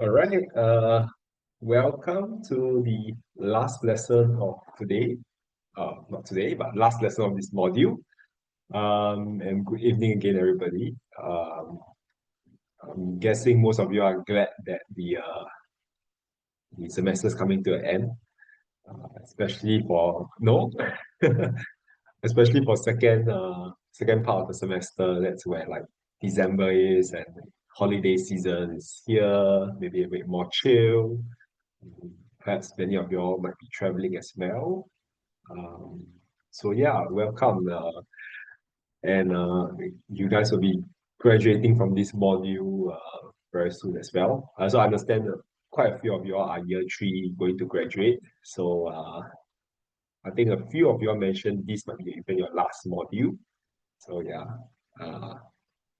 All right. Welcome to the last lesson of today. Not today, but last lesson of this module. And good evening again, everybody. I'm guessing most of you are glad that the semester is coming to an end, especially for no, especially for second part of the semester. That's where like December is and holiday season is here. Maybe a bit more chill. Perhaps many of you all might be traveling as well. Um, so yeah, welcome. And you guys will be graduating from this module very soon as well. So I understand that quite a few of you all are year 3 going to graduate. So I think a few of you all mentioned this might be even your last module. So yeah,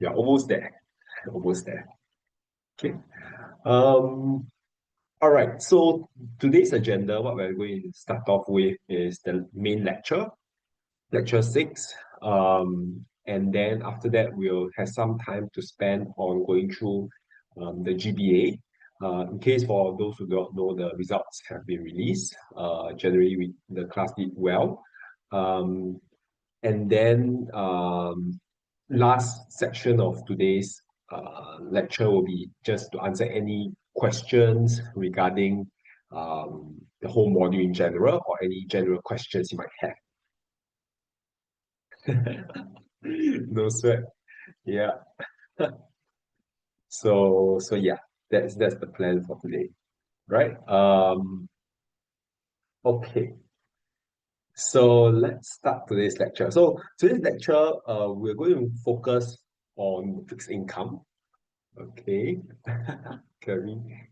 you're almost there. Almost there. Okay. All right, so today's agenda, what we're going to start off with is the main lecture, lecture 6. And then after that, we'll have some time to spend on going through the GBA. In case for those who don't know, the results have been released. Generally, the class did well. And then last section of today's lecture will be just to answer any questions regarding the whole module in general or any general questions you might have. No sweat. Yeah. So yeah, that's the plan for today. Right? Okay. So let's start today's lecture. So today's lecture, we're going to focus on fixed income. Okay. Kevin.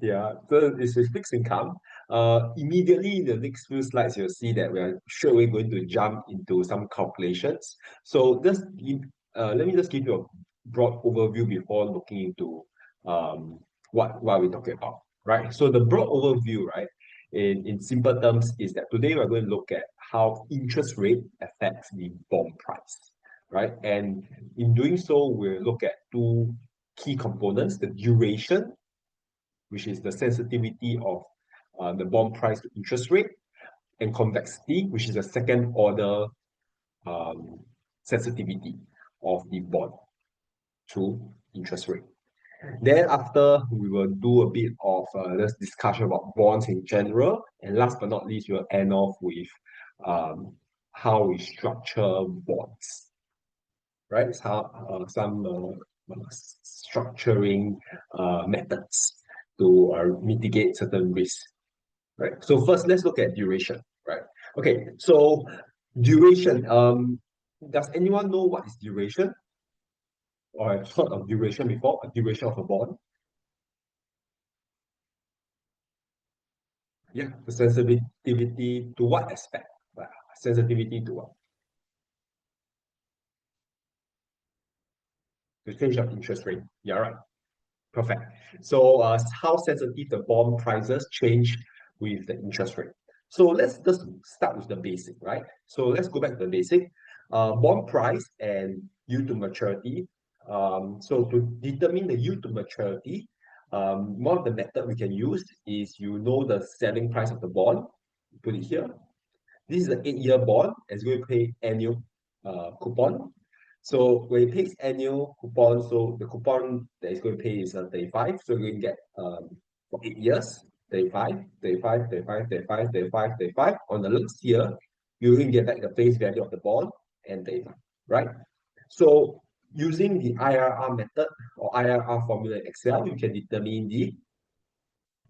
Yeah, so it's with fixed income. Immediately in the next few slides, you'll see that we're straight away going to jump into some calculations. So let me just give you a broad overview before looking into what we're talking about, right? So the broad overview, right, in simple terms, is that today we're going to look at how interest rate affects the bond price, right? And in doing so, we'll look at two key components: the duration, which is the sensitivity of the bond price to interest rate, and convexity, which is a second order um, sensitivity of the bond to interest rate. Then after, we will do a bit of this discussion about bonds in general. And last but not least, we'll end off with how we structure bonds, right? Some structuring methods to mitigate certain risks, right? So first, let's look at duration, right? Okay, so duration. Does anyone know what is duration? Or have heard of duration before? A duration of a bond? Yeah, the sensitivity to what aspect? Sensitivity to what? The change of interest rate. Yeah, right. Perfect. So how sensitive the bond prices change with the interest rate. So let's just start with the basic, right? So let's go back to the basic. Bond price and yield to maturity. So to determine the yield to maturity, one of the method we can use is the selling price of the bond. Put it here. This is an 8-year bond. It's going to pay annual coupon. So when it pays annual coupon, so the coupon that it's going to pay is 35. So you're going to get for 8 years, 35, 35, 35, 35, 35, 35. On the last year, you're going to get back the face value of the bond and 35, right? So using the IRR method or IRR formula in Excel, you can determine the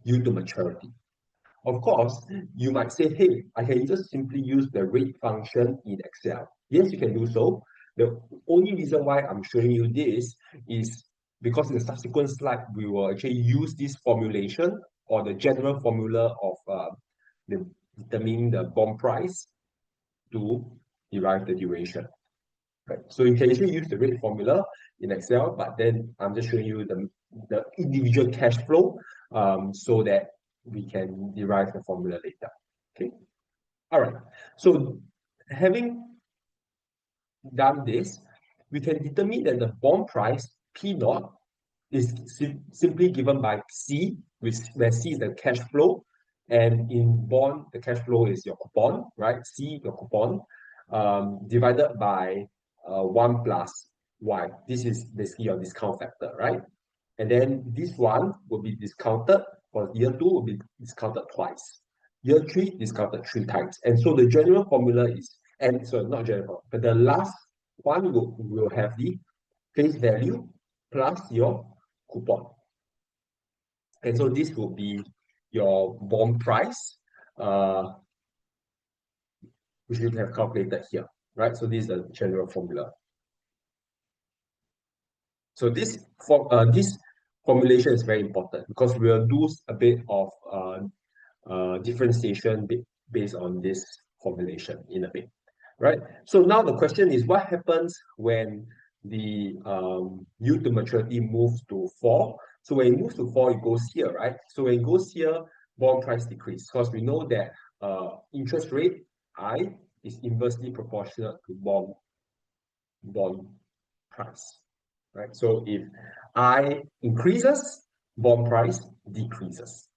yield to maturity. Of course, you might say, hey, I can just simply use the rate function in Excel. Yes, you can do so. The only reason why I'm showing you this is because in the subsequent slide, we will actually use this formulation or the general formula of determining the bond price to derive the duration. Right? So you can actually use the rate formula in Excel, but then I'm just showing you the individual cash flow so that we can derive the formula later. Okay. All right. So having done this, we can determine that the bond price P naught is simply given by C, where C is the cash flow, and in bond, the cash flow is your coupon, right? C, your coupon, divided by 1 plus Y. This is basically your discount factor, right? And then this one will be discounted for year 2, will be discounted twice. Year 3, discounted 3 times. And so the general formula is, and so not general, but the last one will have the face value plus your coupon. And so this will be your bond price, which you have calculated here, right? So this is the general formula. So this formulation is very important because we'll do a bit of differentiation based on this formulation in a bit, right? So now the question is, what happens when the yield to maturity moves to 4? So when it moves to 4, it goes here, right? So when it goes here, bond price decrease because we know that interest rate I is inversely proportional to bond price, right? So if I increases, bond price decreases.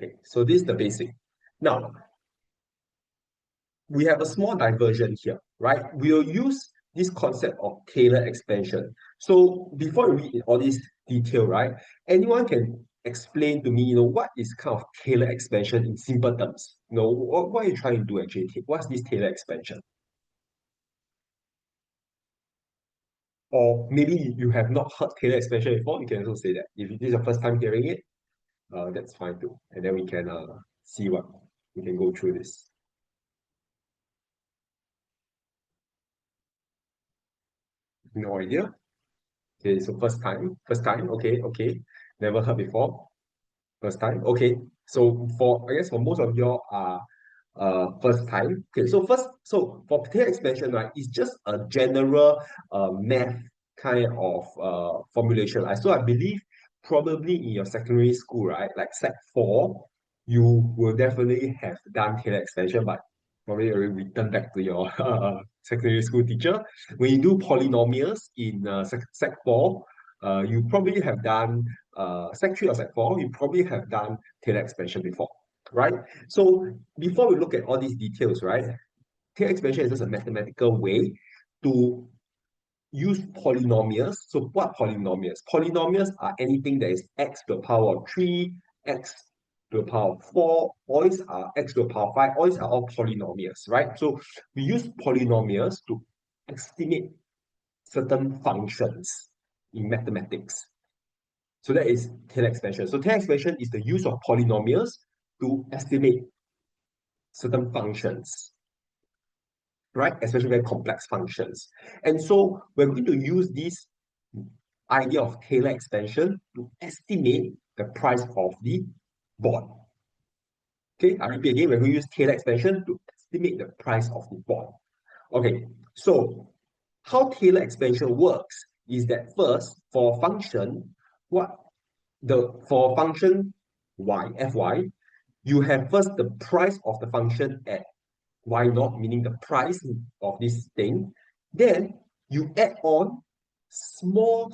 Okay, so this is the basic. Now, we have a small diversion here, right? We'll use this concept of Taylor expansion. So before we read all this detail, right? Anyone can explain to me, what is kind of Taylor expansion in simple terms? What are you trying to do actually? What's this Taylor expansion? Or maybe you have not heard Taylor expansion before, you can also say that. If this is your first time hearing it, that's fine too. And then we can see what we can go through this. No idea. Okay, so first time, okay. Never heard before. First time, okay. So I guess for most of y'all are first time. Okay, so for tail expansion, right, it's just a general math kind of formulation. So I believe probably in your secondary school, right, like Sec 4, you will definitely have done tail expansion, but probably already return back to your secondary school teacher. When you do polynomials in Sec 4, you probably have done Sec 3 or Sec 4, you probably have done Taylor expansion before, right? So before we look at all these details, right, Taylor expansion is just a mathematical way to use polynomials. So what polynomials? Polynomials are anything that is x to the power of 3, x to the power of 4, all these are x to the power of 5, all these are all polynomials, right? So we use polynomials to estimate certain functions in mathematics. So that is Taylor expansion. So Taylor expansion is the use of polynomials to estimate certain functions, right? Especially very complex functions. And so we're going to use this idea of Taylor expansion to estimate the price of the bond. Okay, I repeat again, we're going to use Taylor expansion to estimate the price of the bond. Okay, so how Taylor expansion works is that first, for function, for function y, fy, you have first the price of the function at y naught, meaning the price of this thing. Then you add on small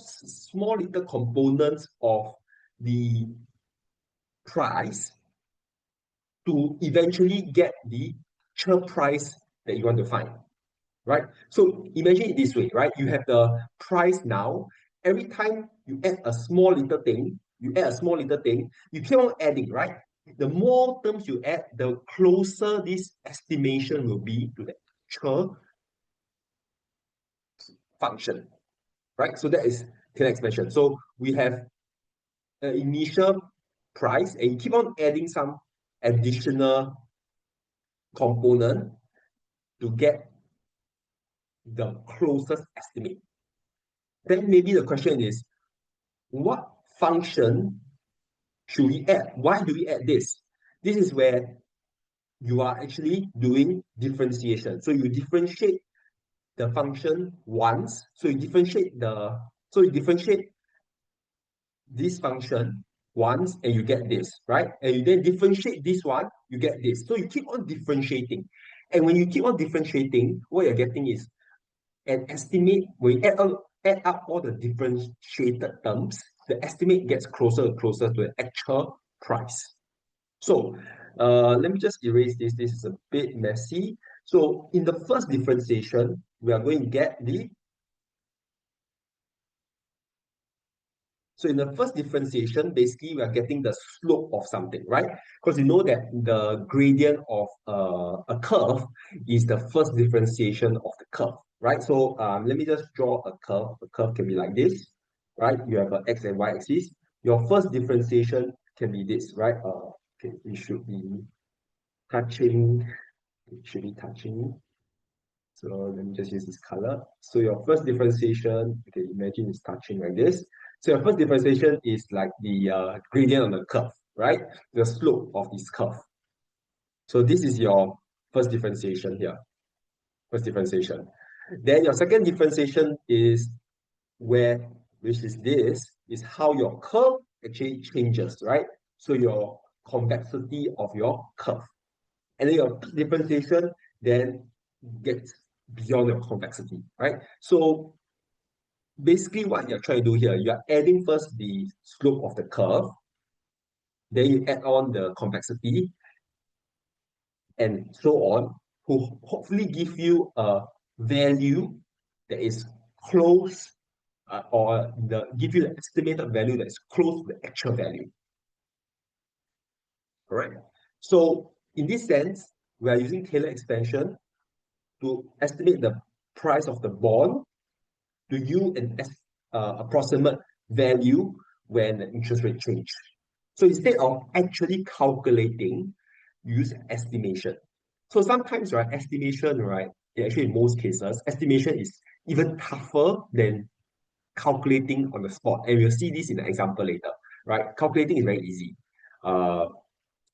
little components of the price to eventually get the actual price that you want to find, right? So imagine it this way, right? You have the price now. Every time you add a small little thing, you keep on adding, right? The more terms you add, the closer this estimation will be to the actual function, right? So that is Taylor expansion. So we have an initial price, and you keep on adding some additional component to get the closest estimate. Then maybe the question is, what function should we add? Why do we add this? This is where you are actually doing differentiation. So you differentiate the function once. So you differentiate this function once and you get this, right? And you then differentiate this one, you get this. So you keep on differentiating. And when you keep on differentiating, what you're getting is an estimate. When you add up all the differentiated terms, the estimate gets closer and closer to the actual price. So let me just erase this. This is a bit messy. So in the first differentiation, we are going to get the So in the first differentiation, basically we are getting the slope of something, right? Because you know that the gradient of a curve is the first differentiation of the curve, right? So let me just draw a curve. The curve can be like this, right? You have an x and y axis. Your first differentiation can be this, right? Okay, it should be touching. It should be touching. So let me just use this color. So your first differentiation, okay, imagine it's touching like this. So your first differentiation is like the gradient on the curve, right? The slope of this curve. So this is your first differentiation here. First differentiation. Then your second differentiation is which is this, is how your curve actually changes, right? So your convexity of your curve. And then your differentiation then gets beyond your convexity, right? So basically what you're trying to do here, you're adding first the slope of the curve, then you add on the convexity, and so on, to hopefully give you a value that is close or give you the estimated value that is close to the actual value. Correct? So in this sense, we are using Taylor expansion to estimate the price of the bond to you an approximate value when the interest rate change. So instead of actually calculating, use estimation. So sometimes, right, estimation, right, actually in most cases, estimation is even tougher than calculating on the spot. And we'll see this in the example later, right? Calculating is very easy. Uh,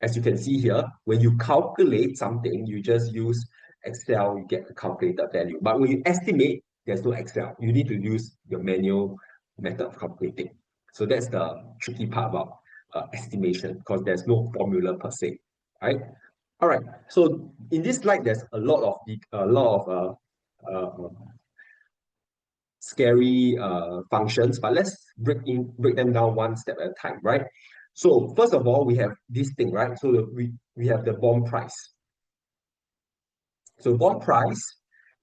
as you can see here, when you calculate something, you just use Excel, you get the calculated value. But when you estimate, there's no Excel. You need to use your manual method of calculating. So that's the tricky part about estimation, because there's no formula per se, right? All right. So in this slide, there's a lot of scary functions, but let's break them down one step at a time, right? So first of all, we have this thing, right? So we have the bond price. So bond price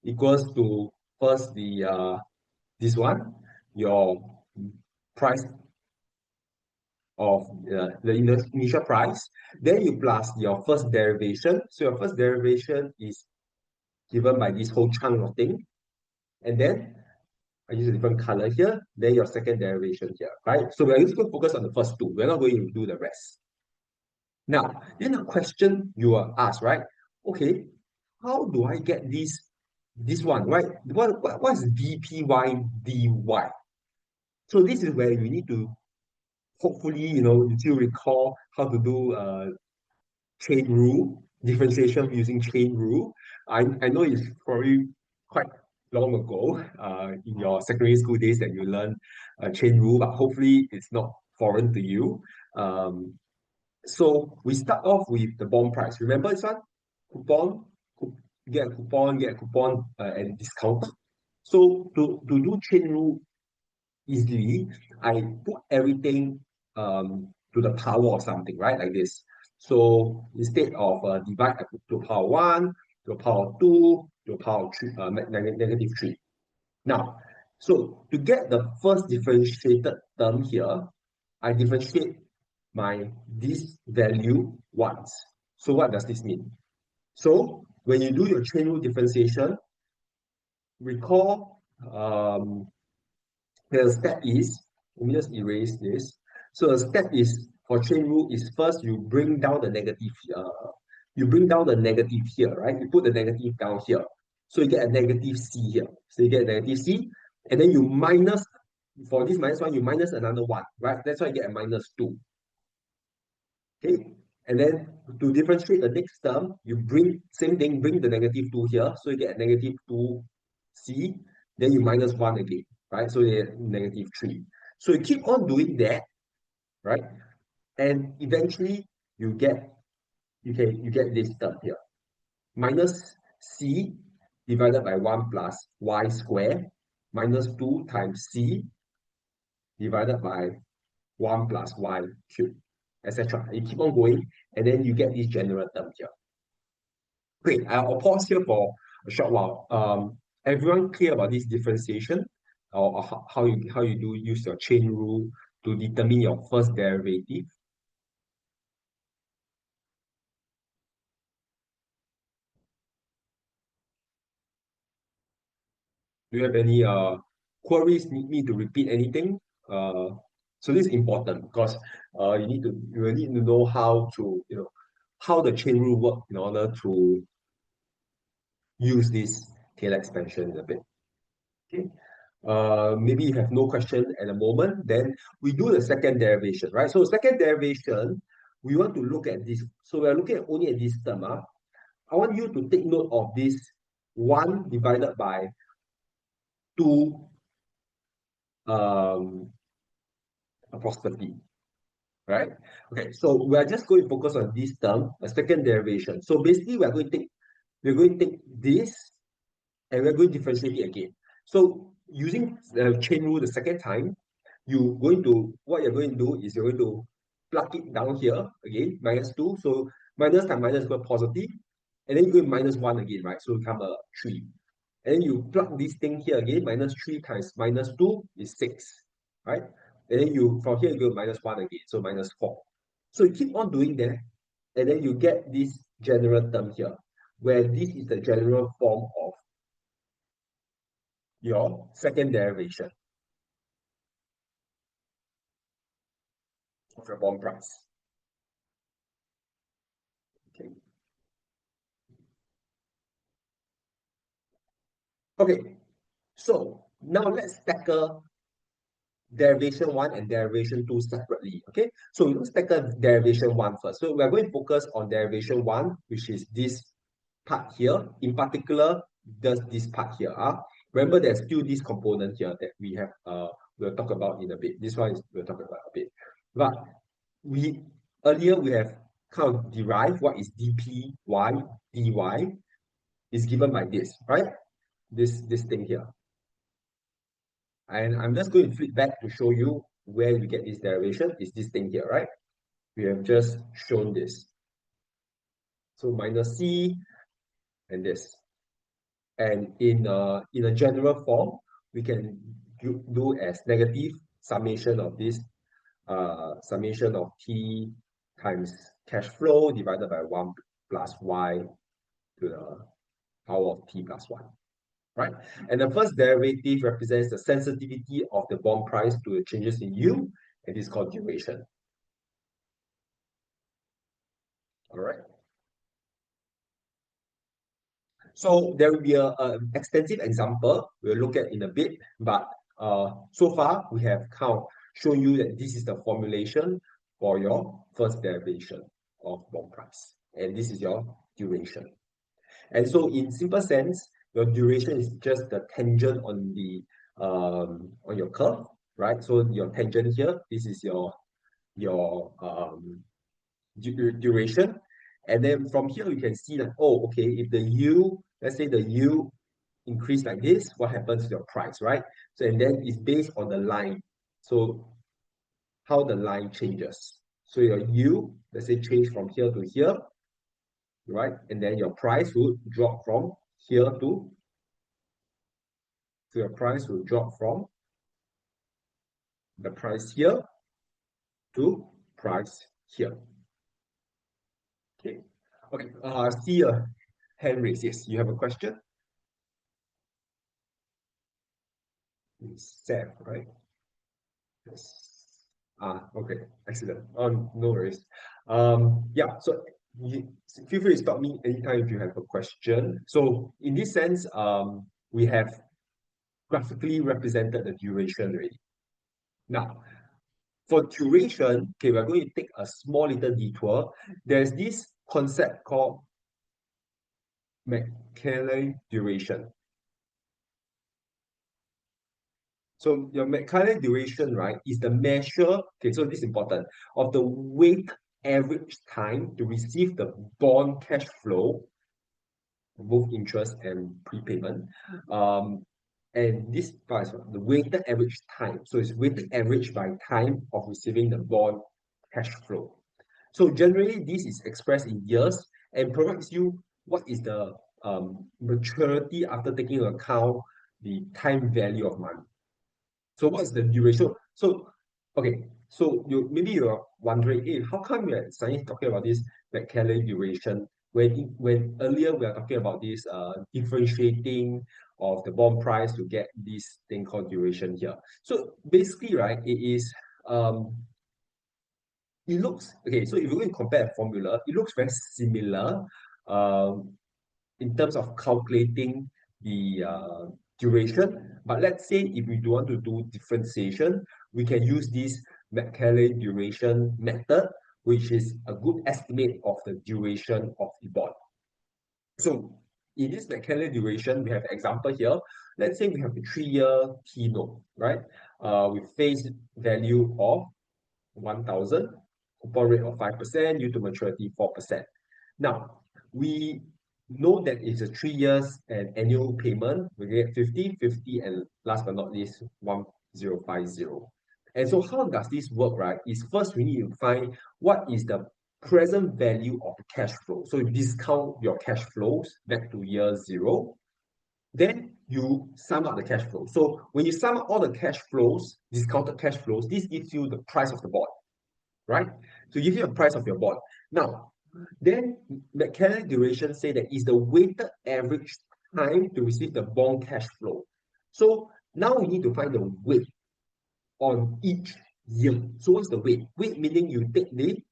equals to first the this one, your price of the initial price, then you plus your first derivation. So your first derivation is given by this whole chunk of thing, and then I use a different color here, then your second derivation here, right? So we are just going to focus on the first two. We're not going to do the rest. Now, then a question you are asked, right? Okay, how do I get this one, right? What's dpy dy? So this is where you need to hopefully, you still recall how to do chain rule, differentiation using chain rule. I know it's probably quite long ago in your secondary school days that you learn chain rule, but hopefully it's not foreign to you. So we start off with the bond price. Remember this one? Coupon, get a coupon and discount. So to do chain rule easily, I put everything to the power of something, right? Like this. So instead of divide, I put to power 1, to power 2, to power 3, negative 3. Now, so to get the first differentiated term here, I differentiate this value once. So what does this mean? So when you do your chain rule differentiation, recall the step is, let me just erase this. So the step is for chain rule is first you bring down the negative here, right? You put the negative down here. So you get a negative C here. So you get a negative C, and then you minus, for this minus one, you minus another one, right? That's why you get a minus 2. Okay. And then to differentiate the next term, you bring same thing, bring the negative 2 here. So you get a negative 2C, then you minus 1 again, right? So you get negative 3. So you keep on doing that, right? And eventually you get this term here. Minus C divided by 1 plus y squared minus 2 times C divided by 1 plus Y cubed, etc. You keep on going, and then you get this general term here. Great, I'll pause here for a short while. Everyone clear about this differentiation, or how you do use your chain rule to determine your first derivative? Do you have any queries? Need me to repeat anything? So this is important because you will need to know how to how the chain rule work in order to use this Taylor expansion a bit. Okay. Maybe you have no question at the moment, then we do the second derivation, right? So second derivation, we want to look at this. So we're looking at only at this term. I want you to take note of this 1 divided by 2 um, apostrophe, right? Okay, so we are just going to focus on this term, a second derivation. So basically, we're going to take this and we're going to differentiate it again. So using the chain rule the second time, what you're going to do is you're going to plug it down here again, minus 2. So minus times minus equals positive, and then you go minus 1 again, right? So it become a 3. And then you plug this thing here again, minus 3 times minus 2 is 6, right? And then from here you go minus 1 again, so minus 4. So you keep on doing that, and then you get this general term here, where this is the general form of your second derivation of your bond price. Okay. Okay. So now let's tackle derivation 1 and derivation 2 separately. Okay. So let's tackle derivation 1 first. So we're going to focus on derivation 1, which is this part here. In particular, does this part here. Remember, there's still this component here that we'll talk about in a bit. This one is we'll talk about a bit. But earlier we have kind of derived what is dpy dy is given by this, right? This thing here. And I'm just going to flip back to show you where we get this derivation. Is this thing here, right? We have just shown this. So minus c and this. And in a general form, we can do as negative summation of this summation of t times cash flow divided by 1 plus y to the power of t plus 1, right? And the first derivative represents the sensitivity of the bond price to the changes in yield, and this is called duration. All right. So there will be an extensive example we'll look at in a bit, but so far we have kind of shown you that this is the formulation for your first derivation of bond price, and this is your duration. And so in simple sense, your duration is just the tangent on your curve, right? So your tangent here, this is your duration. And then from here, you can see that, oh, okay, if the yield, let's say the yield increase like this, what happens to your price, right? So, and then it's based on the line. So how the line changes. So your yield, let's say change from here to here, right? And then your price would drop from here to your price will drop from the price here to price here. Okay. Okay. See a hand raise. Yes, you have a question? Seth, right? Yes. Okay. Excellent. No worries. Yeah, so feel free to stop me anytime if you have a question. So in this sense, we have graphically represented the duration already. Now, for duration, okay, we're going to take a small little detour. There's this concept called Maclaurin duration. So your Maclaurin duration, right, is the measure, okay, so this is important, of the weighted average time to receive the bond cash flow, both interest and prepayment, And this part is the weighted average time. So it's weighted average by time of receiving the bond cash flow. So generally, this is expressed in years and provides you what is the maturity after taking into account the time value of money. So what's the duration? So okay, so maybe you're wondering, hey, how come we're suddenly talking about this Maclaurin duration when earlier we are talking about this differentiating of the bond price to get this thing called duration here. So basically, right, it looks okay. So if you're going to compare a formula, it looks very similar um, in terms of calculating the duration. But let's say if we do want to do differentiation, we can use this Maclaurin duration method, which is a good estimate of the duration of the bond. So in this Maclaurin duration, we have an example here. Let's say we have a 3-year T note, right? With face value of 1,000, coupon rate of 5%, due to maturity 4%. Now, we know that it's a 3 years and annual payment. We get 50, 50, and last but not least, 1050. And so how does this work, right? Is first we need to find what is the present value of the cash flow. So you discount your cash flows back to year zero. Then you sum up the cash flow. So when you sum up all the cash flows, discounted cash flows, this gives you the price of the bond, right? To give you a price of your bond. Now, then Maclaurin duration say that is the weighted average time to receive the bond cash flow. So now we need to find the weight on each year. So what's the weight? Weight meaning you take the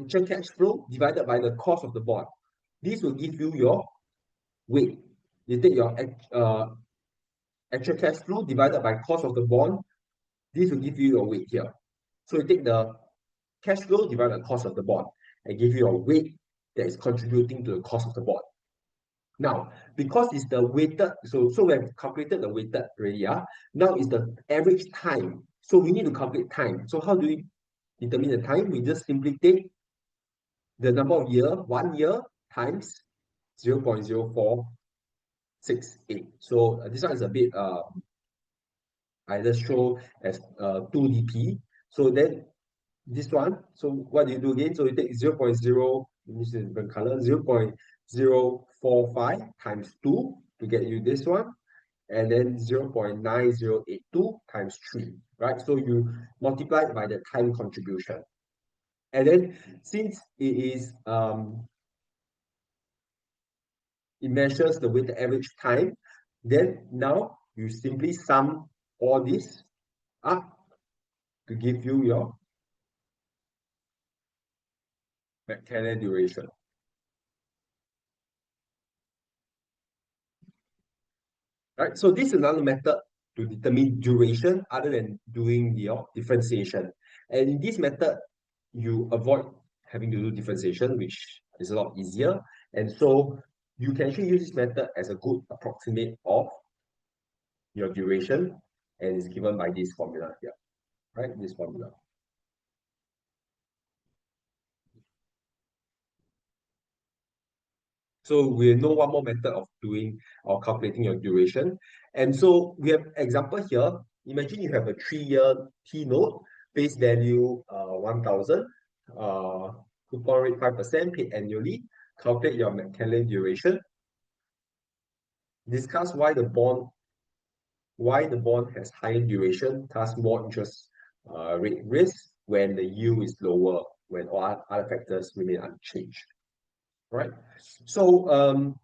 actual cash flow divided by the cost of the bond. This will give you your weight. You take your actual cash flow divided by cost of the bond. This will give you your weight here. So you take the cash flow divided by the cost of the bond and give you a weight that is contributing to the cost of the bond. Now, because it's the weighted, so we have calculated the weighted already. Now is the average time. So we need to calculate time. So how do we determine the time? We just simply take the number of year, 1 year times 0.0468. So this one is a bit I just show as 2 dp. So then this one, so what do you do again? So you take 0.0, this is different color, 0.045 times 2 to get you this one, and then 0.9082 times 3, right? So you multiply it by the time contribution. And then since it measures the weighted average time, then now you simply sum all this up to give you your Maclaurin duration. Right? So this is another method to determine duration other than doing your differentiation. And in this method, you avoid having to do differentiation, which is a lot easier. And so you can actually use this method as a good approximate of your duration, and it's given by this formula here, right? This formula. So we know one more method of doing or calculating your duration. And so we have example here. Imagine you have a 3-year T note, face value 1,000, uh, coupon rate 5%, paid annually. Calculate your Maclaurin duration. Discuss why the bond has higher duration, thus more interest rate risk when the yield is lower, when all other factors remain unchanged. Right? So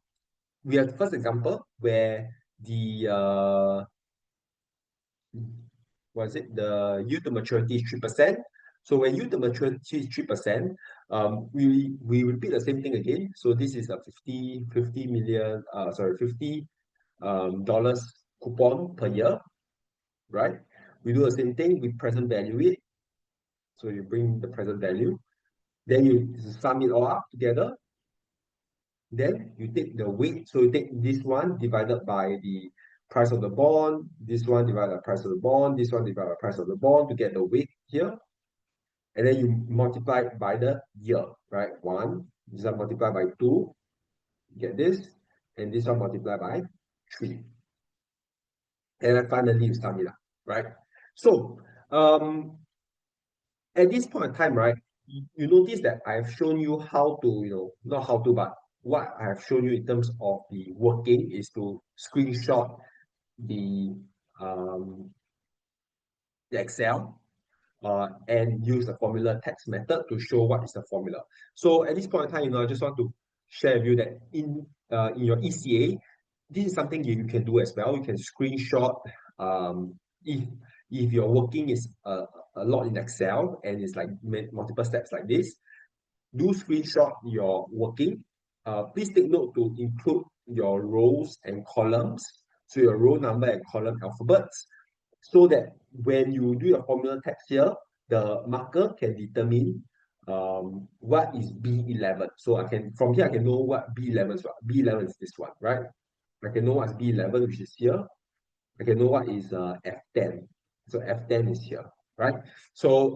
we have the first example where the what is it? The yield to maturity is 3%. So when yield to maturity is 3%, we repeat the same thing again. So this is a 50 million, sorry, $50 dollars coupon per year, right? We do the same thing, we present value it. So you bring the present value, then you sum it all up together. Then you take the weight. So you take this one divided by the price of the bond, this one divided by the price of the bond, this one divided by the price of the bond to get the weight here. And then you multiply it by the year, right? 1, this one multiply by 2, get this, and this one multiply by 3. And then finally, you sum it up, right? So, at this point in time, right, you notice that I've shown you how to, not how to, but what I have shown you in terms of the working is to screenshot the um, the Excel and use the formula text method to show what is the formula. So at this point in time, I just want to share with you that in your ECA, this is something you can do as well. You can screenshot if your working is a lot in Excel and it's like multiple steps like this, do screenshot your working. Please take note to include your rows and columns, so your row number and column alphabets, so that when you do your formula text here, the marker can determine what is B11. So I can from here I can know what B11 is. What B11 is this one, right? I can know what's B11, which is here. I can know what is F10. So F10 is here, right? So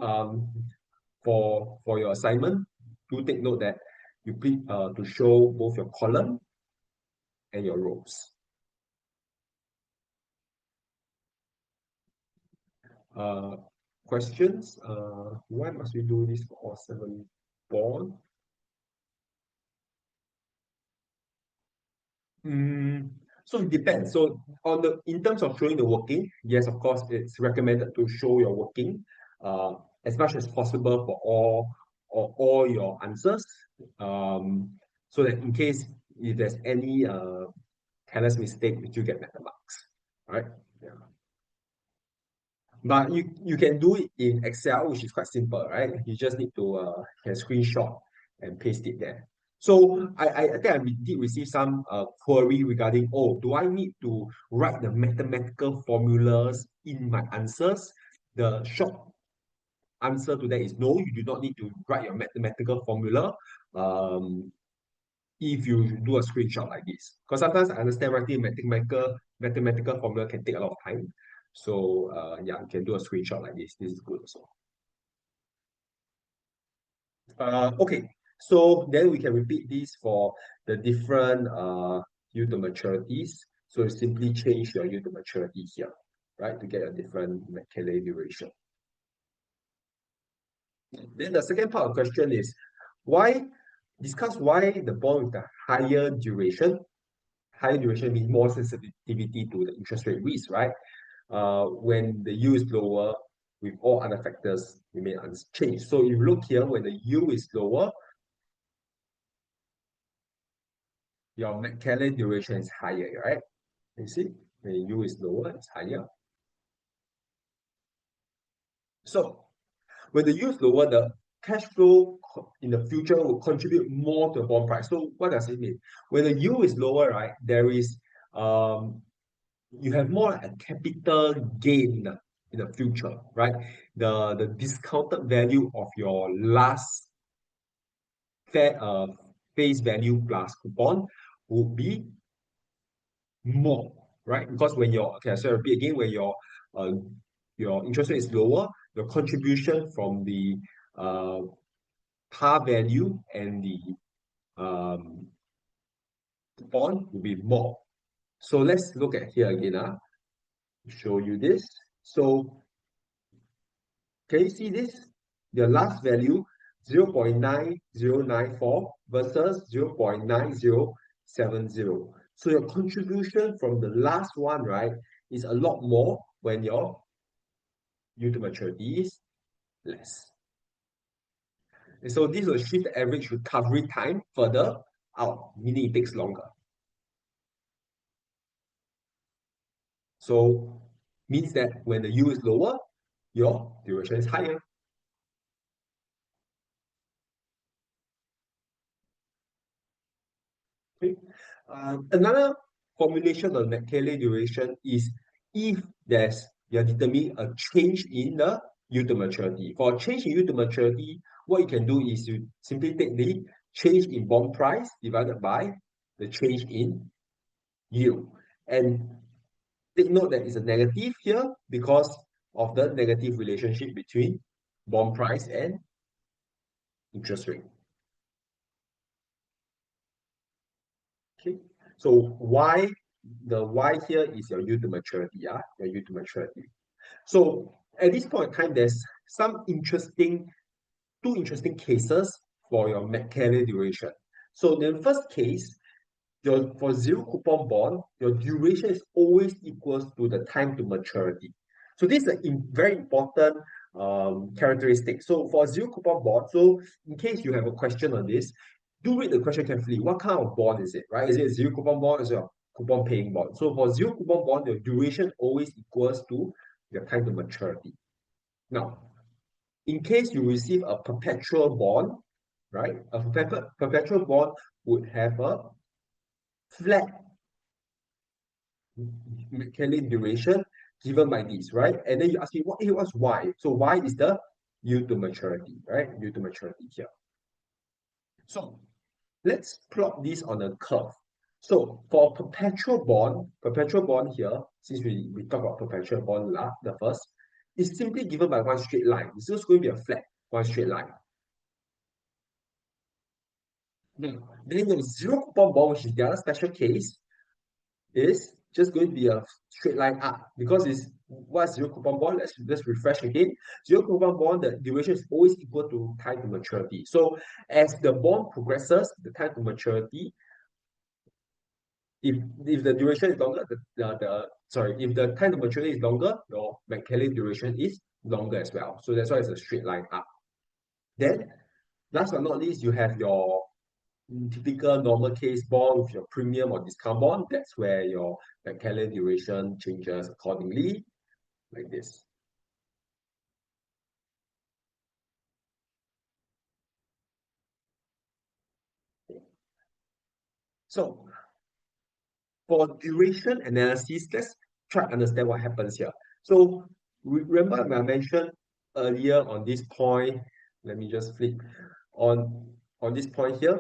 for your assignment, do take note that you click to show both your column and your rows. Uh, Questions? Why must we do this for all 7 bonds? So it depends. So in terms of showing the working, yes, of course, it's recommended to show your working uh, as much as possible for all your answers. So that in case if there's any careless mistake, you get better marks, right? Yeah. But you can do it in Excel, which is quite simple, right? You just need to can screenshot and paste it there. So I think I did receive some query regarding, oh, do I need to write the mathematical formulas in my answers? The short answer to that is no, you do not need to write your mathematical formula if you do a screenshot like this. Because sometimes I understand writing mathematical formula can take a lot of time. So yeah, you can do a screenshot like this. This is good also. Okay, so then we can repeat this for the different yield to maturities. So you simply change your yield to maturity here, right, to get a different Macaulay duration. Then the second part of the question is why discuss why the bond with the higher duration means more sensitivity to the interest rate risk, right? When the yield is lower, with all other factors remain unchanged. So if you look here, when the yield is lower, your Macaulay duration is higher, right? You see, when the yield is lower, it's higher. So when the yield is lower, the cash flow in the future will contribute more to the bond price. So what does it mean? When the yield is lower, right, there is you have more a capital gain in the future, right? The discounted value of your last fair face value plus coupon would be more, right? Because when your okay, so I repeat again, when uh, your interest rate is lower, your contribution from the uh, par value and the um, coupon will be more. So let's look at here again. Show you this. So can you see this? The last value 0.9094 versus 0.9070. So your contribution from the last one, right, is a lot more when your yield to maturity is less. And so this will shift the average recovery time further out, meaning it takes longer. So means that when the yield is lower, your duration is higher. Okay. Another formulation of Macaulay duration is if you're determining a change in the yield to maturity. For a change in yield to maturity, what you can do is you simply take the change in bond price divided by the change in yield. And take note that it's a negative here because of the negative relationship between bond price and interest rate. Okay. So why the Y here is your yield to maturity, yeah, your yield to maturity. So at this point in time, there's two interesting cases for your Machiavelli duration. So in the first case, for zero coupon bond, your duration is always equals to the time to maturity. So this is a very important characteristic. So for zero coupon bond, so in case you have a question on this, do read the question carefully. What kind of bond is it, right? Is it a zero coupon bond? Is it a coupon paying bond? So for zero coupon bond, your duration always equals to your time to maturity. Now, in case you receive a perpetual bond, right? A perpetual bond would have a flat Maclaurin duration given by this, right? And then you ask me what's Y? So Y is the yield to maturity, right? Yield to maturity here. So let's plot this on a curve. So for perpetual bond here, since we talk about perpetual bond the first, is simply given by one straight line. It's just going to be a flat, one straight line. Then the zero coupon bond, which is the other special case, is just going to be a straight line up because it's what's zero coupon bond. Let's refresh again. Zero coupon bond, the duration is always equal to time to maturity. So as the bond progresses, the time to maturity, if the duration is longer, if the time to maturity is longer, your Maclaurin duration is longer as well. So that's why it's a straight line up. Then last but not least, you have your typical normal case bond with your premium or discount bond. That's where your Maclaurin duration changes accordingly, like this. So for duration analysis, let's try to understand what happens here. So remember I mentioned earlier on this point, let me just flip on this point here.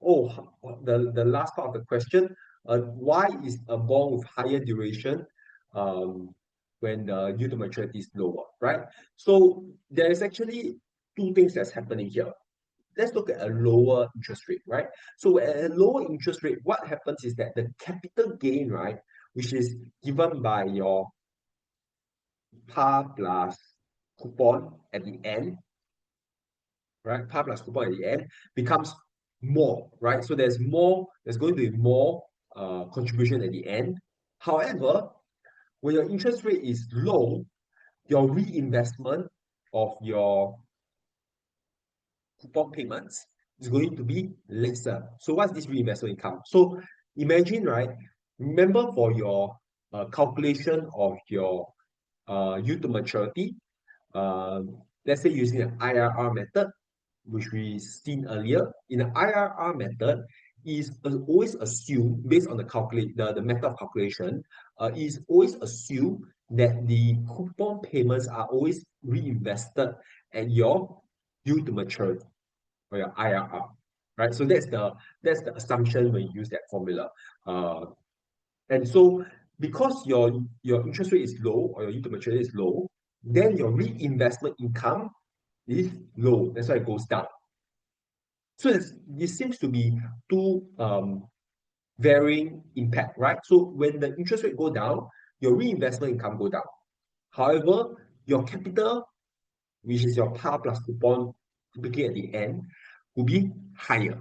Oh, the last part of the question, why is a bond with higher duration when the yield to maturity is lower, right? So there is actually two things that's happening here. Let's look at a lower interest rate, right? So at a lower interest rate, what happens is that the capital gain, right, which is given by your par plus coupon at the end, right? Par plus coupon at the end becomes more, right? So there's going to be more contribution at the end. However, when your interest rate is low, your reinvestment of your coupon payments is going to be lesser. So what's this reinvestment income? So imagine, right? Remember for your calculation of your yield to maturity, let's say using an IRR method, which we seen earlier. In the IRR method, is always assumed based on the method of calculation, is always assumed that the coupon payments are always reinvested at your yield to maturity or your IRR, right? So that's the assumption when you use that formula. Uh, and so because your interest rate is low or your yield to maturity is low, then your reinvestment income is low. That's why it goes down. So this seems to be two varying impact, right? So when the interest rate go down, your reinvestment income go down. However, your capital, which is your par plus coupon, typically at the end, will be higher.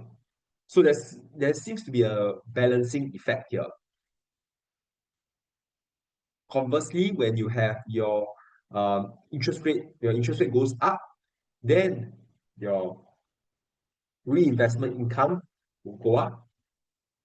So there seems to be a balancing effect here. Conversely, when you have your your interest rate goes up, then your reinvestment income will go up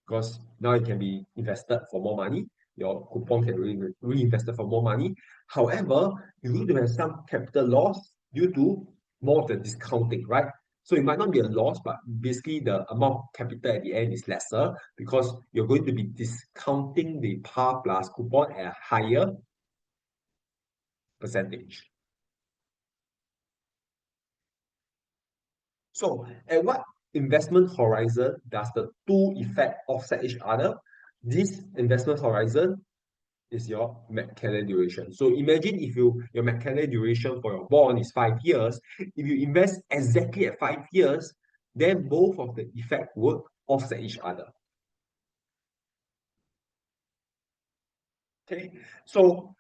because now it can be invested for more money. Your coupon can be reinvested for more money. However, you're going to have some capital loss due to more of the discounting, right? So it might not be a loss, but basically the amount of capital at the end is lesser because you're going to be discounting the par plus coupon at a higher percentage. So at what investment horizon does the two effect offset each other? This investment horizon is your Maclaurin duration. So imagine if your Maclaurin duration for your bond is 5 years, if you invest exactly at 5 years, then both of the effect would offset each other. Okay, so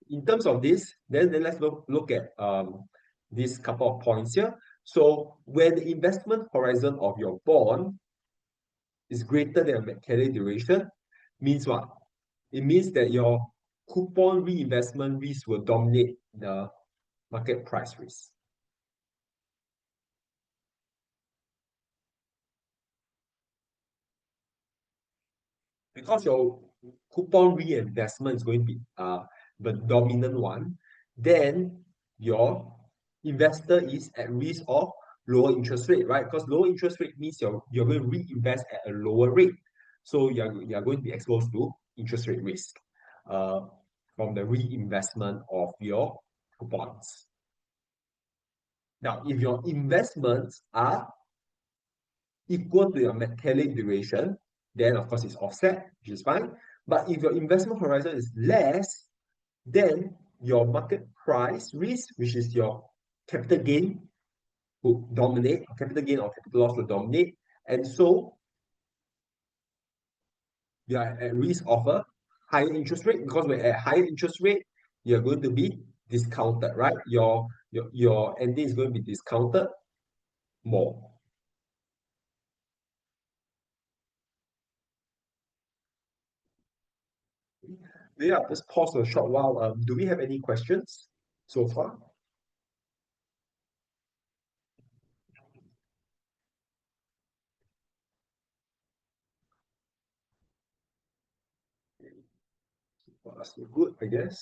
in terms of this, then let's look at this couple of points here. So when the investment horizon of your bond is greater than a carry duration, means what? It means that your coupon reinvestment risk will dominate the market price risk. Because your coupon reinvestment is going to be the dominant one, then your investor is at risk of lower interest rate, right? Because lower interest rate means you're going to reinvest at a lower rate. So you're going to be exposed to interest rate risk uh, from the reinvestment of your coupons. Now, if your investments are equal to your metallic duration, then of course it's offset, which is fine. But if your investment horizon is less, then your market price risk, which is your capital gain, will dominate, or capital gain or capital loss will dominate. And so you are at risk of a higher interest rate, because when at higher interest rate, you're going to be discounted, right? Your ending is going to be discounted more. Yeah, just pause for a short while. Do we have any questions so far? Well, that's good, I guess.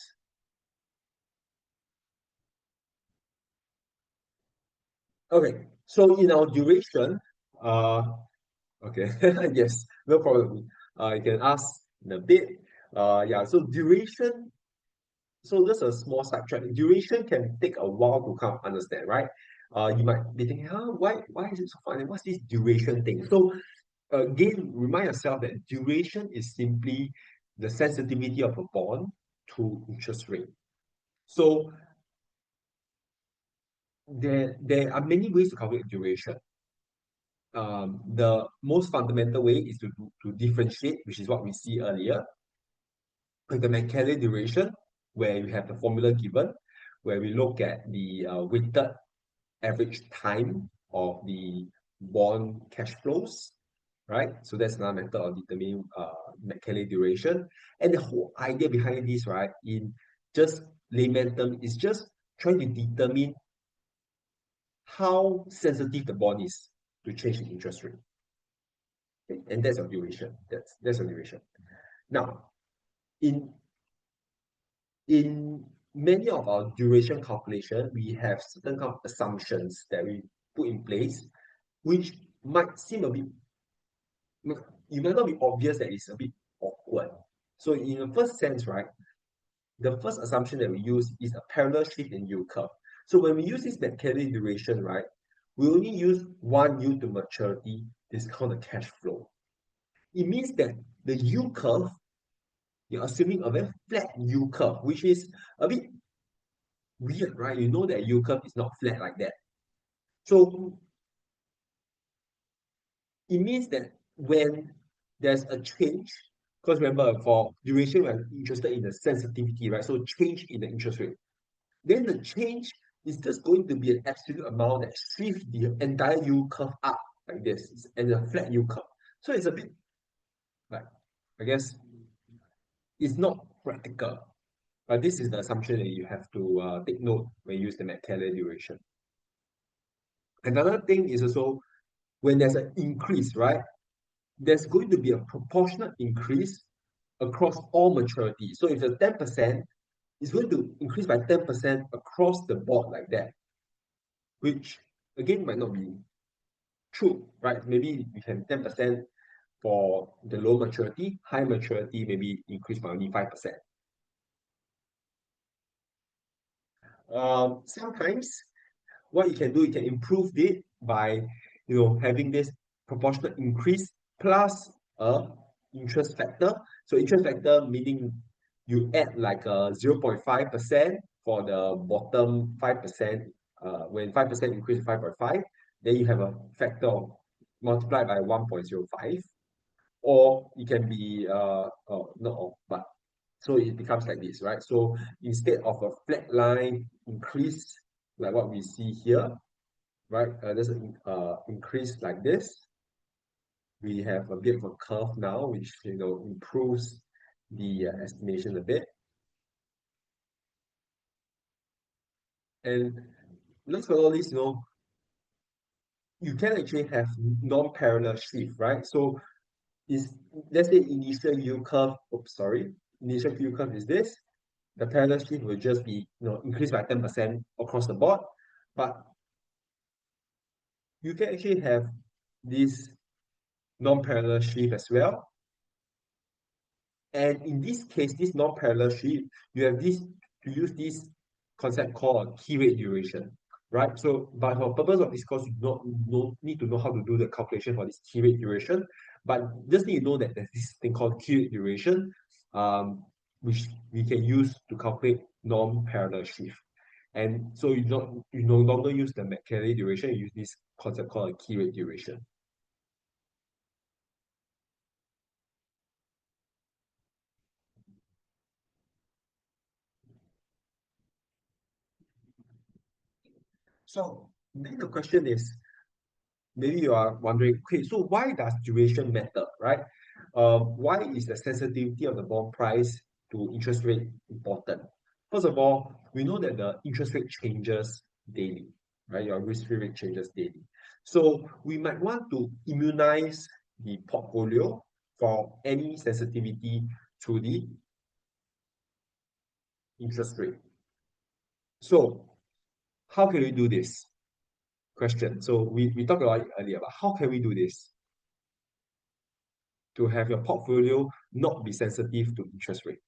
Okay, so in our duration, uh, okay, yes, no problem. You can ask in a bit. Yeah, so duration, so just a small sidetrack. Duration can take a while to kind of understand, right? You might be thinking, huh, why is it so funny? What's this duration thing? So again, remind yourself that duration is simply the sensitivity of a bond to interest rate. So there are many ways to calculate duration. The most fundamental way is to differentiate, which is what we see earlier, with the Macaulay duration, where you have the formula given, where we look at the weighted average time of the bond cash flows, right? So that's another method of determining Macaulay duration. And the whole idea behind this, right, in just layman term, is just trying to determine how sensitive the bond is to change in interest rate. Okay? And that's your duration. That's your duration. Now, in in many of our duration calculation, we have certain kind of assumptions that we put in place, which might seem a bit, it might not be obvious that it's a bit awkward. So in the first sense, right, the first assumption that we use is a parallel shift in yield curve. So when we use this Macaulay duration, right, we only use one yield to maturity discount the cash flow. It means that the yield curve, you're assuming a very flat yield curve, which is a bit weird, right? You know that yield curve is not flat like that. So it means that when there's a change, because remember, for duration, we're interested in the sensitivity, right? So change in the interest rate. Then the change is just going to be an absolute amount that shifts the entire yield curve up like this, and a flat yield curve. So it's a bit like, I guess, it's not practical. But this is the assumption that you have to take note when you use the Macaulay duration. Another thing is also when there's an increase, right? There's going to be a proportionate increase across all maturity. So if it's 10%, it's going to increase by 10% across the board like that, which again might not be true, right? Maybe we can 10% for the low maturity, high maturity maybe increase by only 5%. Sometimes what you can do, you can improve it by having this proportionate increase plus a interest factor. So interest factor meaning you add like a 0.5% for the bottom 5%. When 5% increase to 5.5, then you have a factor multiplied by 1.05. Or it can be not all, but So it becomes like this, right? So instead of a flat line increase, like what we see here, right? There's an increase like this. We have a bit of a curve now, which improves the estimation a bit. And last but not least, you can actually have non-parallel shift, right? So is let's say initial yield curve, oops, sorry, initial yield curve is this. The parallel shift will just be increased by 10% across the board. But you can actually have this non-parallel shift as well. And in this case, this non-parallel shift, you have this to use this concept called key rate duration, right? So, but for purpose of this course, you don't need to know how to do the calculation for this key rate duration, but just need to know that there's this thing called key rate duration, which we can use to calculate non-parallel shift. And so you no longer use the Macaulay duration, you use this concept called a key rate duration. So then the question is, maybe you are wondering, okay, so why does duration matter, right? Why is the sensitivity of the bond price to interest rate important? First of all, we know that the interest rate changes daily, right? Your risk-free rate changes daily. So we might want to immunize the portfolio for any sensitivity to the interest rate. So how can we do this? Question. So we talked about it earlier, but how can we do this to have your portfolio not be sensitive to interest rate?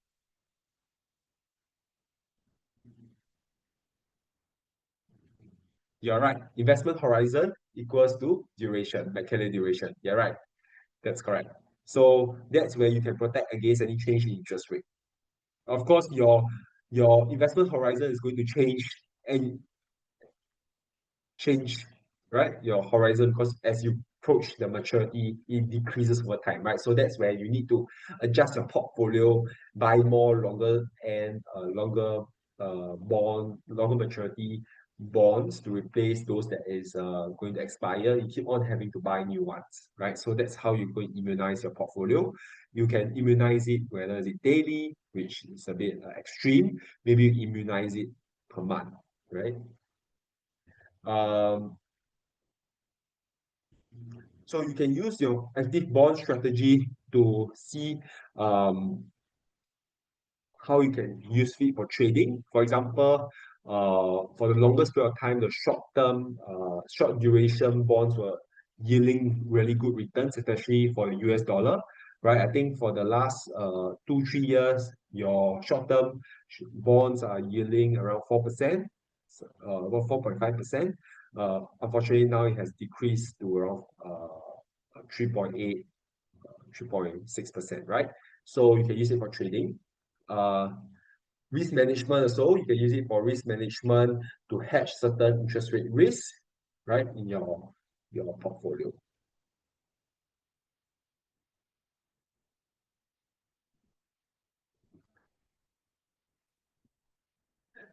You're right. Investment horizon equals to duration, Macaulay duration. You're right. That's correct. So that's where you can protect against any change in interest rate. Of course, your investment horizon is going to and change, right? Your horizon, because as you approach the maturity, it decreases over time, right? So that's where you need to adjust your portfolio, buy more longer and longer maturity bonds to replace those that is going to expire. You keep on having to buy new ones, right? So that's how you're going to immunize your portfolio. You can immunize it, whether it's daily, which is a bit extreme. Maybe you immunize it per month, right? Um, So you can use your active bond strategy to see um, how you can use it for trading. For example, for the longest period of time, the short duration bonds were yielding really good returns, especially for the US dollar, right? I think for the last 2, 3 years, your short-term bonds are yielding around 4%, about 4.5%. Unfortunately, now it has decreased to around 3.8, 3.6%, right? So you can use it for trading. Uh, Risk management also, you can use it for risk management to hedge certain interest rate risks, right, in your portfolio.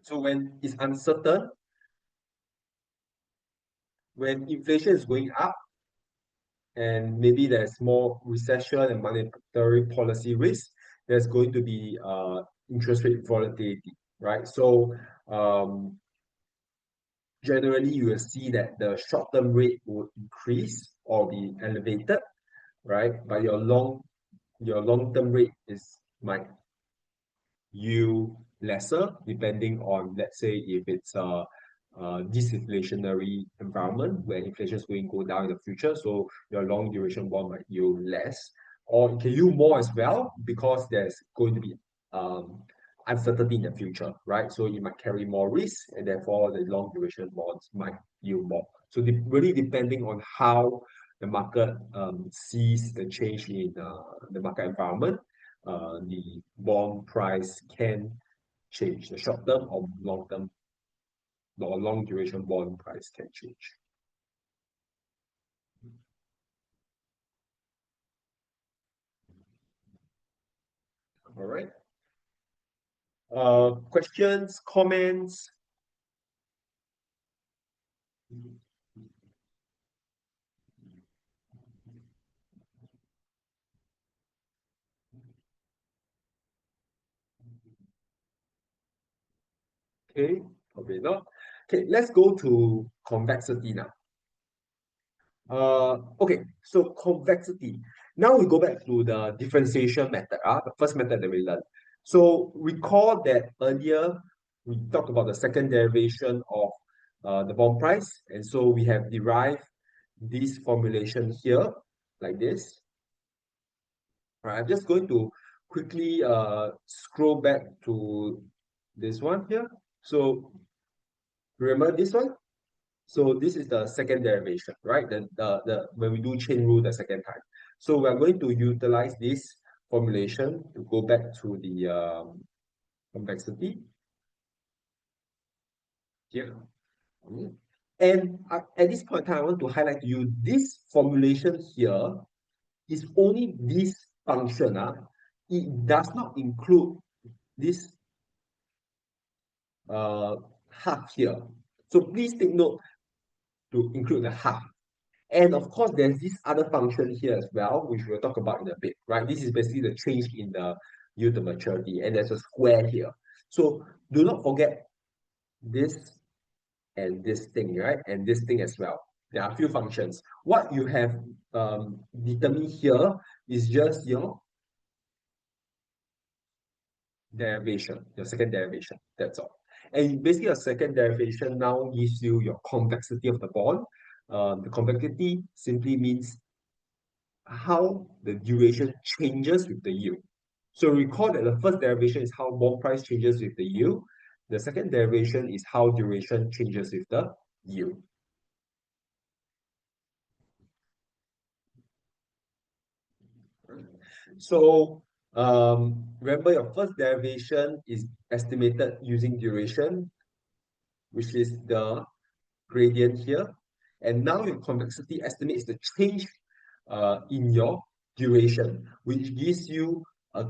So when it's uncertain, when inflation is going up, and maybe there's more recession and monetary policy risk, there's going to be interest rate volatility, right? So generally you will see that the short-term rate will increase or be elevated, right? But your long-term rate might yield lesser, depending on, let's say, if it's a disinflationary environment where inflation is going to go down in the future, so your long duration bond might yield less, or it can yield more as well because there's going to be um, uncertainty in the future, right? So you might carry more risk, and therefore the long duration bonds might yield more. So really depending on how the market sees the change in the market environment, the bond price can change. The short term or long term or long duration bond price can change. All right. Questions, comments? Okay, probably not. Okay, let's go to convexity now. Okay, so convexity. Now we go back to the differentiation method, the first method that we learned. So recall that earlier we talked about the second derivation of the bond price, and so we have derived this formulation here, like this. Right, I'm just going to quickly scroll back to this one here. So remember this one? So this is the second derivation, right? The when we do chain rule the second time. So we are going to utilize this formulation to go back to the convexity here. And at this point in time, I want to highlight to you this formulation here is only this function. It does not include this uh, half here. So please take note to include the half. And of course, there's this other function here as well, which we'll talk about in a bit, right? This is basically the change in the yield to maturity, and there's a square here. So do not forget this and this thing, right? And this thing as well. There are a few functions. What you have determined here is just your derivation, your second derivation. That's all. And basically, a second derivation now gives you your convexity of the bond. The convexity simply means how the duration changes with the yield. So recall that the first derivation is how bond price changes with the yield. The second derivation is how duration changes with the yield. So remember your first derivation is estimated using duration, which is the gradient here. And now your convexity estimates the change in your duration, which gives you a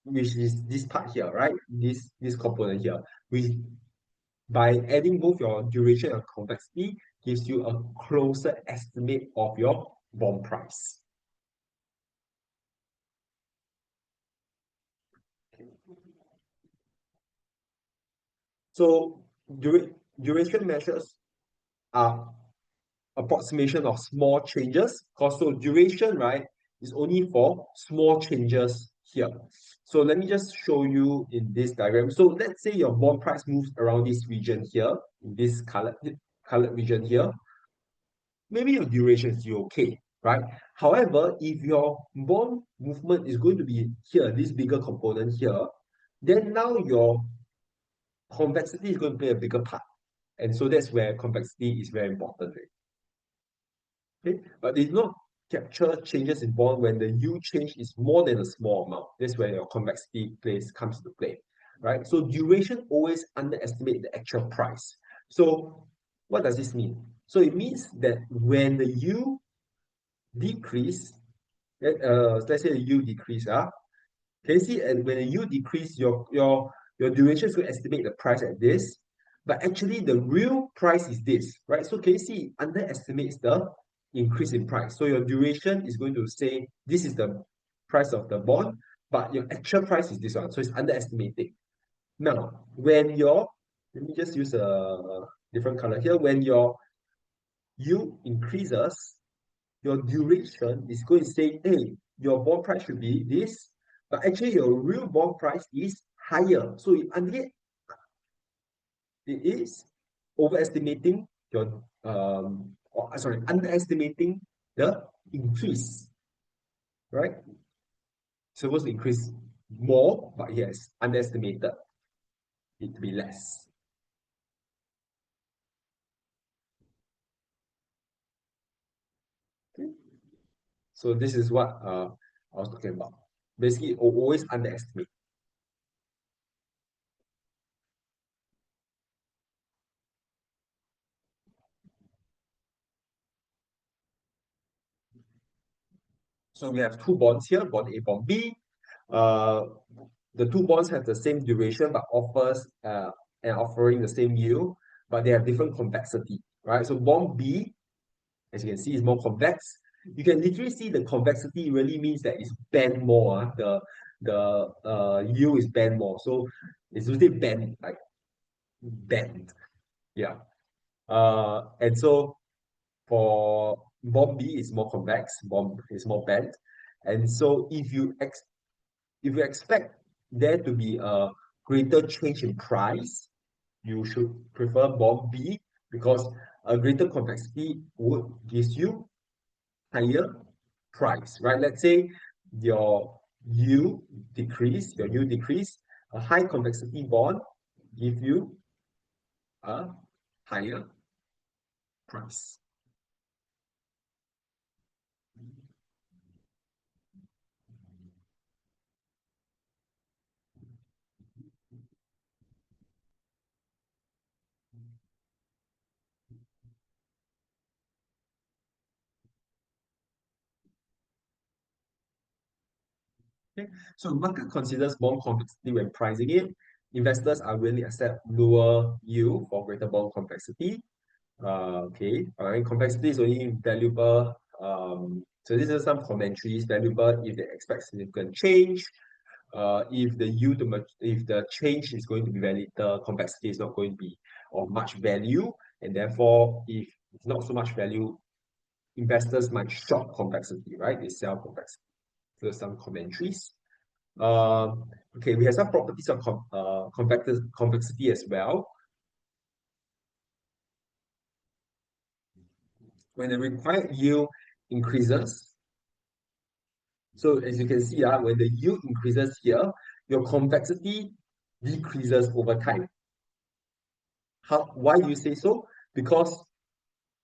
which is this part here, right? This component here. Which by adding both your duration and convexity gives you a closer estimate of your bond price. So duration measures are approximation of small changes. Because so duration, right, is only for small changes here. So let me just show you in this diagram. So let's say your bond price moves around this region here, in this colored region here. Maybe your duration is okay, right? However, if your bond movement is going to be here, this bigger component here, then now your convexity is going to play a bigger part. And so that's where convexity is very important. Okay, but they do not capture changes in bond when the yield change is more than a small amount. That's where your convexity comes to play, right? So duration always underestimate the actual price. So what does this mean? So it means that when the yield decrease, let's say the yield decrease, can you see when the yield decrease, your duration is going to estimate the price at this, but actually the real price is this, right? So can you see it underestimates the increase in price. So your duration is going to say this is the price of the bond, but your actual price is this one. So it's underestimating. Now, when your let me just use a different color here. When your yield increases, your duration is going to say, hey, your bond price should be this, but actually your real bond price is higher. So it is overestimating your sorry, underestimating the increase, right? It's supposed to increase more, but yes, underestimated it to be less. Okay. So this is what I was talking about. Basically, always underestimate. So we have two bonds here, bond A, bond B. Uh, the two bonds have the same duration but offers and offering the same yield, but they have different convexity, right? So bond B, as you can see, is more convex. You can literally see the convexity really means that it's bent more. The yield is bent more. So it's usually bent, like bent. Yeah. And so for bond B is more convex, bond is more bent. And so if you expect there to be a greater change in price, you should prefer bond B because a greater convexity would give you higher price, right? Let's say your your yield decrease, a high convexity bond give you a higher price. Okay, so market considers bond complexity when pricing it. Investors are willing to accept lower yield for greater bond complexity. Okay, and complexity is only valuable. So these are some commentaries valuable if they expect significant change. If the change is going to be valid, the complexity is not going to be of much value, and therefore, if it's not so much value, investors might short complexity, right? They sell complexity. So some commentaries. Okay, we have some properties of complexity as well. When the required yield increases, so as you can see, when the yield increases here, your complexity decreases over time. Why do you say so? Because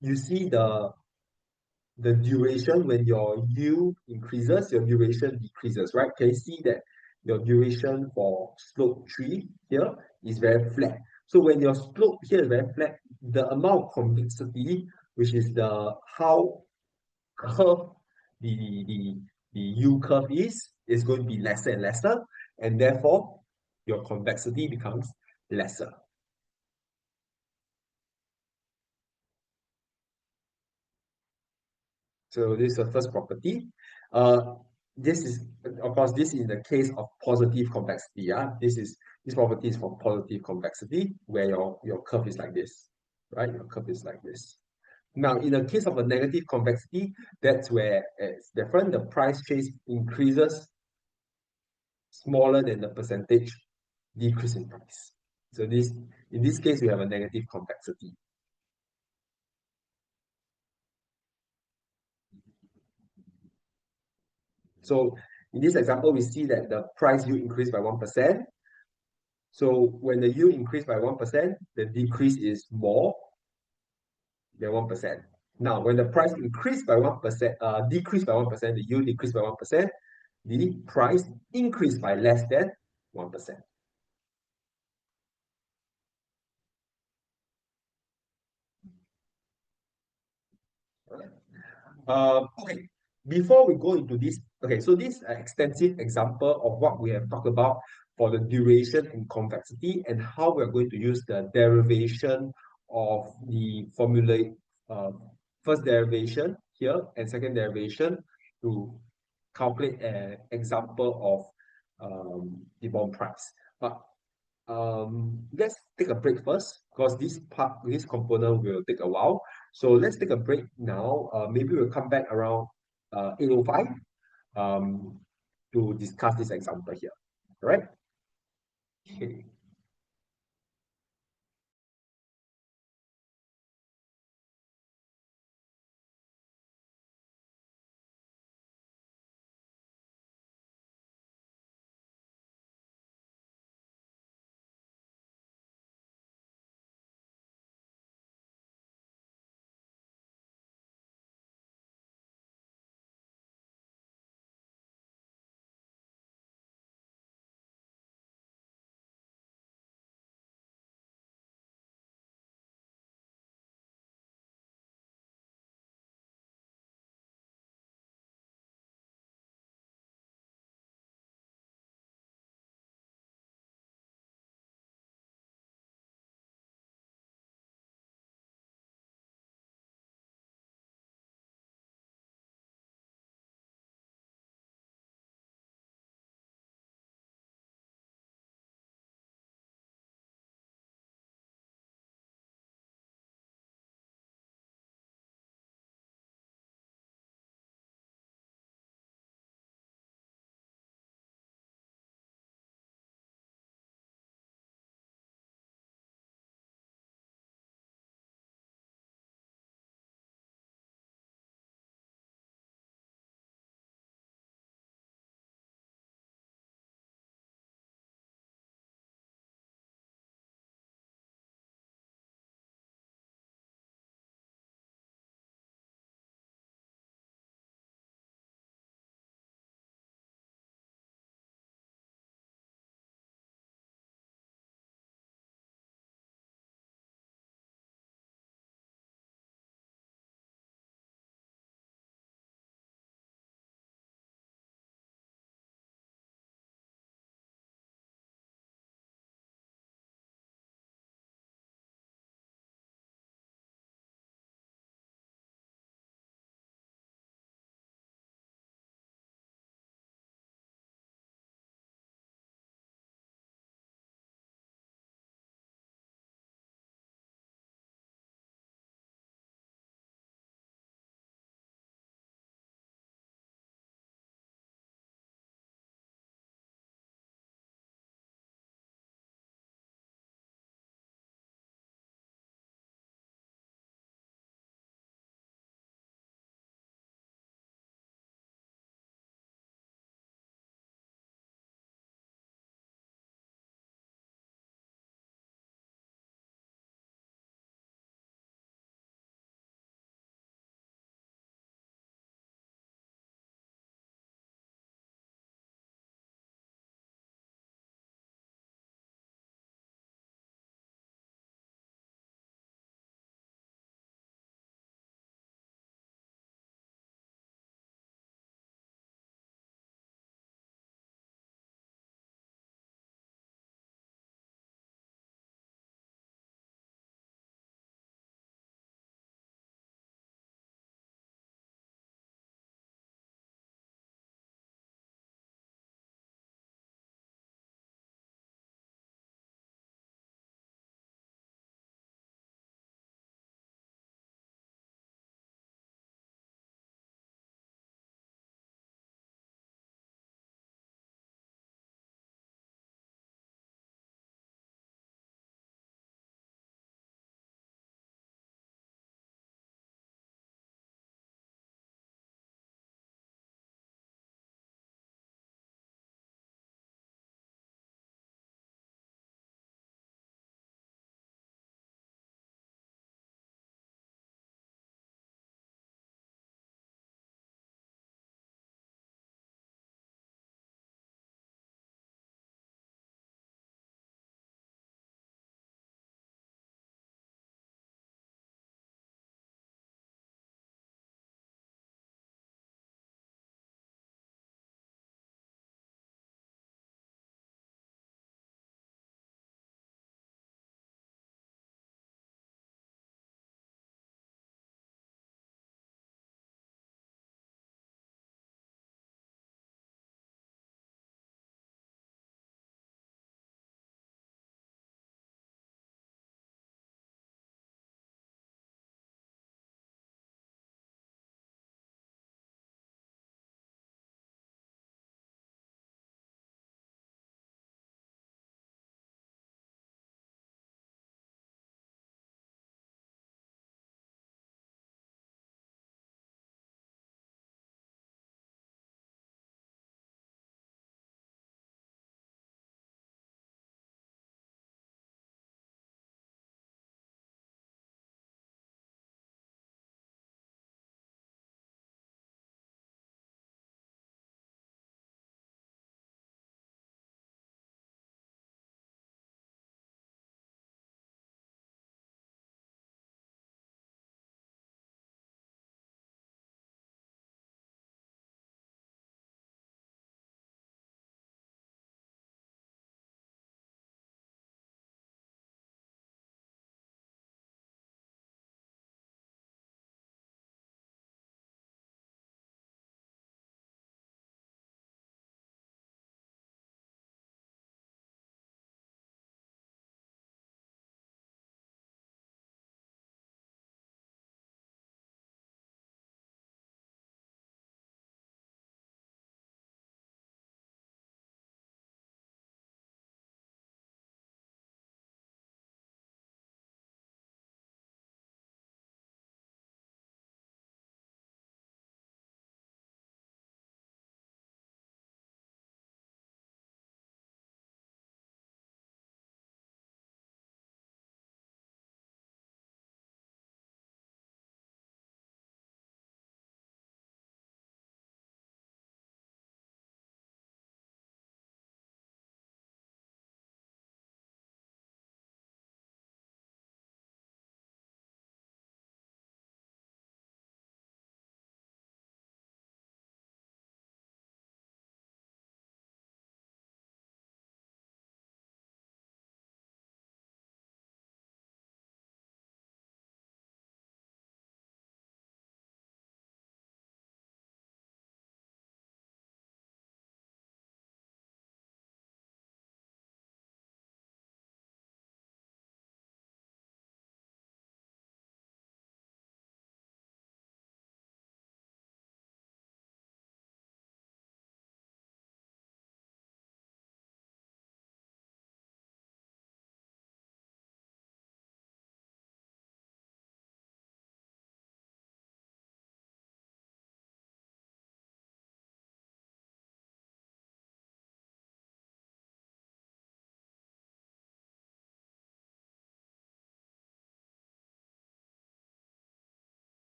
you see the duration when your yield increases, your duration decreases, right? Can you see that your duration for slope 3 here is very flat? So when your slope here is very flat, the amount of complexity, which is the how curve the the U curve is going to be lesser and lesser, and therefore your convexity becomes lesser. So this is the first property. Uh, this is of course this is in the case of positive convexity. Yeah, this property is for positive convexity where your curve is like this, right? Your curve is like this. Now, in the case of a negative convexity, that's where it's different. The price change increases smaller than the percentage decrease in price. So in this case, we have a negative convexity. So in this example, we see that the price yield increased by 1%. So when the yield increased by 1%, the decrease is more than 1%. Now, when the price increased by 1%, decreased by 1%, the yield decreased by 1%, the price increased by less than 1%. Okay, before we go into this, okay, so this extensive example of what we have talked about for the duration and convexity and how we're going to use the derivation of the formula, uh, first derivation here and second derivation to calculate an example of the bond price. But let's take a break first because this component will take a while. So let's take a break now. Maybe we'll come back around 8:05 um, to discuss this example here. All right? Okay.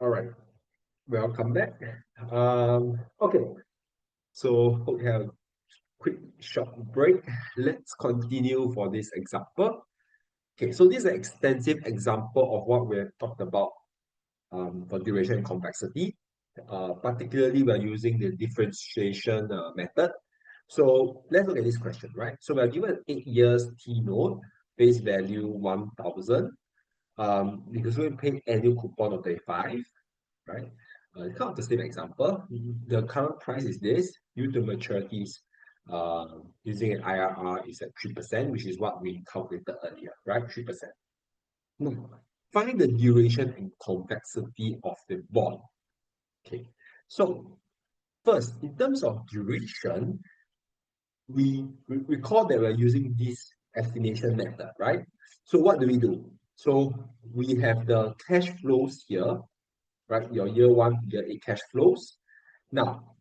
All right, welcome back. Okay, so hope you have a quick short break. Let's continue for this example. Okay, so this is an extensive example of what we have talked about for duration and complexity. Particularly, we're using the differentiation method. So let's look at this question, right? So we're given 8 years T note, face value 1,000. Because we pay annual coupon of 35, right? It's kind of the same example. The current price is this, due to maturities using an IRR is at 3%, which is what we calculated earlier, right? 3%. Now, find the duration and complexity of the bond. Okay, so first, in terms of duration, we recall that we're using this estimation method, right? So what do we do? So we have the cash flows here, right? Your year one, year eight cash flows. Now,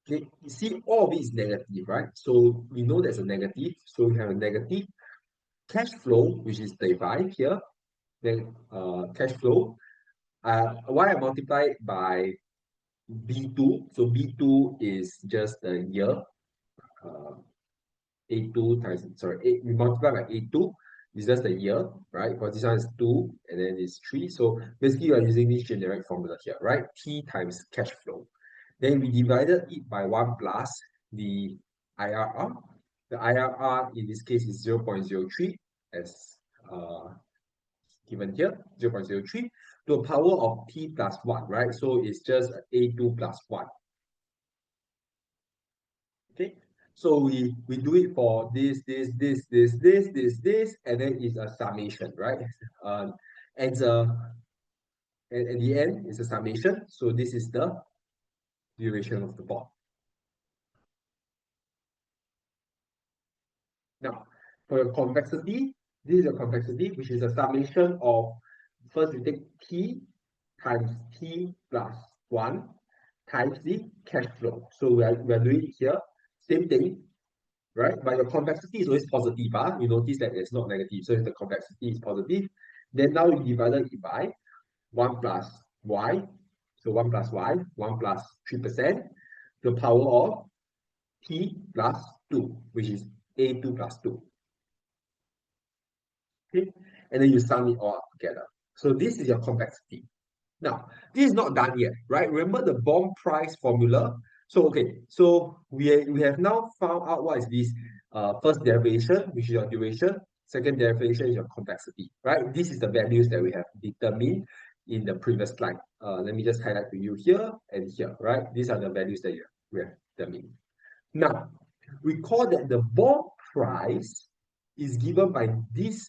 okay, you see all of it is negative, right? So we know there's a negative. So we have a negative cash flow, which is 35 here. Then cash flow. Why I multiply it by B2? So B2 is just the year. Uh, A2 times, sorry, we multiply by A2 is just the year, right? Because this one is 2 and then it's 3. So basically, you are using this generic formula here, right? T times cash flow. Then we divided it by 1 plus the IRR. The IRR in this case is 0.03 as given here, 0.03 to a power of T plus 1, right? So it's just A2 plus 1. Okay, so we do it for this, and then it's a summation, right? Um, and at the end, it's a summation. So this is the duration of the bond. Now, for your complexity, this is your complexity, which is a summation of, first we take T times T plus 1 times the cash flow. So we are doing it here, same thing, right? But your complexity is always positive. You notice that it's not negative. So if the complexity is positive, then now you divided it by 1 plus y. So 1 plus y, 1 plus 3%, the power of t plus 2, which is a2 plus 2. Okay, and then you sum it all up together. So this is your complexity. Now, this is not done yet, right? Remember the bond price formula? So, okay, so we have now found out what is this first derivation, which is your duration. Second derivation is your complexity, right? This is the values that we have determined in the previous slide. Let me just highlight to you here and here, right? These are the values that we have determined. Now, recall that the bond price is given by this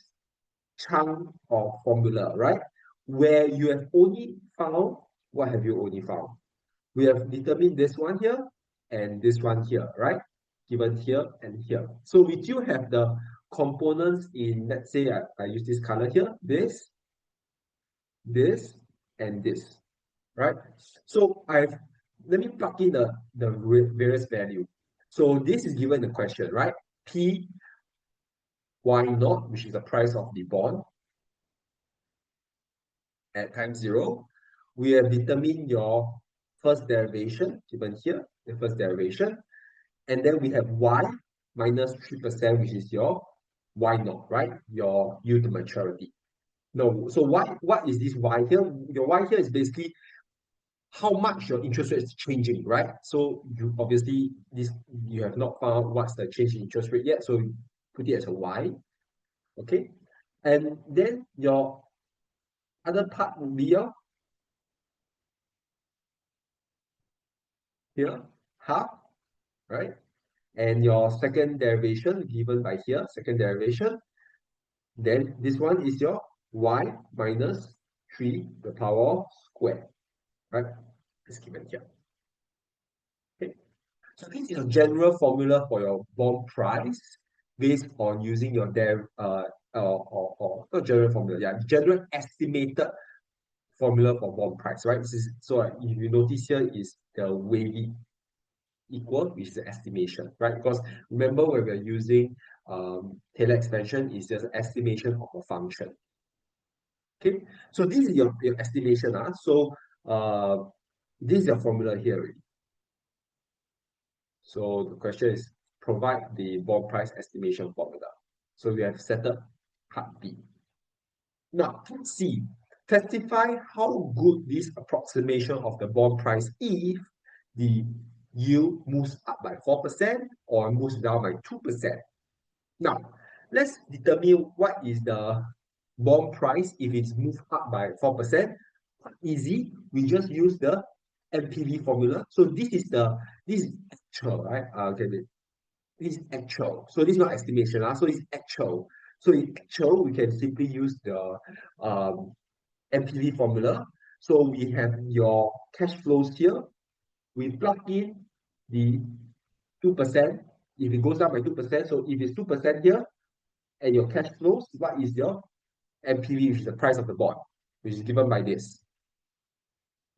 chunk of formula, right? Where you have only found, what have you only found? We have determined this one here and this one here, right? Given here and here. So we still have the components in, let's say I use this color here, this, and this, right? So let me plug in the various value. So this is given the question, right? P y naught, which is the price of the bond, at time 0, we have determined your first derivation given here, the first derivation, and then we have y minus 3%, which is your y naught, right? Your yield to maturity. No, so what is this y here? Your y here is basically how much your interest rate is changing, right? So you obviously you have not found what's the change in interest rate yet, so you put it as a y, okay? And then your other part would be your here, half, right? And your second derivation given by here, second derivation, then this one is your y minus 3 the power square, right? It's given here. Okay. So this is a general formula for your bond price based on using your or not general formula, yeah, general estimated formula for bond price, right? This is so if you notice here is the wavy equal, which is the estimation, right? Because remember when we're using Taylor expansion, is just an estimation of a function. Okay, so this is your estimation. So uh, this is your formula here already. So the question is provide the bond price estimation formula. So we have set up part B. Now, part C, testify how good this approximation of the bond price if the yield moves up by 4% or moves down by 2%. Now, let's determine what is the bond price if it's moved up by 4%. Easy, we just use the MPV formula. So this is actual, right? Okay, this is actual. So this is not estimation, so it's actual. So in actual, we can simply use the MPV formula. So we have your cash flows here. We plug in the 2%. If it goes down by 2%, so if it's 2% here, and your cash flows, what is your MPV, which is the price of the bond, which is given by this.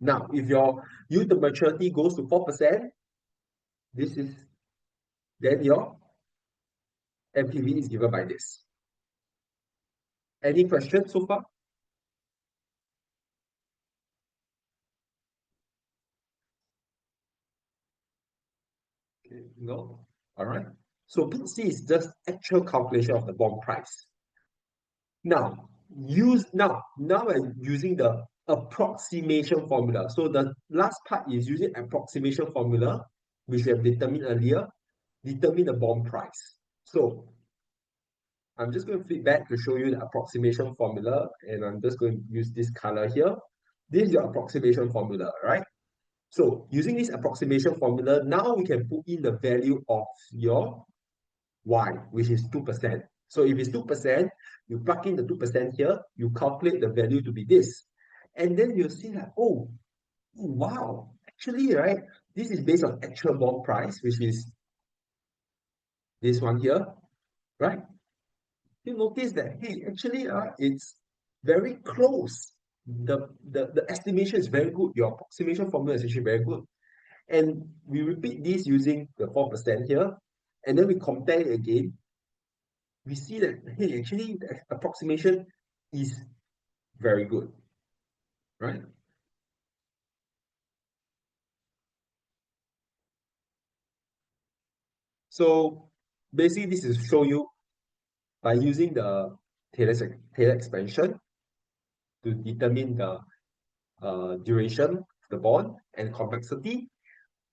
Now, if your yield to maturity goes to 4%, this is then your MPV is given by this. Any questions so far? Okay, no. All right. So part C is just actual calculation of the bond price. Now, I'm using the approximation formula. So the last part is using approximation formula, which we have determined earlier, determine the bond price. So I'm just going to flip back to show you the approximation formula, and I'm just going to use this color here. This is your approximation formula, right? So using this approximation formula, now we can put in the value of your y, which is 2%. So if it's 2%, you plug in the 2% here, you calculate the value to be this. And then you'll see that, oh, wow, actually, right, this is based on actual bond price, which is this one here, right? You notice that, hey, actually, it's very close. The estimation is very good. Your approximation formula is actually very good. And we repeat this using the 4% here, and then we compare it again. We see that, hey, actually, the approximation is very good, right? So basically, this is to show you by using the Taylor expansion to determine the duration of the bond and complexity,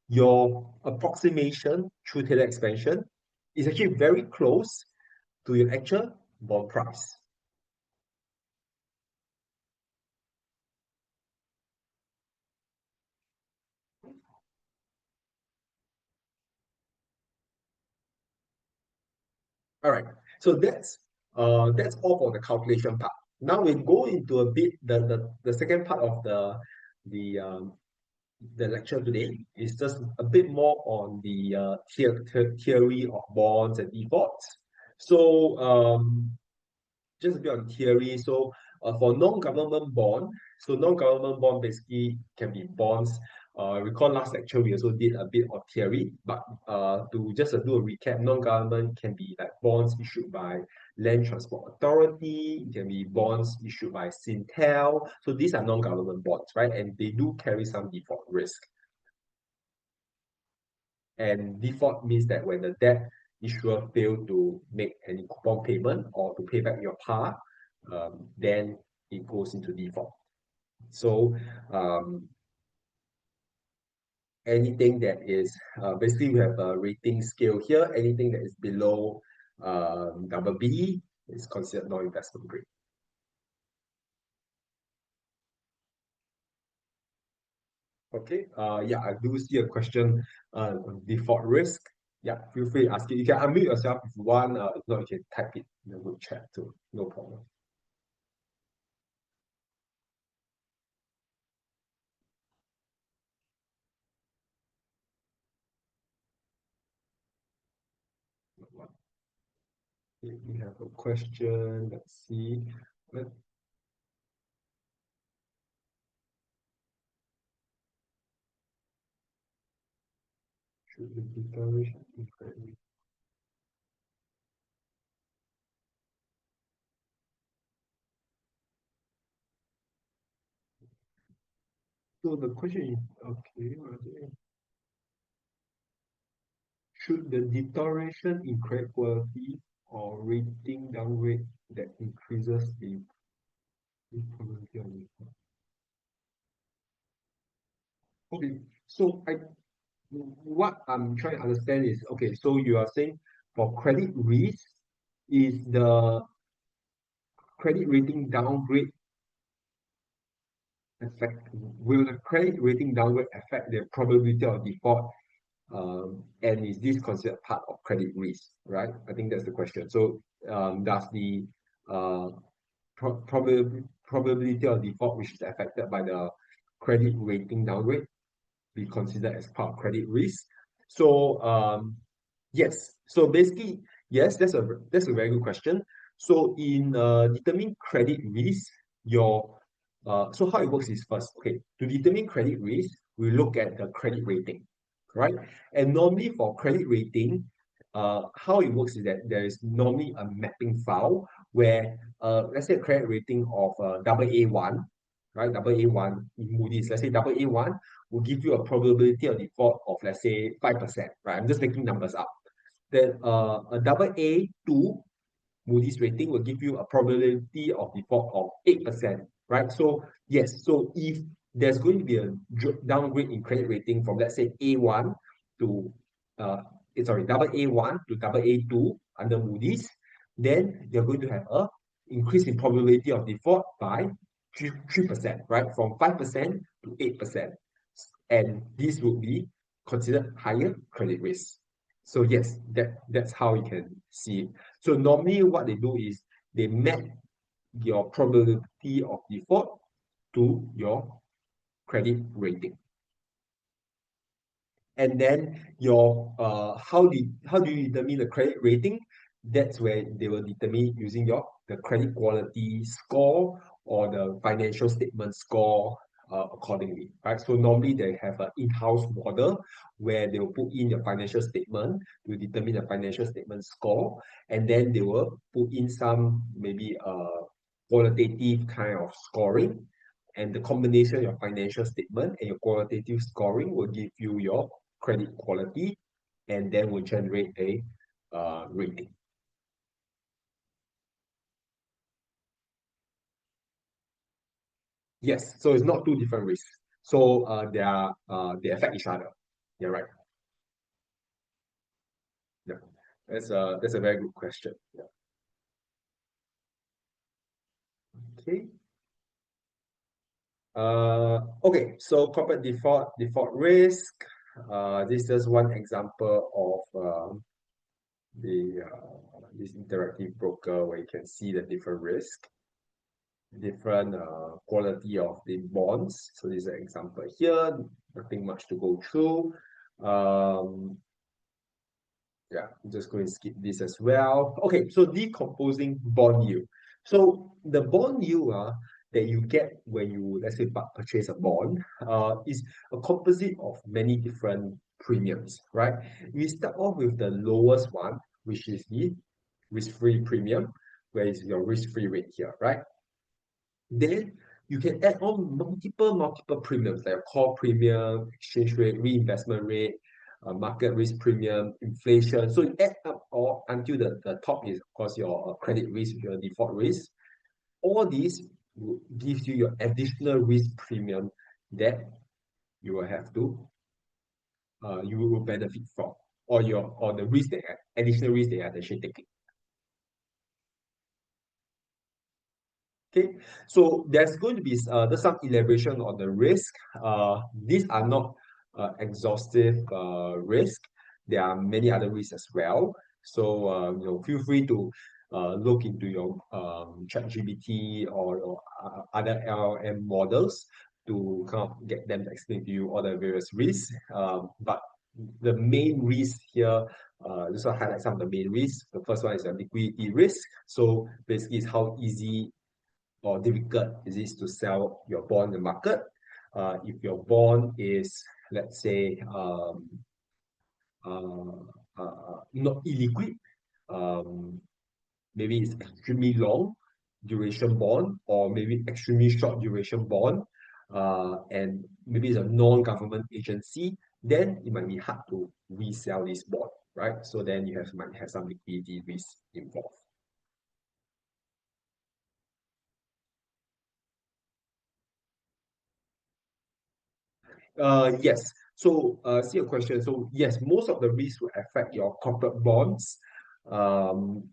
your approximation through Taylor expansion is actually very close to your actual bond price. All right, so that's all for the calculation part. Now we go into a bit the second part of the lecture today is just a bit more on the theory of bonds and defaults. So just a bit on theory. So for non-government bond, so non-government bond basically can be bonds. Recall last lecture we also did a bit of theory, but to just do a recap, non-government can be like bonds issued by Land Transport Authority, it can be bonds issued by Sintel. So these are non-government bonds, right? And they do carry some default risk. And default means that when the debt issuer fail to make any coupon payment or to pay back your par, then it goes into default. So anything that is basically we have a rating scale here. Anything that is below double B is considered non-investment grade. Okay. Yeah, I do see a question on default risk. Yeah, feel free to ask it. You can unmute yourself if you want. If not, you can type it in the group chat too. No problem. Okay, we have a question. Let's see. Let, should we be published? So the question is, okay, should the deterioration in credit quality or rating downgrade that increases the probability of default? Okay, so what I'm trying to understand is, okay, so you are saying for credit risk, is the credit rating downgrade affect, will the credit rating downgrade affect the probability of default? And is this considered part of credit risk, right? I think that's the question. So, does the uh, probability of default, which is affected by the credit rating downgrade, be considered as part of credit risk? So, yes. So basically, yes, that's a very good question. So in determining credit risk, your so how it works is first, okay, to determine credit risk, we look at the credit rating, right? And normally for credit rating, how it works is that there is normally a mapping file where let's say a credit rating of double A1, right? Double A1 in Moody's, let's say double A1 will give you a probability of default of let's say 5%, right? I'm just making numbers up. Then a double A2 Moody's rating will give you a probability of default of 8%, right? So yes, so if there's going to be a downgrade in credit rating from let's say A1 to uh double A1 to double A2 under Moody's, then you're going to have a increase in probability of default by 3%, right? From 5% to 8%. And this would be considered higher credit risk. So yes, that's how you can see it. So normally what they do is they map your probability of default to your credit rating. And then your how do you determine the credit rating? That's where they will determine using your the credit quality score or the financial statement score accordingly, right? So normally they have an in-house model where they will put in your financial statement to determine the financial statement score, and then they will put in some maybe qualitative kind of scoring, and the combination of your financial statement and your qualitative scoring will give you your credit quality, and then will generate a rating. Yes, so it's not two different risks. So they affect each other. You're right. Yeah, that's a very good question. Yeah. Okay. Okay. So corporate default risk. This is just one example of the this interactive broker where you can see the different risk, different quality of the bonds. So this is an example here, nothing much to go through. Yeah, I'm just going to skip this as well. Okay, so decomposing bond yield. So the bond yield that you get when you, let's say, purchase a bond is a composite of many different premiums, right? We start off with the lowest one, which is the risk-free premium, where is your risk-free rate here, right? Then you can add on multiple premiums like call premium, exchange rate, reinvestment rate, market risk premium, inflation. So you add up all until the top is of course your credit risk, your default risk. All these will give you your additional risk premium that you will have to you will benefit from, or the risk that additional risk that you are actually taking. Okay, so there's going to be there's some elaboration on the risk. These are not exhaustive risk. There are many other risks as well. So feel free to look into your ChatGPT or other LLM models to kind of get them to explain to you all the various risks. But the main risk here, just to highlight some of the main risks. The first one is a liquidity risk. So basically, it's how easy or difficult it is to sell your bond in the market. If your bond is, let's say, not illiquid, um, maybe it's extremely long duration bond or maybe extremely short duration bond, and maybe it's a non-government agency, then it might be hard to resell this bond, right? So then might have some liquidity risk involved. Yes. So, see your question. So, yes, most of the risk will affect your corporate bonds. Um,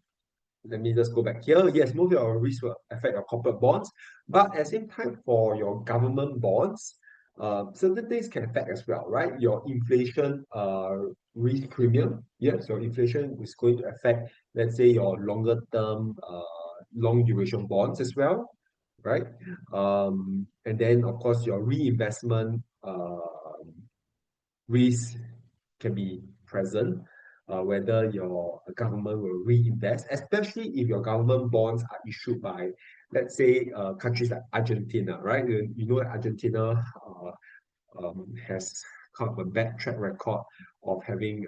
Let me just go back here. Yes, most of your risk will affect your corporate bonds, but at the same time, for your government bonds, certain things can affect as well, right? Your inflation risk premium, yes, your inflation is going to affect, let's say, your longer term, long duration bonds as well, right? And then, of course, your reinvestment risk can be present, whether your government will reinvest, especially if your government bonds are issued by, let's say, countries like Argentina, right? You know that Argentina has kind of a bad track record of having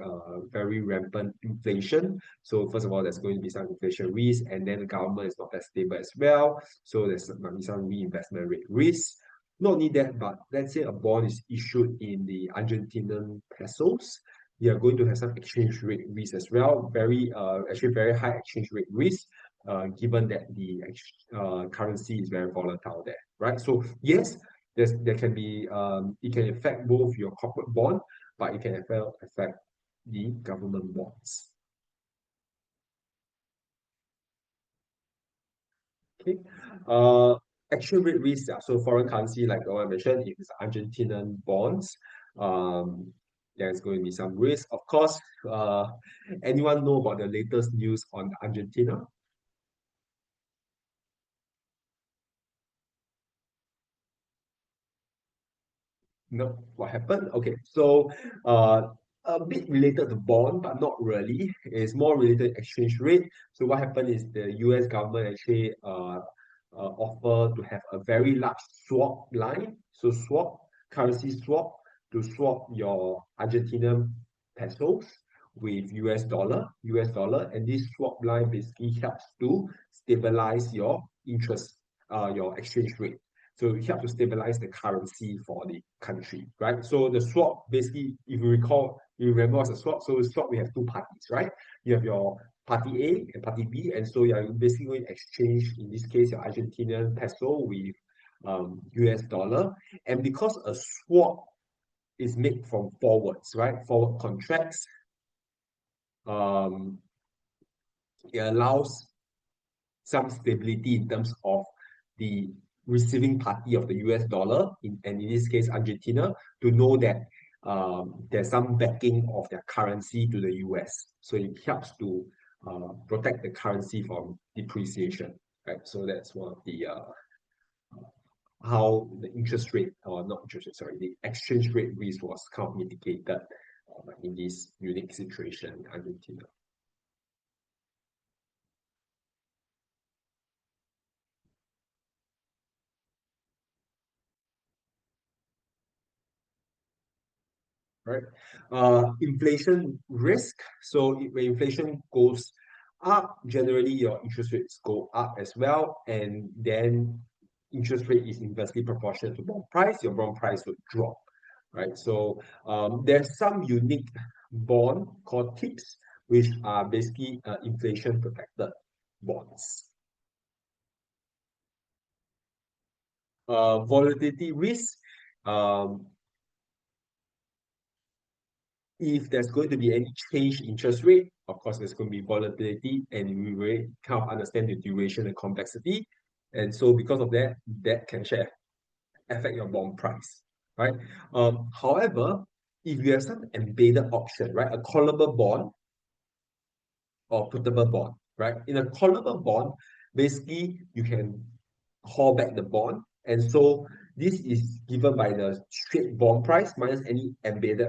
very rampant inflation. So first of all, there's going to be some inflation risk, and then the government is not that stable as well. So there's might be some reinvestment rate risk. Not only that, but let's say a bond is issued in the Argentinian pesos, you are going to have some exchange rate risk as well. Actually very high exchange rate risk, given that the currency is very volatile there, right? So yes, there can be it can affect both your corporate bond, but it can affect the government bonds. Okay. Uh, Exchange rate risk. So foreign currency, like the one I mentioned, if it's Argentinian bonds, um, there's going to be some risk. Of course, anyone know about the latest news on Argentina? No, what happened? Okay, so uh, a bit related to bond, but not really. It's more related to exchange rate. So what happened is the U.S. government actually offer to have a very large swap line. So currency swap to swap your Argentinian pesos with US dollar, and this swap line basically helps to stabilize your your exchange rate. So it helps to stabilize the currency for the country, right? So the swap, basically, if you recall, you remember what's a swap. So the swap, we have two parties, right? You have your party A and party B, and so you're basically going to exchange, in this case, your Argentinian peso with US dollar. And because a swap is made from forwards, right? Forward contracts, um, it allows some stability in terms of the receiving party of the US dollar, and in this case, Argentina, to know that there's some backing of their currency to the US. So it helps to protect the currency from depreciation, right? So that's one of the how the interest rate, or not interest rate, sorry, the exchange rate risk was kind of mitigated in this unique situation in Argentina. Right? Inflation risk. So when inflation goes up, generally your interest rates go up as well, and then interest rate is inversely proportional to bond price. Your bond price would drop, right? So there's some unique bond called TIPS, which are basically inflation protected bonds. Volatility risk. Um, if there's going to be any change in interest rate, of course, there's going to be volatility, and we will kind of understand the duration and complexity. And so, because of that, that can share affect your bond price, right? However, if you have some embedded option, right, a callable bond or puttable bond, right? In a callable bond, basically you can call back the bond, and so this is given by the straight bond price minus any embedded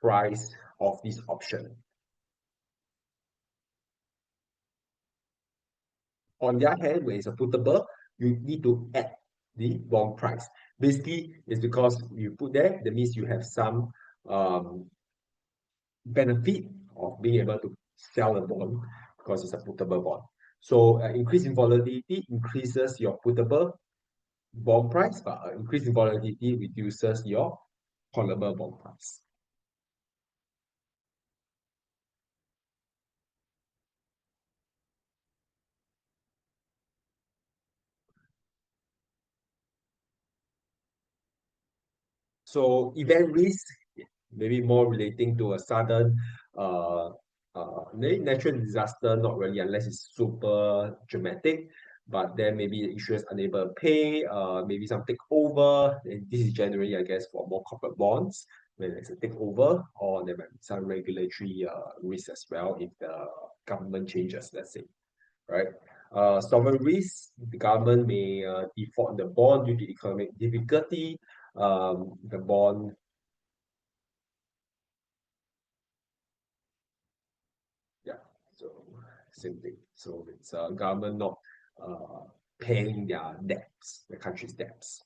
price of this option. On the other hand, when it's a puttable, you need to add the bond price. Basically, it's because you put there, that means you have some um, benefit of being able to sell a bond because it's a puttable bond. So increase in volatility increases your puttable bond price, but increase in volatility reduces your callable bond price. So event risk, maybe more relating to a sudden uh, maybe natural disaster, not really unless it's super dramatic, but then maybe the insurance unable to pay, maybe some takeover, and this is generally, I guess, for more corporate bonds, when there's a takeover, or there might be some regulatory risk as well if the government changes, let's say, right? Sovereign risk, the government may default on the bond due to economic difficulty. The bond, yeah, so same thing. So it's government not uh, paying their debts, the country's debts.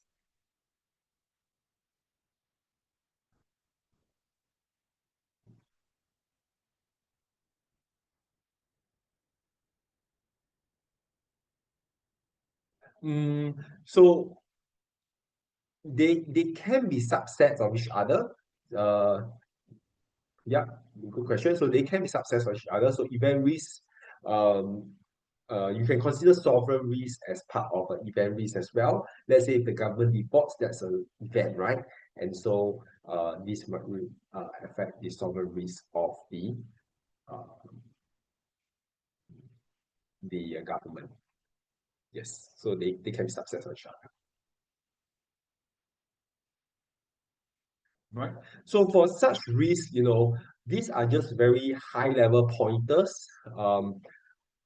So they can be subsets of each other. Uh, yeah, good question. So they can be subsets of each other. So event risk, um, you can consider sovereign risk as part of an event risk as well. Let's say if the government defaults, that's an event, right? And so this might affect the sovereign risk of uh, the government. Yes, so they can be subsets of each other. Right. So for such risks, these are just very high level pointers. Um,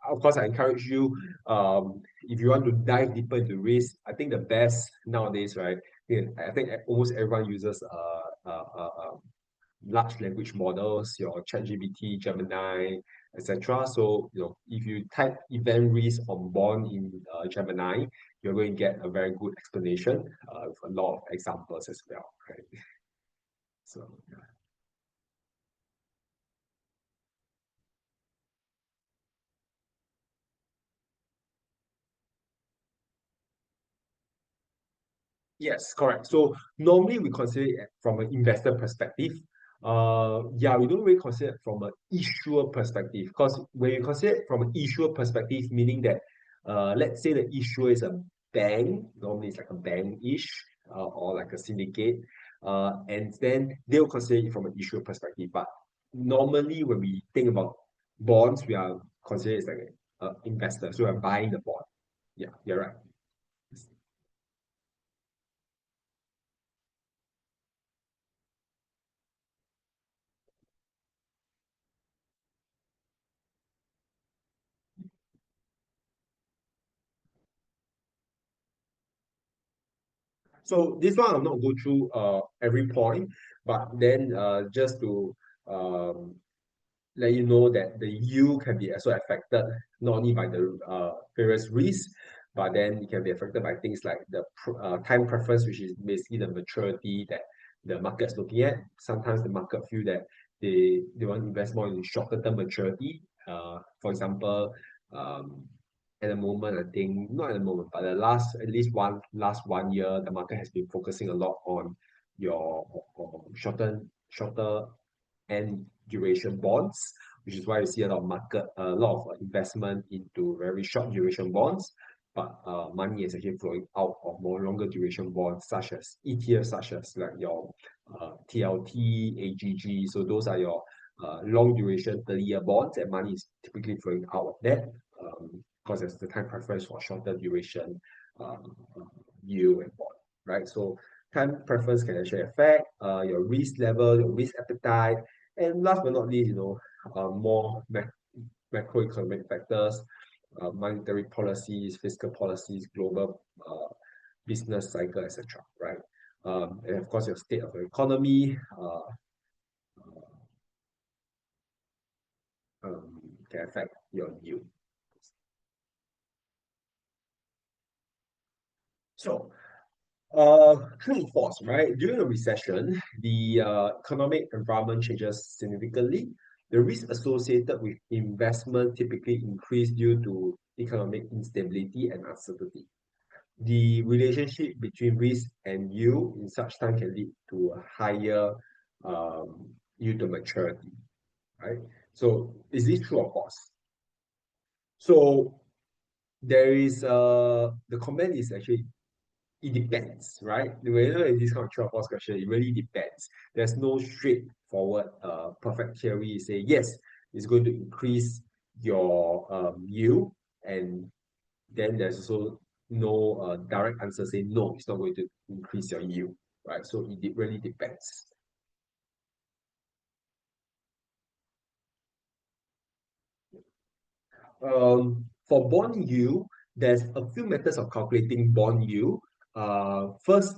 of course, I encourage you, if you want to dive deeper into risk, I think the best nowadays, right? I think almost everyone uses large language models, your ChatGPT, Gemini, etc. So, if you type event risk on bond in Gemini, you're going to get a very good explanation with a lot of examples as well, right? So, yes, correct. So normally we consider it from an investor perspective. Yeah, we don't really consider it from an issuer perspective because when you consider it from an issuer perspective, meaning that let's say the issuer is a bank, normally it's like a bank-ish or like a syndicate, and then they'll consider it from an issuer perspective. But normally when we think about bonds, we are considered as like an investor, so we're buying the bond. Yeah, you're right. So this one I'm not go through every point, but then just to um, let you know that the yield can be also affected not only by the various risks, but then it can be affected by things like the time preference, which is basically the maturity that the market's looking at. Sometimes the market feel that they want to invest more in shorter term maturity. For example, um, at the moment, I think not at the moment, but the last at least one last 1 year, the market has been focusing a lot on your shorter and duration bonds, which is why you see a lot of investment into very short duration bonds, but money is actually flowing out of more longer duration bonds, such as ETFs, such as like your TLT, AGG. So those are your long duration 30-year bonds, and money is typically flowing out of that because there's the time preference for shorter duration um, yield and bond, right? So time preference can actually affect your risk level, your risk appetite, and last but not least, more macroeconomic factors, monetary policies, fiscal policies, global business cycle, etc. Right? And of course, your state of the economy can affect your yield. So, true or false, right? During a recession, the economic environment changes significantly. The risk associated with investment typically increase due to economic instability and uncertainty. the relationship between risk and yield in such time can lead to a higher yield to maturity, right? So is this true or false? So there is the comment is actually it depends, right? Whenever in this kind of true or false question, it really depends. There's no straightforward perfect theory say yes, it's going to increase your yield, and then there's also no direct answer saying no, it's not going to increase your yield, right? So it really depends. For bond yield, there's a few methods of calculating bond yield. First,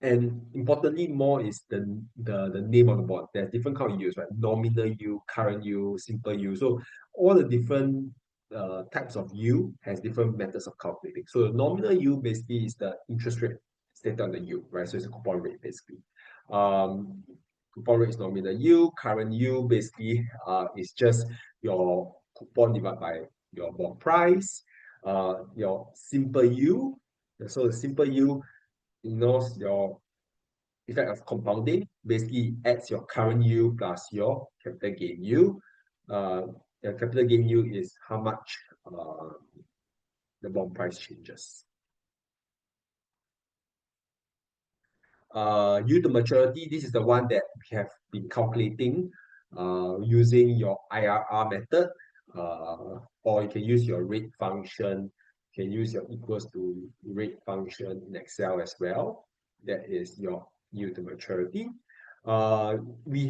and importantly, more is the name of the bond. There's different kind of yields, right? Nominal yield, current yield, simple yield. So all the different types of yield has different methods of calculating. So the nominal yield basically is the interest rate stated on the yield, right? So it's a coupon rate basically. Um, Coupon rate is nominal yield. Current yield basically is just your coupon divided by your bond price. Your simple yield. So the simple yield ignores your effect of compounding, basically adds your current yield plus your capital gain yield. Uh, the capital gain yield is how much the bond price changes. Yield to maturity, this is the one that we have been calculating using your IRR method, or you can use your rate function, you can use your equals to rate function in Excel as well. That is your yield to maturity. Uh, we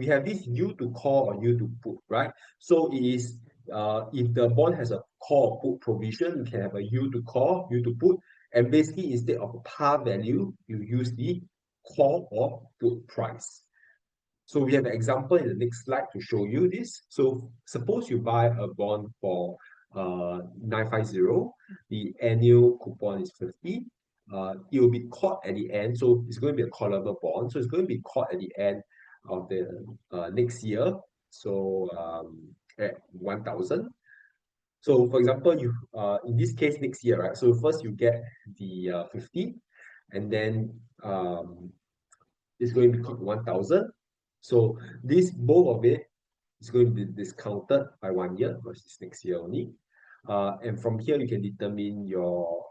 have this yield to call or yield to put, right? So it is if the bond has a call or put provision, you can have a yield to call, yield to put, and basically instead of a par value, you use the call or put price. So we have an example in the next slide to show you this. So suppose you buy a bond for 950, the annual coupon is 50. It will be called at the end, so it's going to be a callable bond. So it's going to be called at the end of the next year. So at 1,000. So for example, you in this case next year, right? So first you get the 50, and then it's going to be called 1,000. So this both of it is going to be discounted by 1 year versus next year only. And from here you can determine your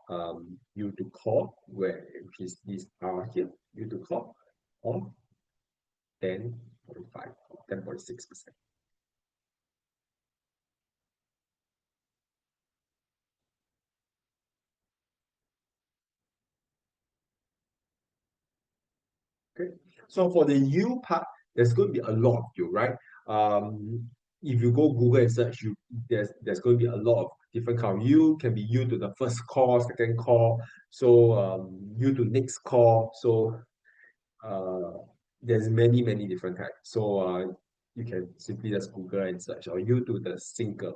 yield to call, which is this R here, yield to call of 10.5 or 10.6%. Okay. So for the yield part, there's going to be a lot of yield, right? If you go Google and search, there's going to be a lot of different kind of yield. Can be yield to the first call, second call. So yield to next call. So there's many different types. So you can simply just Google and search, or yield to the sinker.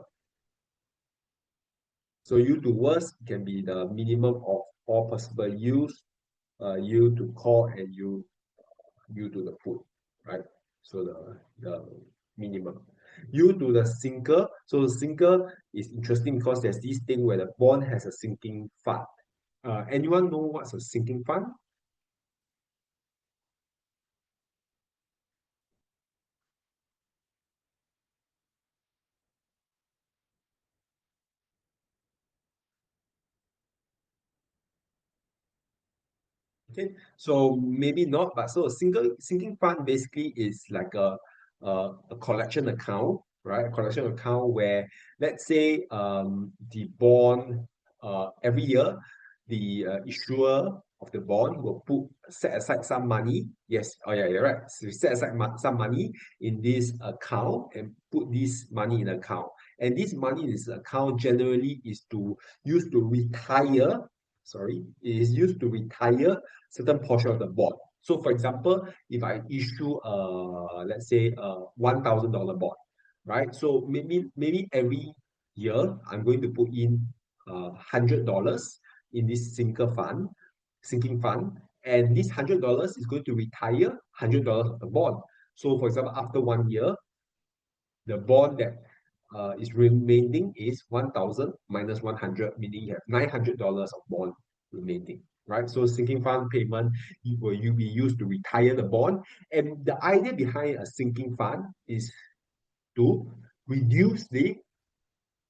So yield to worst can be the minimum of all possible yields, yield to call and yield to the put, right? So the minimum. Yield to the sinker. So the sinker is interesting because there's this thing where the bond has a sinking fund. Anyone know what's a sinking fund? Okay, so maybe not, but so a sinking fund basically is like a collection account, right? A collection account where, let's say, the bond every year, the issuer of the bond will set aside some money. Yes, oh yeah, you're right. So set aside some money in this account and put this money in account. And this money in this account generally is to use to retire. Sorry, it is used to retire certain portion of the bond. So for example, if I issue let's say a $1,000 bond, right? So maybe every year I'm going to put in $100 in this sinking fund, and this $100 is going to retire $100 of the bond. So for example, after 1 year, the bond that is remaining is 1,000 minus 100, meaning you have $900 of bond remaining, right? So sinking fund payment will you be used to retire the bond. And the idea behind a sinking fund is to reduce the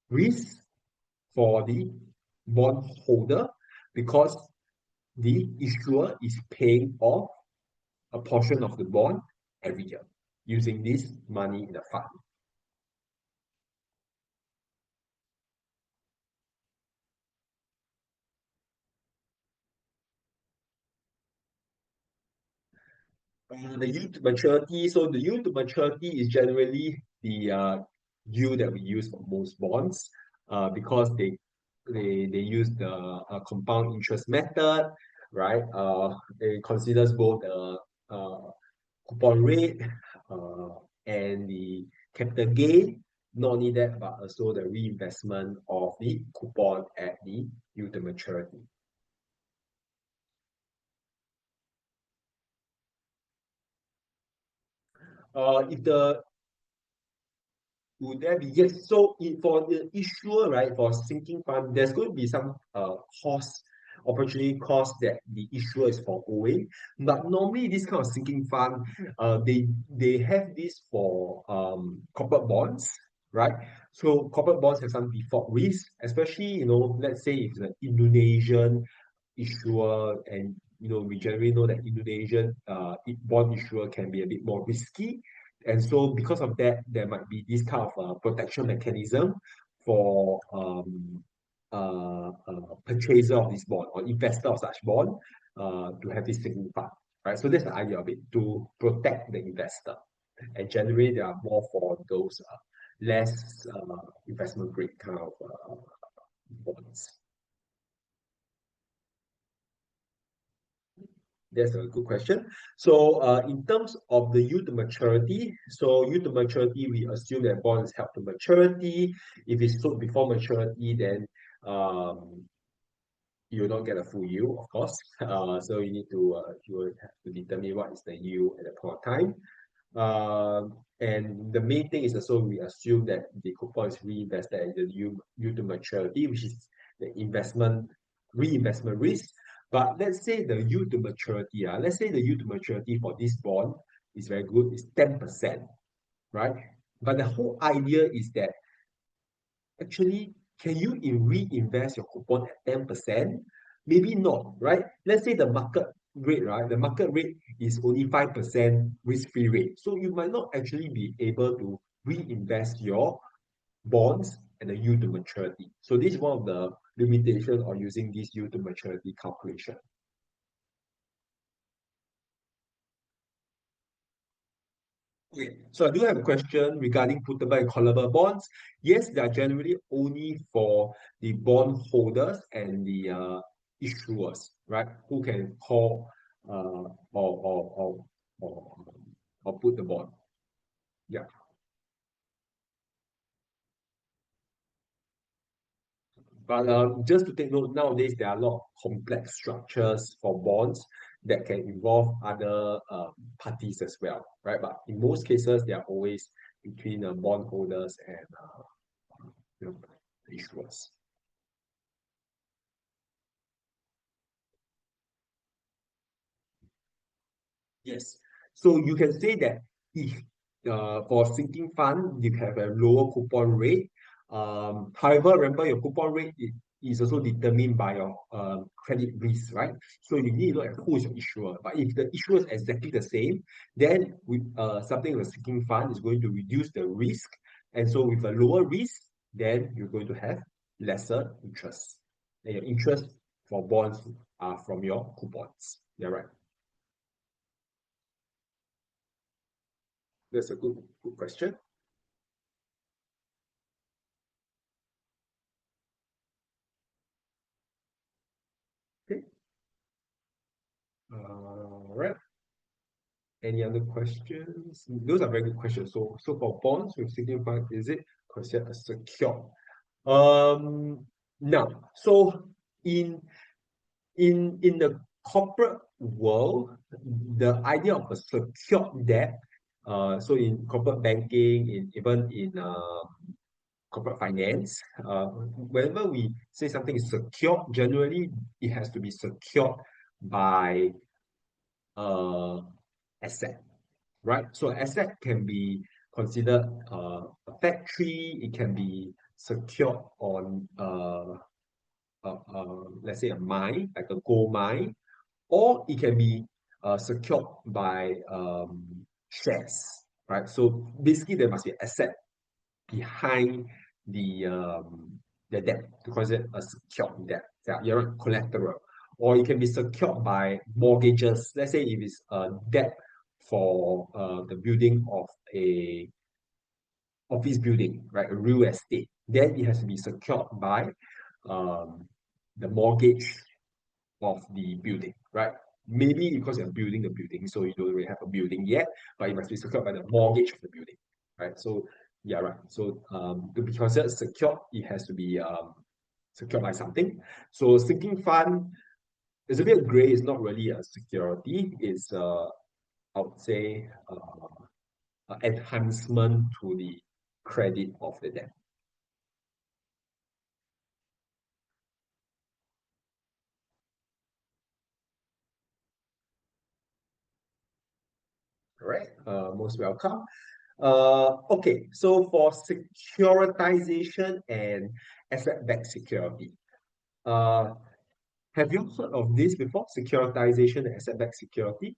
risk for the bondholder because the issuer is paying off a portion of the bond every year using this money in the fund. The yield to maturity. So the yield to maturity is generally the yield that we use for most bonds because they use the compound interest method, right? It considers both the coupon rate uh, and the capital gain. Not only that, but also the reinvestment of the coupon at the yield to maturity. If the Would there be? Yes. So for the issuer, right, for sinking fund, there's going to be some cost, opportunity cost that the issuer is foregoing. But normally, this kind of sinking fund, they have this for corporate bonds, right? So corporate bonds have some default risk, especially let's say if it's an Indonesian issuer, and we generally know that Indonesian bond issuer can be a bit more risky, and so because of that, there might be this kind of protection mechanism for purchaser of this bond or investor of such bond to have this sinking fund, right? So that's the idea of it, to protect the investor, and generally they are more for those less investment grade kind of bonds. That's a good question. So, in terms of the yield to maturity, so yield to maturity, we assume that bond is held to maturity. If it's sold before maturity, then you will not get a full yield, of course. So you will have to determine what is the yield at that point of time. And the main thing is also we assume that the coupon is reinvested at the yield to maturity, which is the reinvestment risk. But let's say the yield to maturity, let's say the yield to maturity for this bond is very good, it's 10%, right? But the whole idea is that actually, can you reinvest your coupon at 10%? Maybe not, right? Let's say the market rate, right? The market rate is only 5% risk-free rate. So you might not actually be able to reinvest your bonds and the yield to maturity. So this is one of the limitations of using this yield to maturity calculation. Okay, so I do have a question regarding puttable and callable bonds. Yes, they are generally only for the bond holders and the issuers, right? Who can call or, or put the bond. Yeah. But just to take note, nowadays there are a lot of complex structures for bonds that can involve other parties as well, right? But in most cases, they are always between bond holders and you know, issuers. Yes. So you can say that if for sinking fund, you have a lower coupon rate. However, remember your coupon rate is also determined by your credit risk, right? So you need to look at who is your issuer. But if the issuer is exactly the same, then with something like a sinking fund is going to reduce the risk. And so with a lower risk, then you're going to have lesser interest. And your interest for bonds are from your coupons. Yeah, right. That's a good question. Okay. All right. Any other questions? Those are very good questions. So for bonds with signified, is it considered a secure? Now, so in in the corporate world, the idea of a secured debt, so in corporate banking, in even in corporate finance, whenever we say something is secured, generally it has to be secured by asset, right? So asset can be considered a factory, it can be secured on let's say a mine, like a gold mine, or it can be secured by shares, right? So basically there must be asset behind the debt to consider a secured debt. Yeah, you're right, collateral. Or it can be secured by mortgages. Let's say if it's a debt for the building of a office building, right? A real estate, then it has to be secured by um, the mortgage of the building, right? Maybe because you're building the building, so you don't really have a building yet, but it must be secured by the mortgage of the building, right? So yeah, right. So to be considered secured, it has to be secured by something. So sinking fund is a bit gray. It's not really a security. It's I would say enhancement to the credit of the debt. All right. Most welcome. Okay, so for securitization and asset-backed security, uh, have you heard of this before? Securitization and asset-backed security?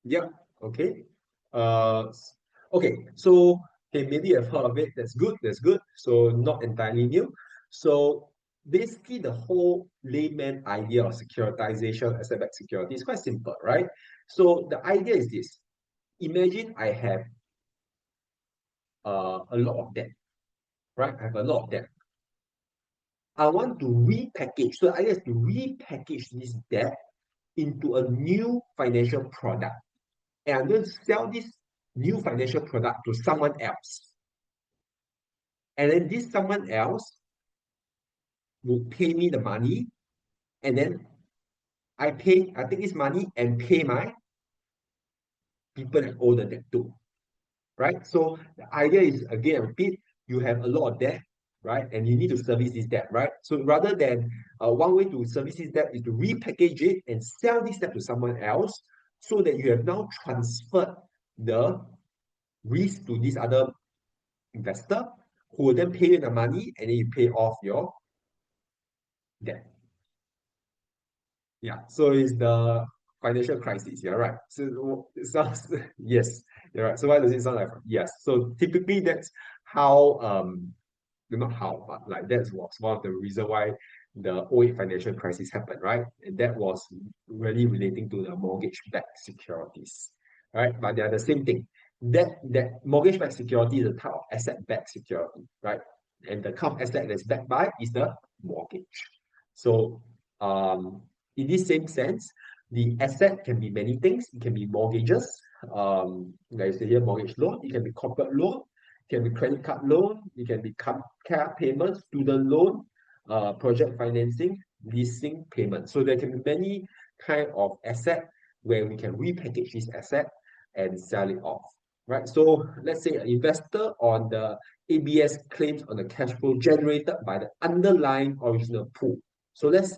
Yeah. Okay. Okay. So, okay, maybe I've heard of it. That's good. That's good. So, not entirely new. So, basically, the whole layman idea of securitization, asset-backed security is quite simple, right? So, the idea is this. Imagine I have a lot of debt, right? I have a lot of debt. I want to repackage. So, the idea is to repackage this debt into a new financial product. And I'm going to sell this new financial product to someone else. And then this someone else will pay me the money, and then I take this money and pay my people that owe the debt to, right? So the idea is, again, I repeat, you have a lot of debt, right? And you need to service this debt, right? So rather than one way to service this debt is to repackage it and sell this debt to someone else, so that you have now transferred the risk to this other investor who will then pay you the money, and then you pay off your debt. Yeah, so it's the financial crisis. You're right. So it sounds yes, you're right. So why does it sound like yes? So typically that's how not how, but like that was one of the reason why the '08 financial crisis happened, right? And that was really relating to the mortgage-backed securities, right? But they are the same thing. That mortgage-backed security is a type of asset-backed security, right? And the kind of asset that's backed by is the mortgage. So in this same sense, the asset can be many things. It can be mortgages, like you say here, mortgage loan. It can be corporate loan. It can be credit card loan. It can be car payments, student loan, project financing, leasing payment. So there can be many kind of asset where we can repackage this asset and sell it off, right? So let's say an investor on the ABS claims on the cash flow generated by the underlying original pool. So let's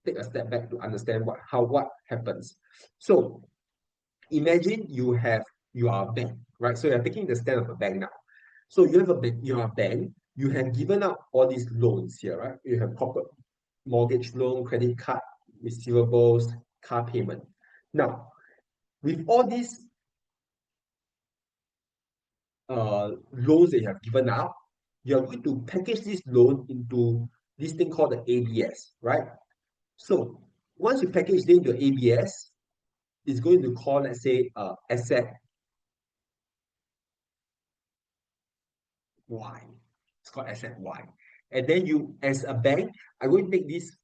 take a step back to understand what happens. So imagine you are a bank, right? So you're taking the stand of a bank now. So you have a bank, you are a bank, you have given out all these loans here, right? You have corporate mortgage loan, credit card, receivables, car payment. Now, with all these loans that you have given out, you're going to package this loan into this thing called the ABS, right? So once you package it into ABS, it's going to call, let's say, asset Y. It's called asset Y. And then you, as a bank, are going to take this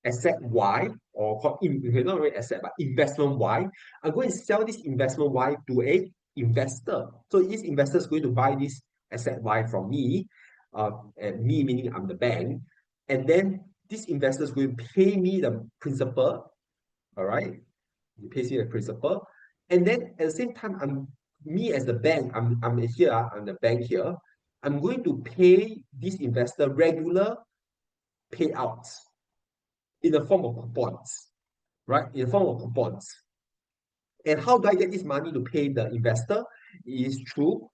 asset Y, or called not really asset, but investment Y. I'm going to sell this investment Y to a investor. So this investor is going to buy this asset Y from me, and me meaning I'm the bank, and then this investor is going to pay me the principal, all right? He pays me the principal, and then at the same time, I'm me as the bank, I'm here, I'm the bank here, I'm going to pay this investor regular payouts in the form of coupons, right? In the form of coupons. And how do I get this money to pay the investor? It is through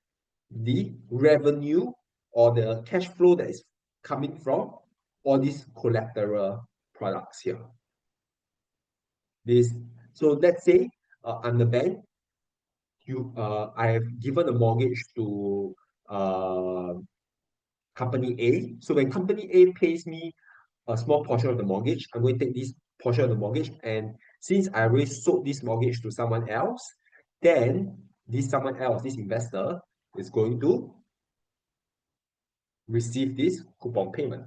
the revenue or the cash flow that is coming from all these collateral products here. This, so let's say I'm the bank, I have given a mortgage to uh, company A. So when company A pays me a small portion of the mortgage, I'm going to take this portion of the mortgage, and since I already sold this mortgage to someone else, then this someone else, this investor, is going to receive this coupon payment.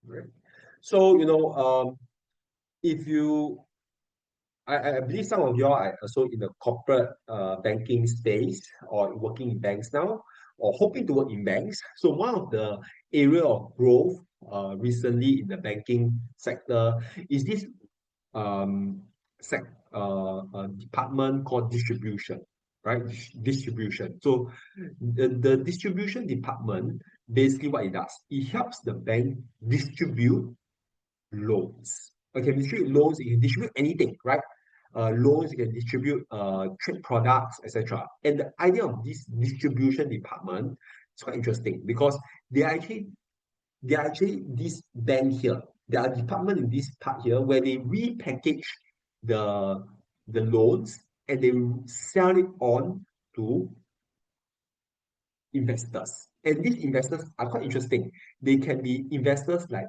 Right? So, if you I believe some of y'all are also in the corporate banking space or working in banks now or hoping to work in banks. So one of the area of growth recently in the banking sector is this um, department called distribution, right? Distribution. So the distribution department, basically what it does, it helps the bank distribute loans. Okay, distribute loans, you can distribute anything, right? Loans, you can distribute trade products, etc. And the idea of this distribution department is quite interesting because they are actually this bank here. There are department in this part here where they repackage the loans and they sell it on to investors. And these investors are quite interesting. They can be investors like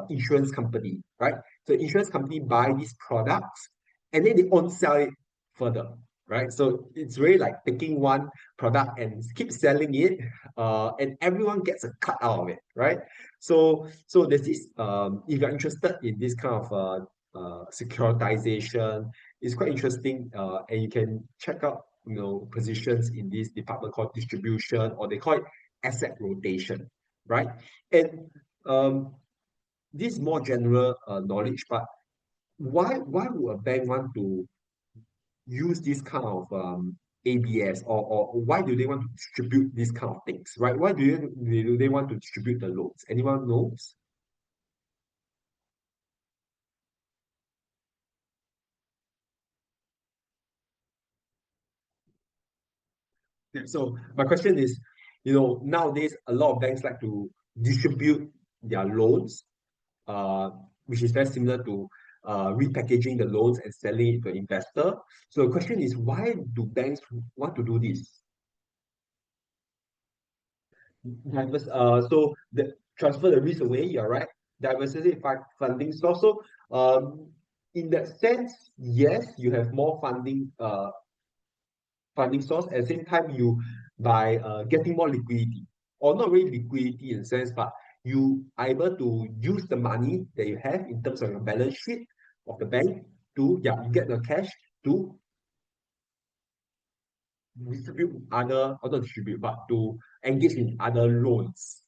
insurance company, right? So insurance company buy these products and then they on sell it further, right? So it's really like taking one product and keep selling it, and everyone gets a cut out of it, right? So there's this if you're interested in this kind of securitization, it's quite interesting, and you can check out positions in this department called distribution, or they call it asset rotation, right? And this is more general knowledge, but why would a bank want to use this kind of ABS, or why do they want to distribute these kind of things, right? Why do they want to distribute the loans? Anyone knows? Yeah, so my question is, nowadays a lot of banks like to distribute their loans, uh, which is very similar to repackaging the loans and selling it to an investor. So the question is, why do banks want to do this? So the transfer the risk away, you're right. Diversify funding source. So in that sense, yes, you have more funding source. At the same time, you by getting more liquidity, or not really liquidity in a sense, but you are able to use the money that you have in terms of your balance sheet of the bank to, yeah, you get the cash to distribute other, or not distribute, but to engage in other loans,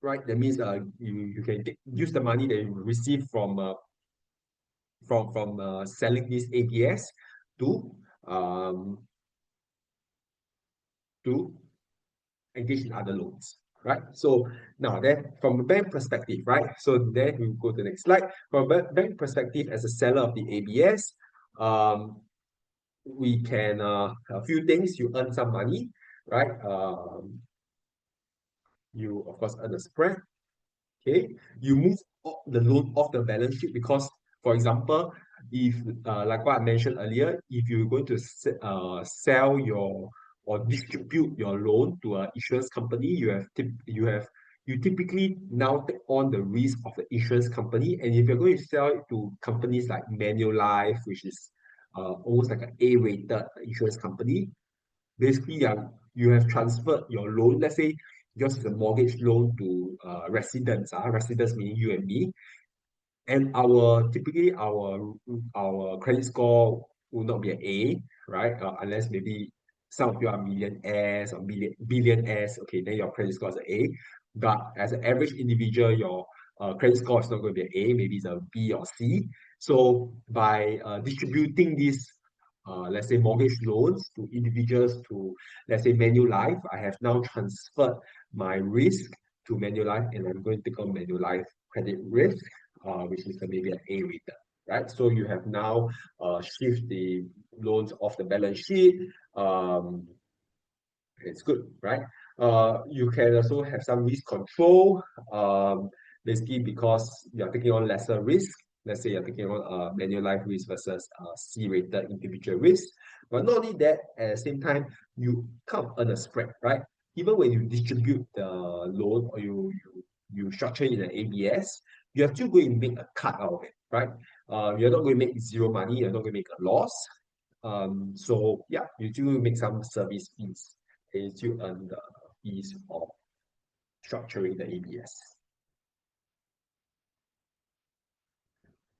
right? That means you can use the money that you receive from selling this ABS to um to engage in other loans, right? So now then, from a bank perspective, right? So then we go to the next slide. From a bank perspective, as a seller of the ABS, we can a few things. You earn some money, right? You of course earn a spread. Okay, you move the loan off the balance sheet because, for example, if like what I mentioned earlier, if you're going to sell your or distribute your loan to an insurance company, you typically now take on the risk of the insurance company. And if you're going to sell it to companies like Manulife, which is almost like an A-rated insurance company, basically, you have transferred your loan. Let's say yours is a mortgage loan to residents, residents meaning you and me. And our credit score will not be an A, right? Unless maybe some of you are millionaires or billionaires, okay, then your credit score is an A. But as an average individual, your credit score is not going to be an A, maybe it's a B or C. So by distributing these, let's say, mortgage loans to individuals to, let's say, Manulife, I have now transferred my risk to Manulife, and I'm going to take on Manulife credit risk, which is maybe an A rated, right? So you have now shift the loans off the balance sheet. It's good, right? You can also have some risk control, basically because you're taking on lesser risk. Let's say you're taking on Manulife risk versus C-rated individual risk. But not only that, at the same time, you can't earn a spread, right? Even when you distribute the loan or you structure it in an ABS, you're still going to make a cut out of it, right? You're not going to make zero money, you're not going to make a loss. So yeah, you do make some service fees and you still earn the fees of structuring the ABS.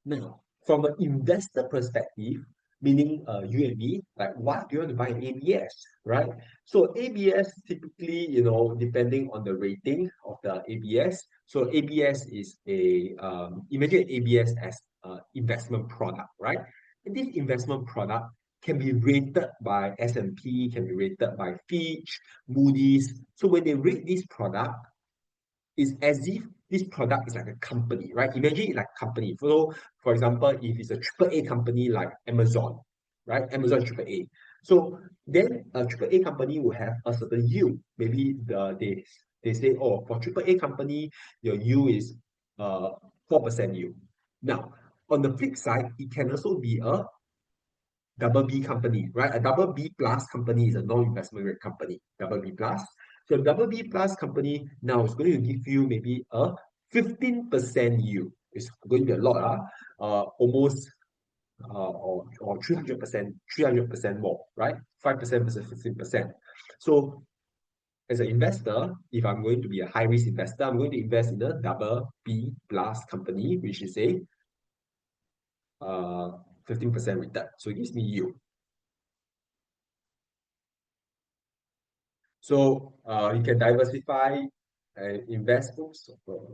Now, from an investor perspective, meaning you and me, like why do you want to buy an ABS, right? So ABS typically, depending on the rating of the ABS. So ABS is imagine ABS as an investment product, right? And this investment product can be rated by S&P, can be rated by Fitch, Moody's. So when they rate this product, it's as if this product is like a company, right? Imagine it like a company. So, for example, if it's a AAA company like Amazon, right? Amazon AAA. So then a AAA company will have a certain yield. Maybe they say, oh, for AAA company, your yield is 4% yield. Now, on the flip side, it can also be a double B company, right? A double B plus company is a non-investment grade company, double B plus. So double B plus company now is going to give you maybe a 15% yield. It's going to be a lot, almost or 300% more, right? 5% versus 15%. So as an investor, if I'm going to be a high risk investor, I'm going to invest in a double B plus company, which is a 15% return. So it gives me yield. So you can diversify and invest.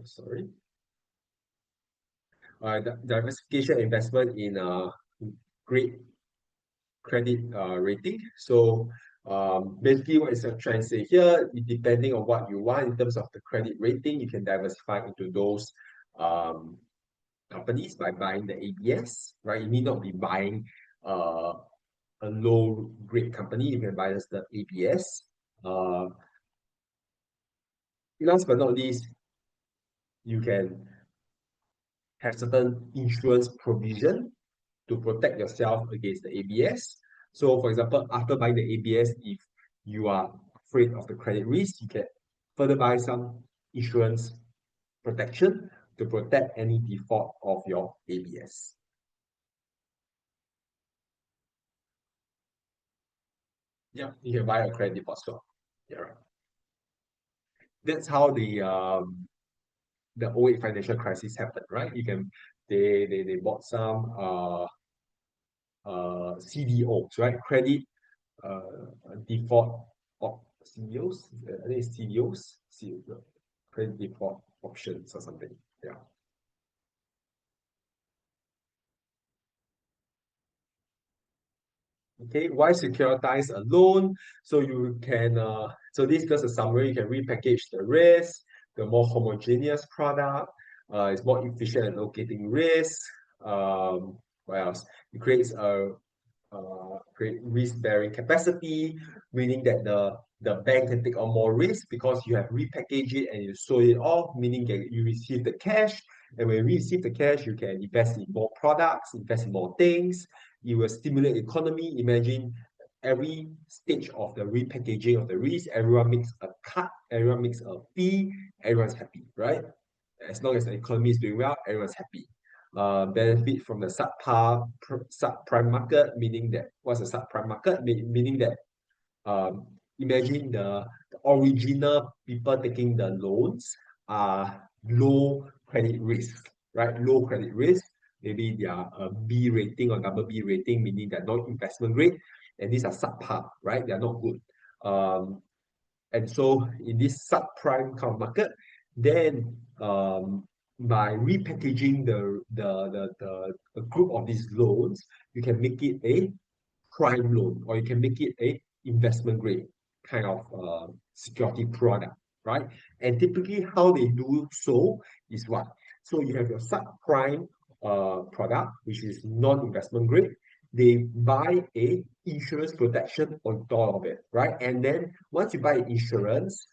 Sorry. Diversification investment in a great credit rating. So basically, what is trying to say here, depending on what you want in terms of the credit rating, you can diversify into those companies by buying the ABS, right? You need not be buying a low grade company. You can buy just the ABS. Last but not least, you can have certain insurance provision to protect yourself against the ABS. So, for example, after buying the ABS, if you are afraid of the credit risk, you can further buy some insurance protection to protect any default of your ABS. Yeah, you can buy a credit default swap. Yeah, right. That's how the 08 financial crisis happened, right? You can they bought some CDOs, right? Credit default of CDOs. I think it's CDOs, credit default options or something. Yeah. Okay, why securitize a loan? So you can so this is just a summary. You can repackage the risk, the more homogeneous product. It's more efficient at locating risk. What else? It creates a create risk-bearing capacity, meaning that the bank can take on more risk because you have repackaged it and you sold it off, meaning that you receive the cash. And when you receive the cash, you can invest in more products, invest in more things. It will stimulate the economy. Imagine every stage of the repackaging of the risk, everyone makes a cut, everyone makes a fee, everyone's happy, right? As long as the economy is doing well, everyone's happy. Benefit from the subprime market, meaning that what's a subprime market? Meaning that imagine the original people taking the loans are low credit risk, right? Low credit risk. maybe they are a B rating or double B rating, meaning they're not investment grade, and these are subpar, right? They're not good. And so in this subprime kind of market, then by repackaging the group of these loans, you can make it a prime loan, or you can make it a investment grade kind of security product, right? And typically how they do so is what? So you have your subprime product, which is non-investment grade. They buy a insurance protection on top of it, right? And then once you buy insurance,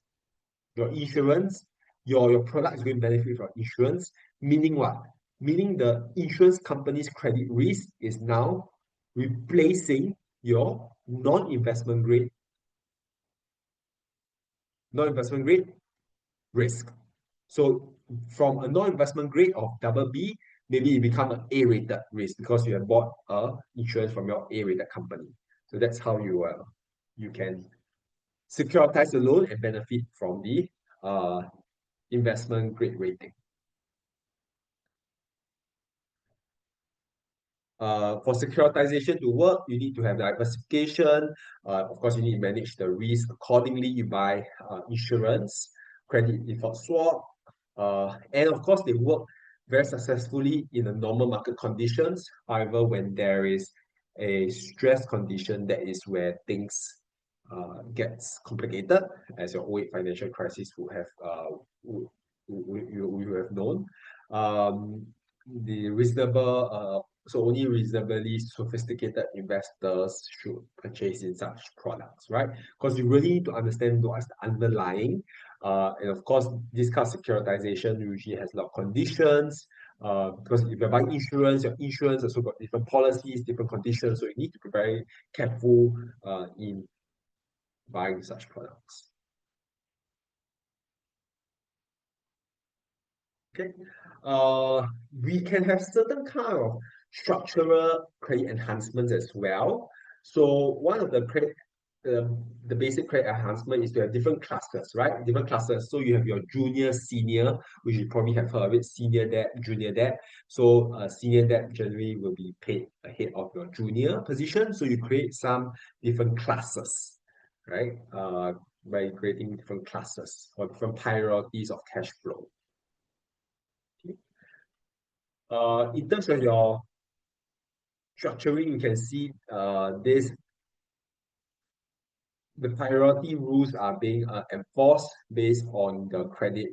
your insurance, your product is going to benefit from insurance, meaning what? Meaning the insurance company's credit risk is now replacing your non-investment grade risk. So from a non-investment grade of double B, maybe you become an A-rated risk because you have bought a insurance from your A-rated company. So that's how you can securitize the loan and benefit from the investment grade rating. For securitization to work, you need to have diversification. Of course, you need to manage the risk accordingly. You buy insurance, credit default swap, and of course, they work very successfully in the normal market conditions. However, when there is a stress condition, that is where things gets complicated, as your '08 financial crisis would have you have known. The reasonable so only reasonably sophisticated investors should purchase in such products, right? Because you really need to understand what's the underlying. And of course, this kind of securitization usually has a lot of conditions. Because if you're buying insurance, your insurance also got different policies, different conditions. So you need to be very careful in buying such products. Okay. We can have certain kind of structural credit enhancements as well. So one of the basic credit enhancement is to have different classes, right? Different classes. So you have your junior, senior, which you probably have heard of it, senior debt, junior debt. So senior debt generally will be paid ahead of your junior position. So you create some different classes, right? By creating different classes or different priorities of cash flow. In terms of your structuring, you can see the priority rules are being enforced based on the credit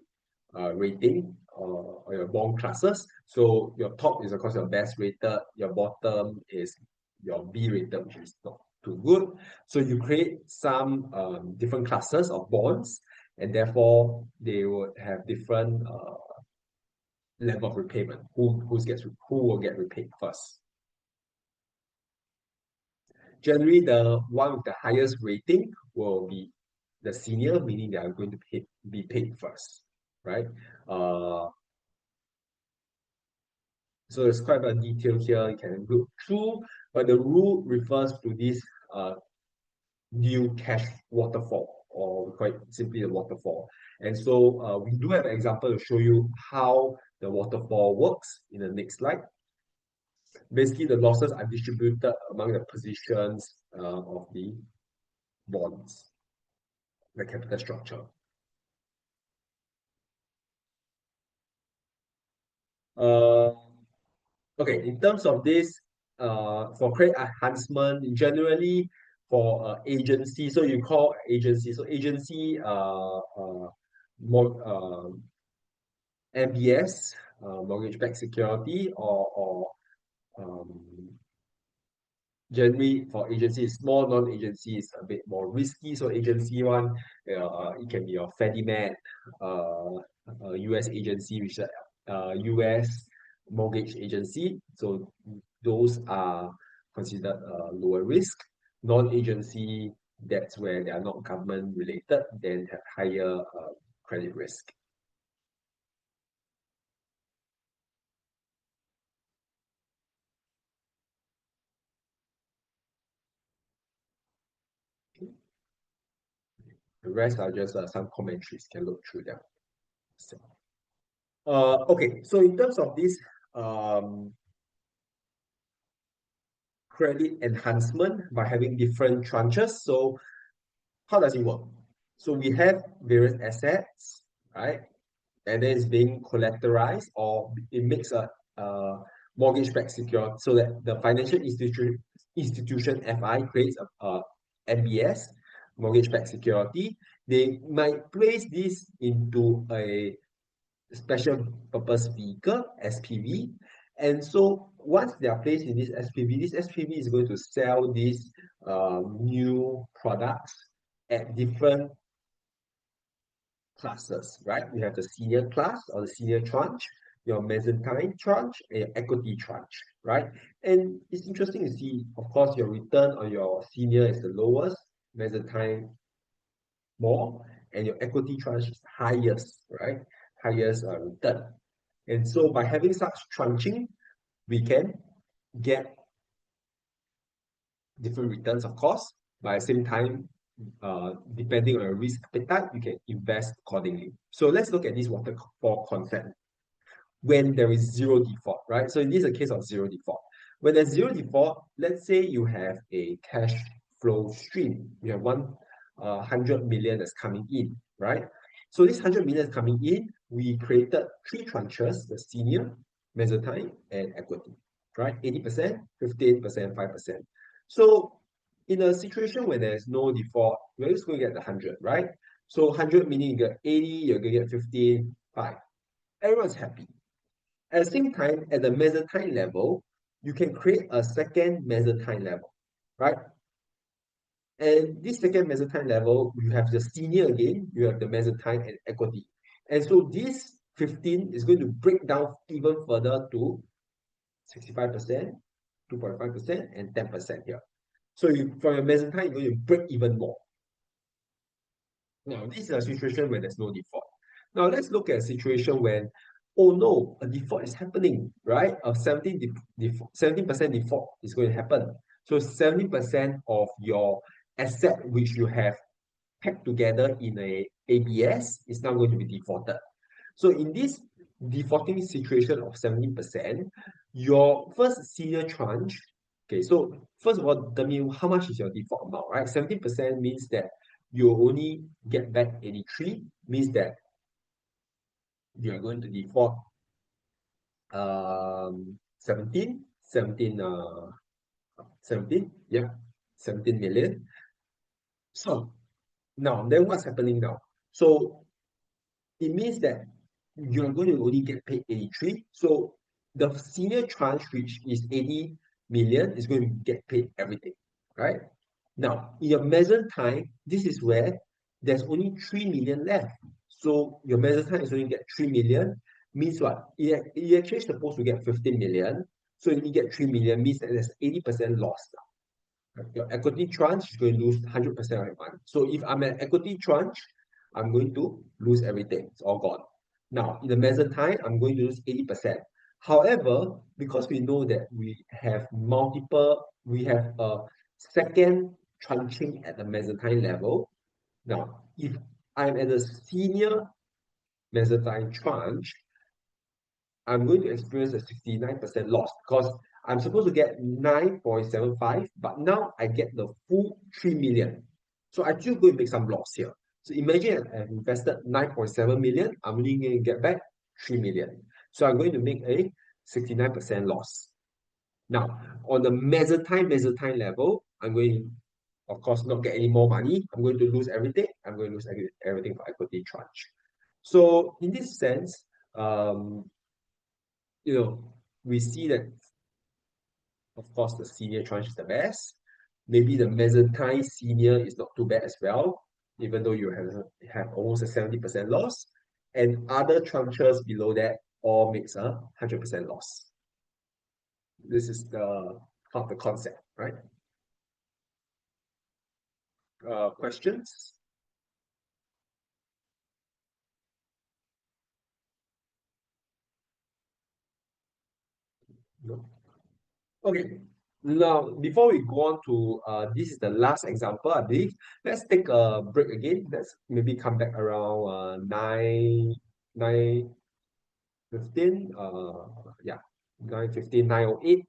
rating or your bond classes. So your top is of course your best rated, your bottom is your B rated, which is not too good. So you create some different classes of bonds, and therefore they would have different level of repayment. Who will get repaid first? Generally, the one with the highest rating will be the senior, meaning they are going to be paid first, right? So it's quite a detail here. You can look through, but the rule refers to this new cash waterfall, or quite simply the waterfall. And so we do have an example to show you how the waterfall works in the next slide. Basically, the losses are distributed among the positions of the bonds, the capital structure. Okay, in terms of this, for credit enhancement, generally for agency, so you call agency, so agency more MBS, mortgage-backed security, or um, generally for agency, small non-agency is a bit more risky. So agency one, it can be your Fannie Mae, US agency, which is US mortgage agency. So those are considered lower risk. Non-agency, that's where they are not government related, then have higher credit risk. The rest are just some commentaries, can look through them. So, okay, so in terms of this, credit enhancement by having different tranches. So how does it work? So we have various assets, right? And then it's being collateralized, or it makes a mortgage-backed security, so that the financial institution FI creates a MBS, mortgage-backed security. They might place this into a special purpose vehicle, SPV. And so once they are placed in this SPV is going to sell these new products at different classes, right? We have the senior class or the senior tranche, your mezzanine tranche, and your equity tranche, right? And it's interesting to see, of course, your return on your senior is the lowest, mezzanine more, and your equity tranche is highest, right? Highest return. And so by having such tranching, we can get different returns, of course. But at the same time, depending on your risk appetite, you can invest accordingly. So let's look at this waterfall concept when there is zero default, right? So in this is a case of zero default. When there's zero default, let's say you have a cash flow stream. You have 100 million that's coming in, right? So this 100 million is coming in. We created three tranches: the senior, mezzanine, and equity, right? 80%, 15%, 5%. So in a situation where there's no default, you're just going to get the 100, right? So 100 meaning you get 80, you're going to get 15, 5. Everyone's happy. At the same time, at the mezzanine level, you can create a second mezzanine level, right? And this second mezzanine level, you have the senior again, you have the mezzanine and equity. And so this 15 is going to break down even further to 65%, 2.5%, and 10% here. So from your mezzanine, you're going to break even more. Now, this is a situation where there's no default. Now, let's look at a situation when, oh no, a default is happening, right? A 17% default is going to happen. So 70% of your asset which you have packed together in a ABS is now going to be defaulted. So in this defaulting situation of 70%, your first senior tranche, okay, so first of all, tell me how much is your default amount, right? 70% means that you only get back 83, means that you are going to default 17, yeah, 17 million. So now, then what's happening now? So it means that you're going to only get paid 83. So the senior tranche, which is 80 million, is going to get paid everything, right? Now, in your mezzanine, this is where there's only 3 million left. So your mezzanine is only get 3 million, means what? You actually supposed to get 15 million. So you only get 3 million, means that there's 80% loss. Your equity tranche is going to lose 100% of your money. So if I'm an equity tranche, I'm going to lose everything. It's all gone. Now, in the mezzanine, I'm going to lose 80%. However, because we know that we have we have a second tranching at the mezzanine level. Now, if I'm at the senior mezzanine tranche, I'm going to experience a 69% loss because I'm supposed to get 9.75, but now I get the full 3 million. So I still going to make some loss here. So imagine I've invested 9.7 million, I'm only going to get back 3 million. So I'm going to make a 69% loss. Now, on the mezzanine level, I'm going to, of course, not get any more money. I'm going to lose everything. I'm going to lose everything for equity tranche. So in this sense, you know, we see that, of course, the senior tranche is the best. Maybe the mezzanine senior is not too bad as well, even though you have almost a 70% loss. And other tranches below that all makes a 100% loss. This is the part of the concept, right? Questions? No. Okay. Now, before we go on to this is the last example, I believe. Let's take a break again. Let's maybe come back around 9:15. Yeah, 9:15, 9:08.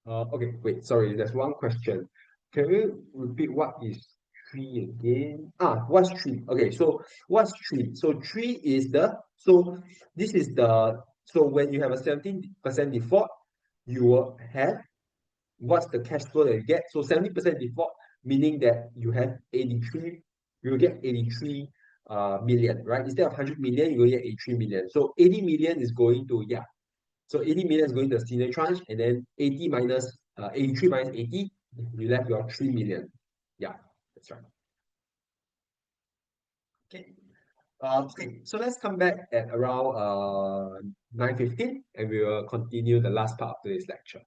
Okay, wait, sorry, there's one question. Can you repeat what is tree again? What's tree? Okay, so what's tree? So tree is this is so when you have a 17% default, you will have what's the cash flow that you get? So 70% default, meaning that you have 83, you will get 83 million, right? Instead of 100 million, you will get 83 million. So 80 million is going to, yeah. So 80 million is going to the senior tranche, and then 83 minus 80, you left your 3 million. Yeah, that's right. Okay. Okay, so let's come back at around 9:15 and we will continue the last part of today's lecture.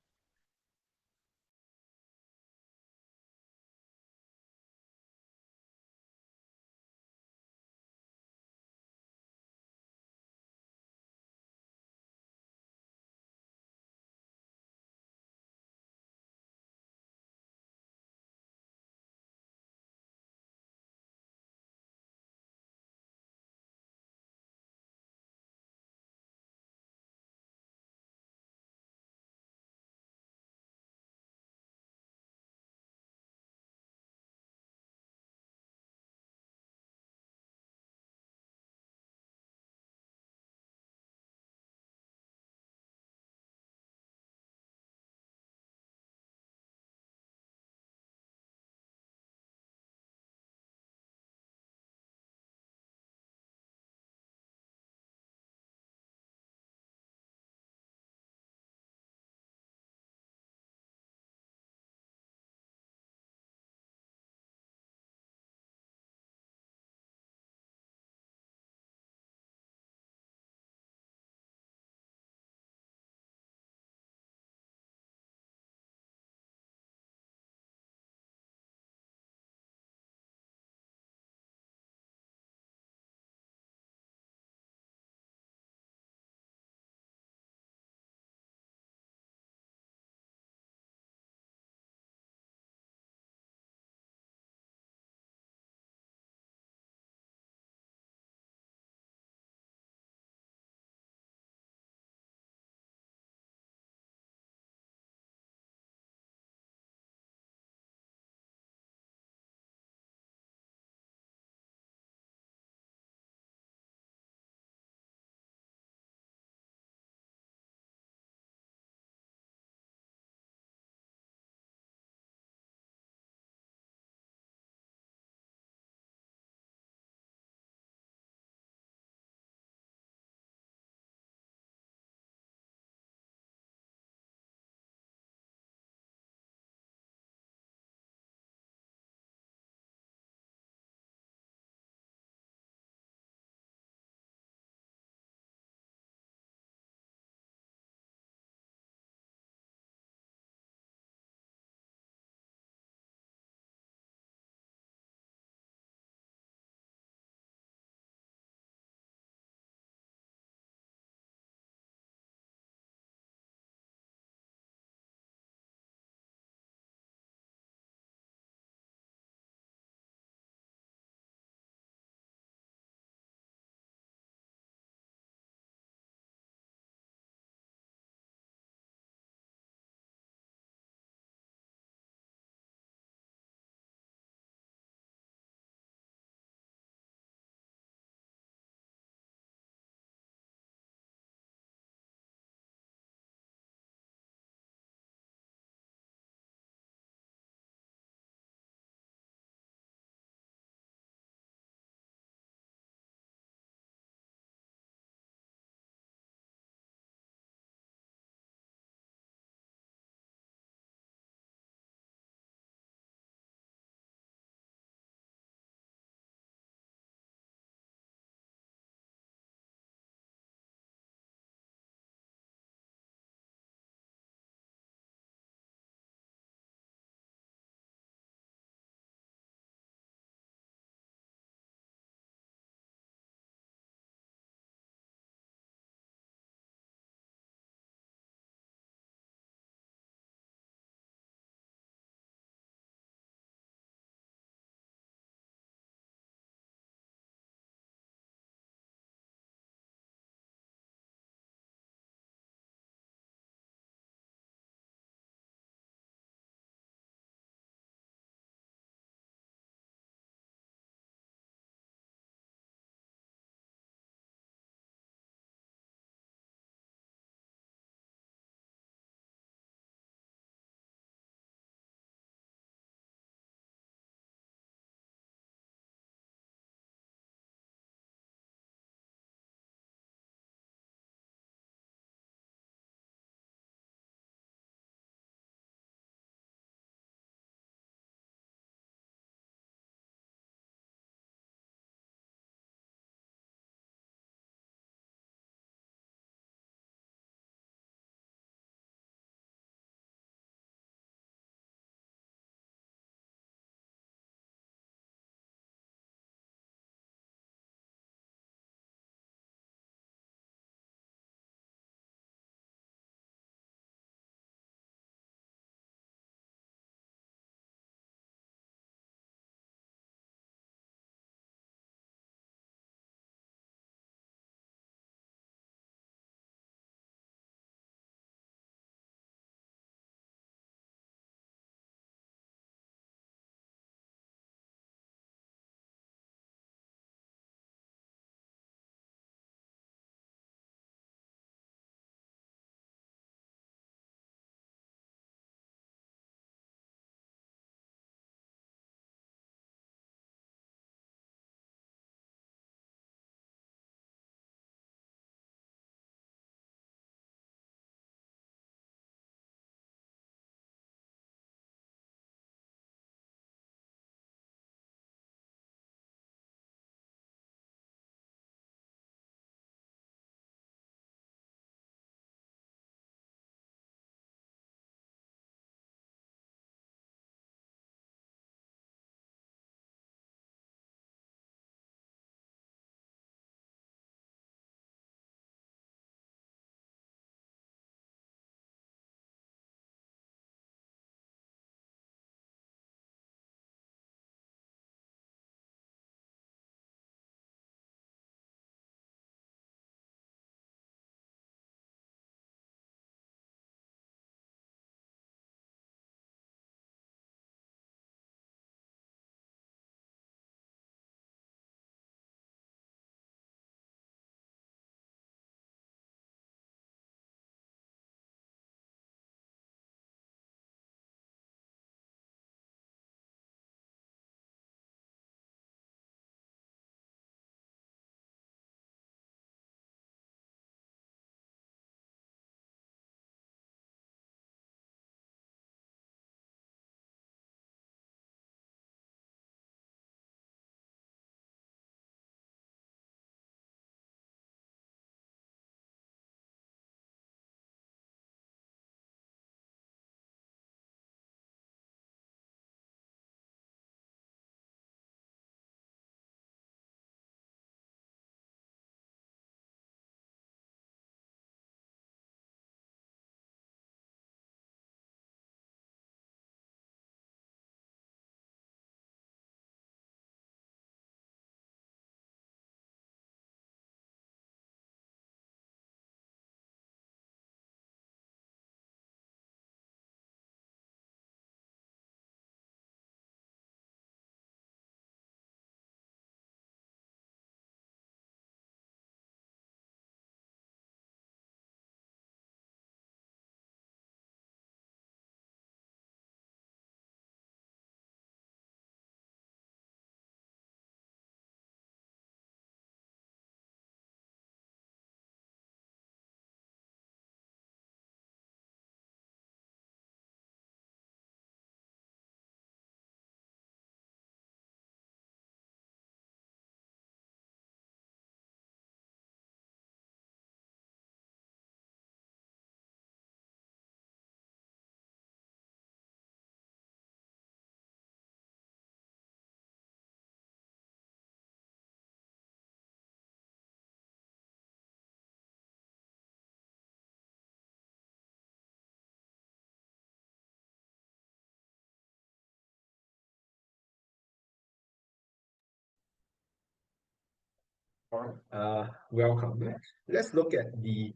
All right. Welcome. Let's look at the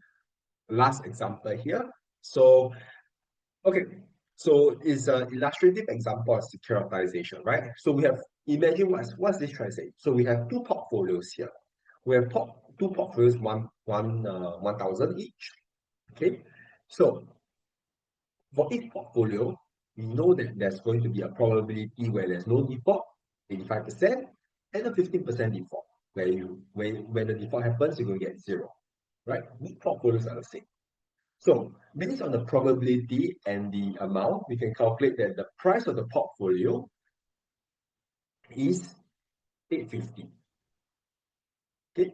last example here. So, okay. So it's an illustrative example of securitization, right? So we have, imagine what's this trying to say? So we have two portfolios here. We have two portfolios, 1,000 each. Okay. So for each portfolio, we know that there's going to be a probability where there's no default, 85%, and a 15% default, where when the default happens, you're going to get zero, right? These portfolios are the same. So based on the probability and the amount, we can calculate that the price of the portfolio is 850. Okay,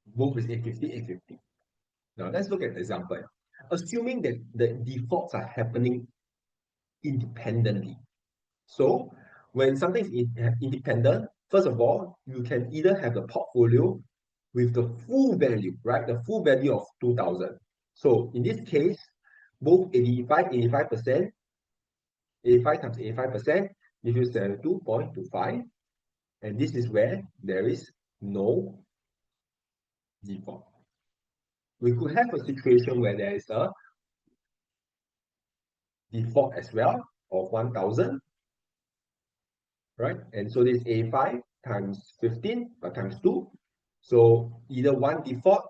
both is 850, 850. Now let's look at the example. Assuming that the defaults are happening independently. So when something is independent, first of all, you can either have the portfolio with the full value, right? The full value of 2,000. So in this case, both 85%, 85 times 85% gives you 72.25. And this is where there is no default. We could have a situation where there is a default as well of 1,000, right? And so this 85 times 15 times 2. So either one default,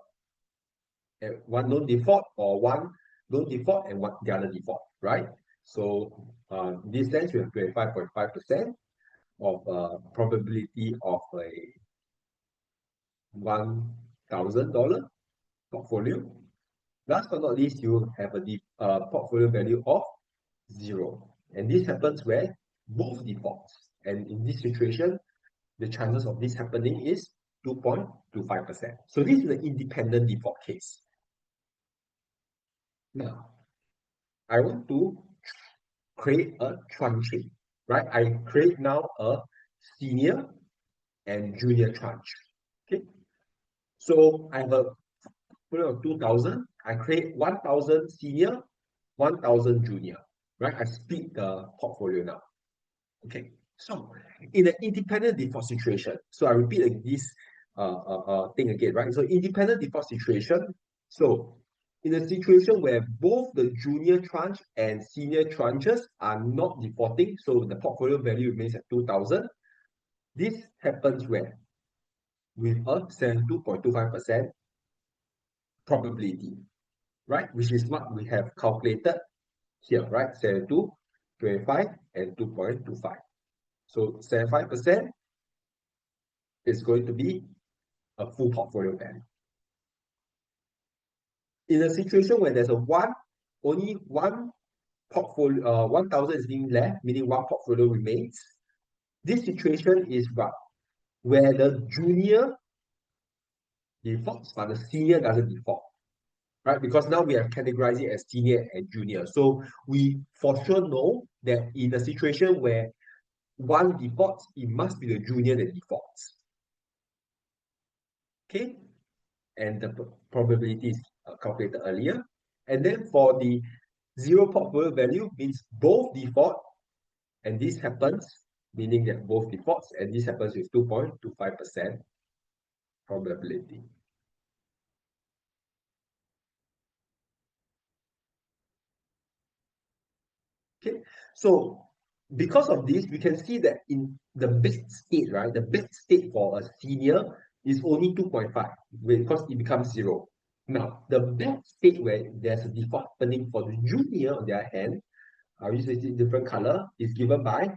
one non default, or one non default and one the other default, right? So in this sense, you have 25.5% of probability of a $1,000 portfolio. Last but not least, you have a portfolio value of 0. And this happens where both defaults. And in this situation, the chances of this happening is 2.25%. So this is an independent default case. Now, I want to create a tranche, right? I create now a senior and junior tranche. Okay. So I have a portfolio of 2,000. I create 1,000 senior, 1,000 junior, right? I split the portfolio now. Okay. So in the independent default situation, so I repeat this thing again, right? So independent default situation. So in a situation where both the junior tranche and senior tranches are not defaulting, so the portfolio value remains at 2,000. This happens where with a 72.25% probability, right? Which is what we have calculated here, right? 72, 25, and 2.25. So 75% is going to be a full portfolio value. In a situation where there's only one portfolio, 1,000 is being left, meaning one portfolio remains. This situation is what? Where the junior defaults, but the senior doesn't default, right? Because now we have categorized it as senior and junior. So we for sure know that in a situation where one defaults, it must be the junior that defaults. Okay, and the probability is calculated earlier. And then for the zero portfolio value means both default, and this happens, meaning that both defaults, and this happens with 2.25% probability. Okay, so because of this, we can see that in the best state, right, the best state for a senior is only 2.5 because it becomes 0. Now, the best state where there's a default happening for the junior on the other hand, I'll use a different color, is given by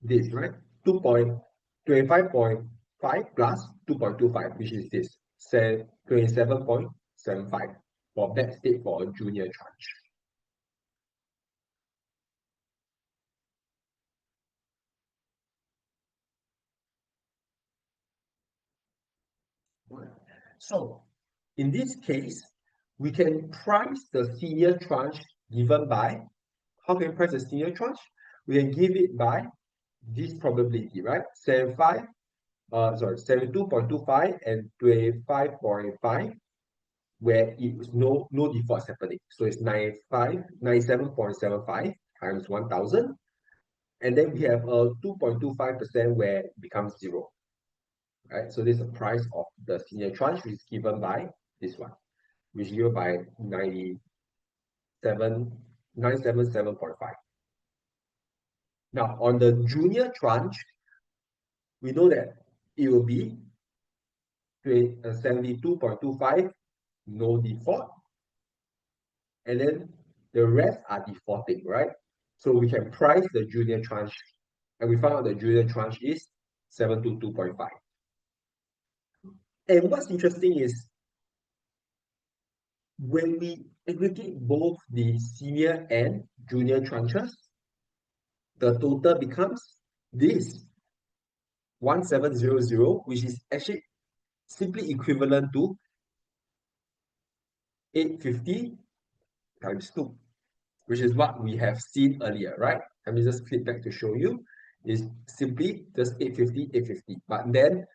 this, right? 2.25.5 plus 2.25, which is this, 27.75 for best state for a junior tranche. So in this case, we can price the senior tranche given by, how can we price the senior tranche? We can give it by this probability, right? 72.25 and 25.5, where it's no defaults happening. So it's 97.75 times 1,000. And then we have a 2.25% where it becomes 0. right? So this is the price of the senior tranche, which is given by this one, which is given by 977.5. Now, on the junior tranche, we know that it will be 72.25, no default, and then the rest are defaulting, right? So we can price the junior tranche, and we found out the junior tranche is 722.5. And what's interesting is when we aggregate both the senior and junior tranches, the total becomes this 1700, which is actually simply equivalent to 850 times 2, which is what we have seen earlier, right? Let me just flip back to show you. Is simply just 850, 850. But then,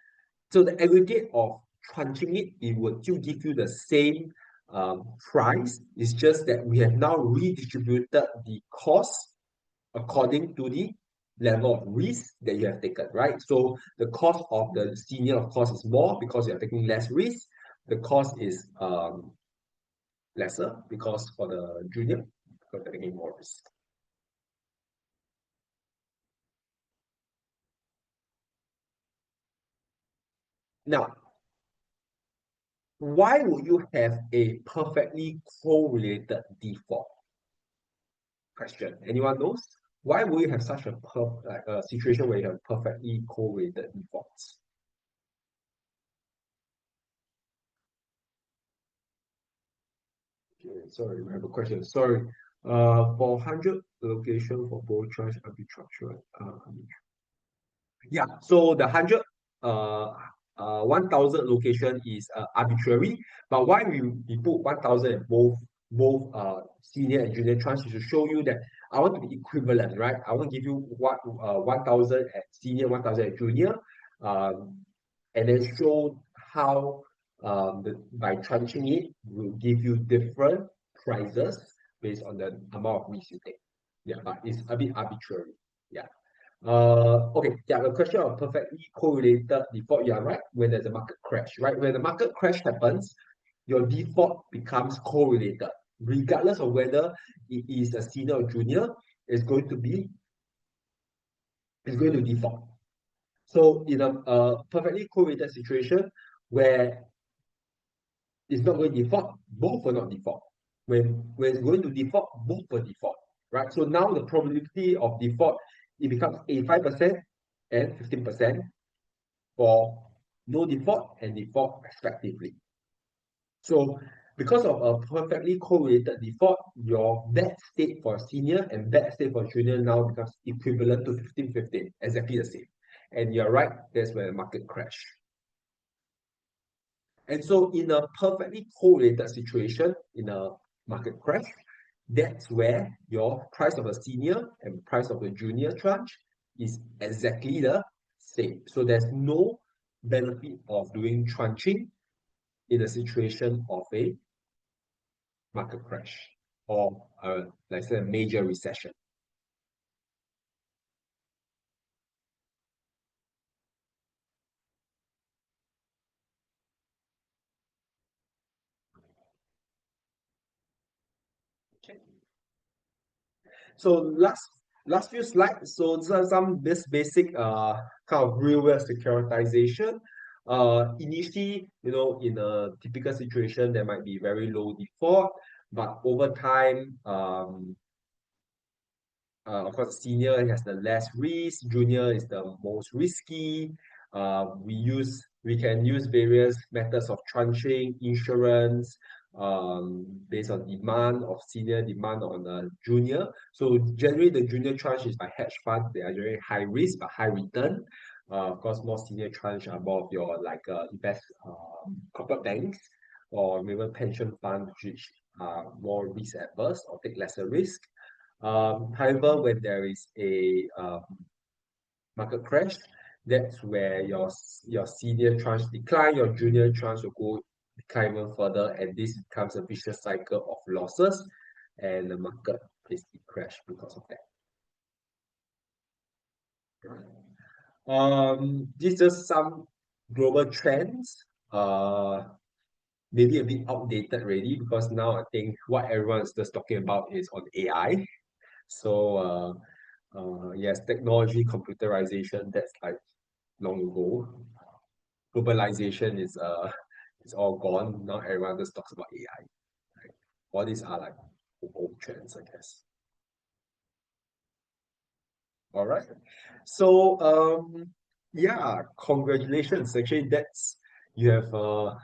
so the aggregate of tranching it, it would still give you the same price. It's just that we have now redistributed the cost according to the level of risk that you have taken, right? So the cost of the senior, of course, is more because you are taking less risk. The cost is lesser because for the junior, because they're taking more risk. Now, why would you have a perfectly correlated default? Question. Anyone knows? Why would you have such a situation where you have perfectly correlated defaults? Okay, sorry, I have a question. Sorry. For 100 location for both charge arbitrage, right? Yeah, so the 1,000 location is arbitrary, but why we put 1,000 in both senior and junior tranche is to show you that I want to be equivalent, right? I want to give you what 1,000 at senior, 1,000 at junior, um, and then show how by tranching it will give you different prices based on the amount of risk you take. Yeah, but it's a bit arbitrary. Yeah. Okay, yeah, the question of perfectly correlated default, you are right, when there's a market crash, right? When the market crash happens, your default becomes correlated, regardless of whether it is a senior or junior, it's going to be, it's going to default. So in a perfectly correlated situation where it's not going to default, both will not default. When it's going to default, both will default, right? So now the probability of default, it becomes 85% and 15% for no default and default respectively. So because of a perfectly correlated default, your bad state for senior and bad state for junior now becomes equivalent to 15-15, exactly the same. And you're right, that's where the market crash. And so in a perfectly correlated situation, in a market crash, that's where your price of a senior and price of a junior tranche is exactly the same. So there's no benefit of doing tranching in a situation of a market crash or let's say a major recession. Okay. So last few slides. So some this basic kind of real world securitization. Initially, in a typical situation, there might be very low default, but over time, of course, senior has the less risk, junior is the most risky. We can use various methods of tranching, insurance, based on demand of senior, demand on the junior. So generally, the junior tranche is by hedge funds. They are very high risk but high return. Of course, more senior tranche are more of your like invest corporate banks or maybe pension funds, which are more risk adverse or take lesser risk. However, when there is a market crash, that's where your senior tranche decline, your junior tranche will go decline even further, and this becomes a vicious cycle of losses, and the market basically crash because of that. This is just some global trends, maybe a bit outdated already because now I think what everyone is just talking about is on AI. So yes, technology, computerization, that's like long ago. Globalization is all gone. Now everyone just talks about AI. Right? All these are like old trends, I guess. All right. So yeah, congratulations. Actually, that's you have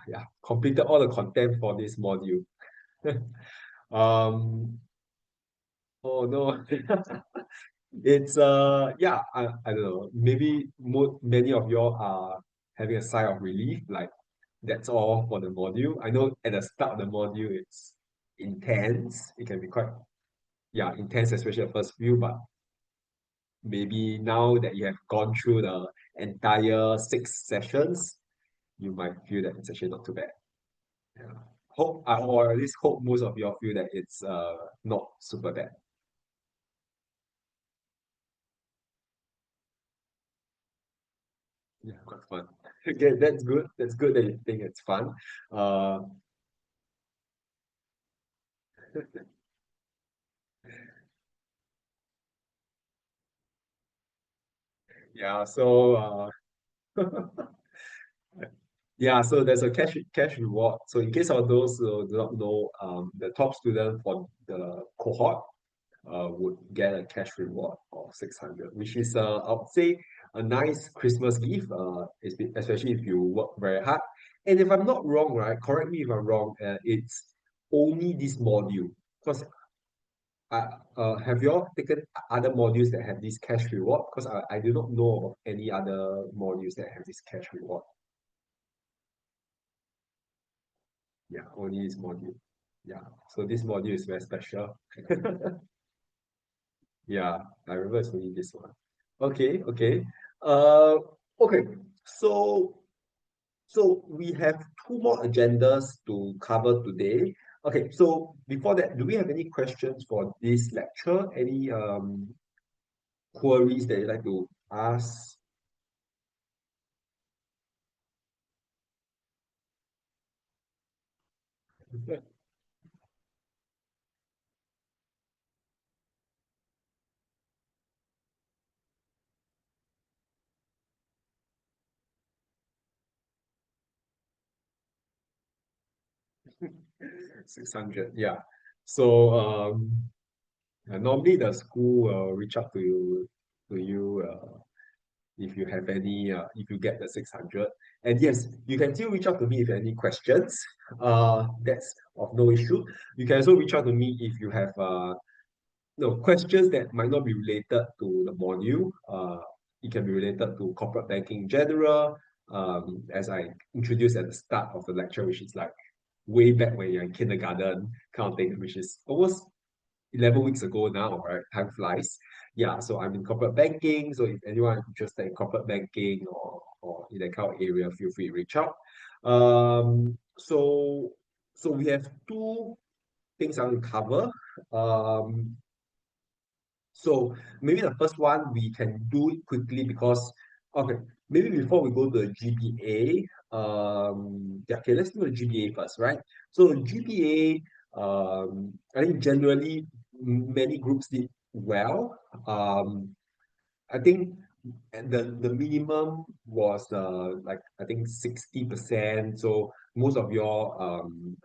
yeah completed all the content for this module. um oh no. It's yeah, I don't know. Maybe many of y'all are having a sigh of relief, like that's all for the module. I know at the start of the module it's intense. It can be quite yeah, intense, especially the first few, but maybe now that you have gone through the entire 6 sessions, you might feel that it's actually not too bad. Yeah. Hope or at least hope most of y'all feel that it's not super bad. Yeah, quite fun. Okay, that's good. That's good that you think it's fun. Uh, yeah. So yeah. So there's a cash reward. So in case of those who do not know, the top student for the cohort would get a cash reward of 600, which is I would say a nice Christmas gift. Especially if you work very hard. And if I'm not wrong, right? Correct me if I'm wrong. It's only this module because have you all taken other modules that have this cash reward? Because I do not know of any other modules that have this cash reward. Yeah, only this module. Yeah, so this module is very special. Yeah, I remember it's only this one. Okay, okay. Uh, okay. So we have two more agendas to cover today. Okay, so before that, do we have any questions for this lecture? Any queries that you'd like to ask? 600, yeah. So normally the school will reach out to you if you have any if you get the 600. And yes, you can still reach out to me if you have any questions. That's of no issue. You can also reach out to me if you have no questions that might not be related to the module. It can be related to corporate banking in general. As I introduced at the start of the lecture, which is like way back when you're in kindergarten kind of thing, which is almost 11 weeks ago now, right? Time flies. Yeah, so I'm in corporate banking. So if anyone is interested in corporate banking or in that kind of area, feel free to reach out. So we have two things I want to cover. Um, so maybe the first one we can do it quickly because okay, maybe before we go to the GPA, yeah, okay, let's do the GPA first, right? So GPA, I think generally many groups did well. I think the minimum was like I think 60%. So most of your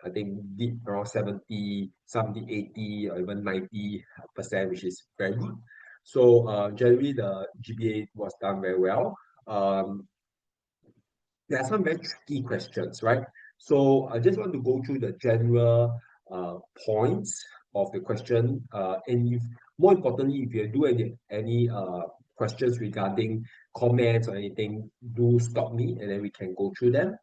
I think did around 70, 80 or even 90%, which is very good. So generally the GPA was done very well. Um, there are some very tricky questions, right? So I just want to go through the general points of the question. And if more importantly, if you do any questions regarding comments or anything, do stop me and then we can go through them.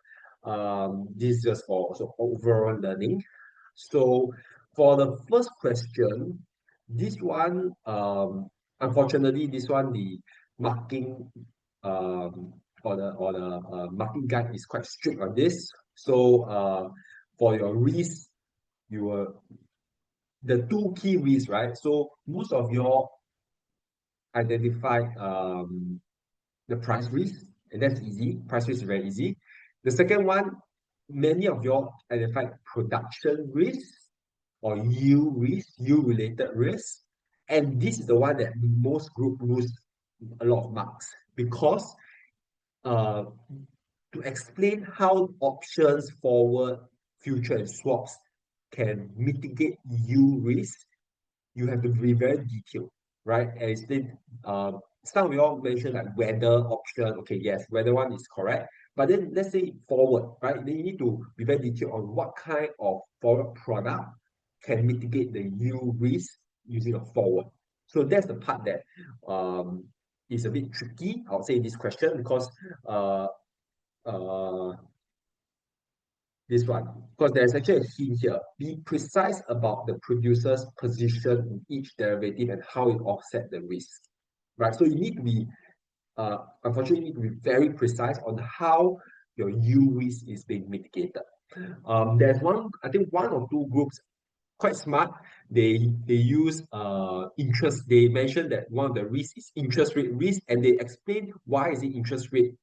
This is just for also overall learning. So for the first question, this one, unfortunately, this one the marking or the marking guide is quite strict on this. So for your risk, you will the two key risks, right? So most of your identify the price risk. and that's easy. Price risk is very easy. The second one, many of you all identified production risk or yield related risk. And this is the one that most group lose a lot of marks because uh, to explain how options, forward, future, and swaps can mitigate yield risk, you have to be very detailed, right? And explain, some of you all mentioned like weather option. Okay, yes, weather one is correct. But then let's say forward, right? Then you need to be very detailed on what kind of forward product can mitigate the yield risk using a forward. So that's the part that um, is a bit tricky, I would say, in this question because uh, uh, this one, because there's actually a hint here. Be precise about the producer's position in each derivative and how it offset the risk, right? So you need to be, unfortunately, you need to be very precise on how your yield risk is being mitigated. There's one, I think one or two groups quite smart. They use interest. They mentioned that one of the risks is interest rate risk, and they explain why is it interest rate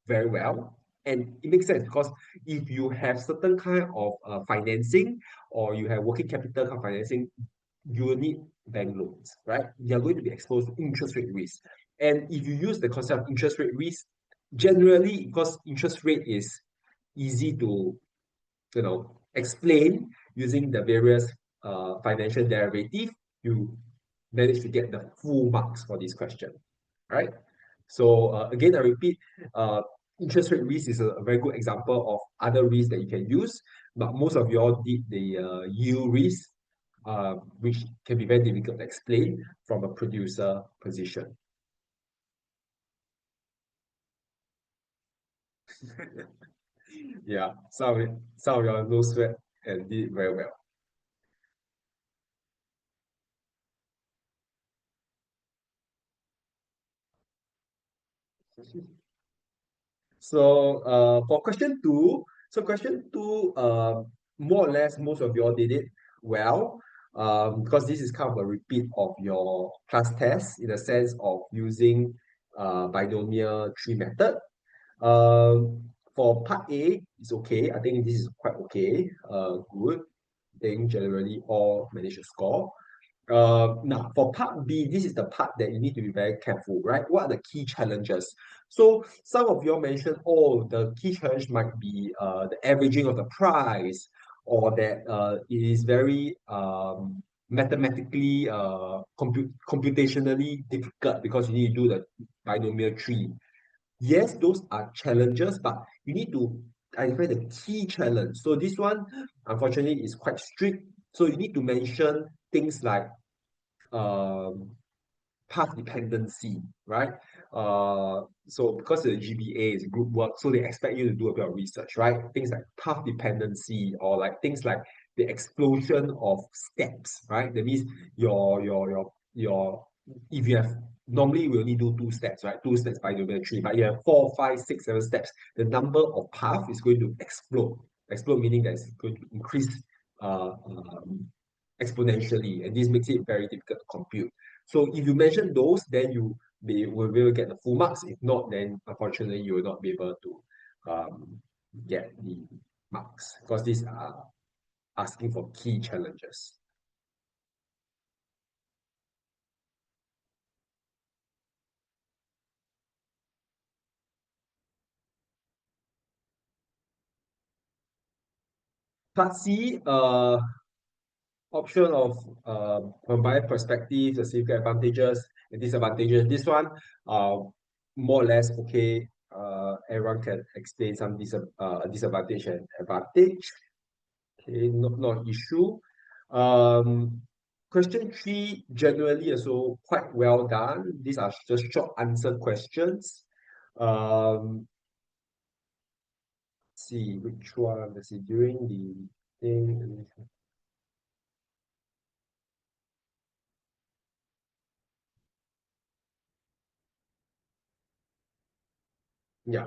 very well. And it makes sense because if you have certain kind of financing or you have working capital kind of financing, you will need bank loans, right? You're going to be exposed to interest rate risk. And if you use the concept of interest rate risk, generally, because interest rate is easy to explain using the various financial derivative, you manage to get the full marks for this question, right? So again, I repeat, uh, interest rate risk is a very good example of other risks that you can use, but most of you all did the yield risk, which can be very difficult to explain from a producer position. Yeah, some of you all no sweat and did very well. So for question two, more or less most of you all did it well, because this is kind of a repeat of your class test in the sense of using binomial tree method. For part A, it's okay. I think this is quite okay. Good. I think generally all managed to score. Now, for part B, this is the part that you need to be very careful, right? What are the key challenges? So some of you all mentioned, oh, the key challenge might be the averaging of the price, or that it is very mathematically, computationally difficult because you need to do the binomial tree. Yes, those are challenges, but you need to identify the key challenge. So this one, unfortunately, is quite strict. So you need to mention things like um, path dependency, right? So because the GBA is group work, so they expect you to do a bit of research, right? Things like path dependency or like things like the explosion of steps, right? That means your if you have normally we only do two steps, right? Two steps by number three, but you have four, five, six, seven steps. The number of path is going to explode. Explode meaning that it's going to increase exponentially, and this makes it very difficult to compute. So if you mention those, then will be able to get the full marks. If not, then unfortunately you will not be able to get the marks because these are asking for key challenges. Part C, option of from buyer perspective, the significant advantages and disadvantages. This one, more or less okay. Everyone can explain some disadvantage and advantage. Okay, not issue. Um, Question three, generally also quite well done. These are just short answer questions. See which one. Let's see during the thing. Yeah.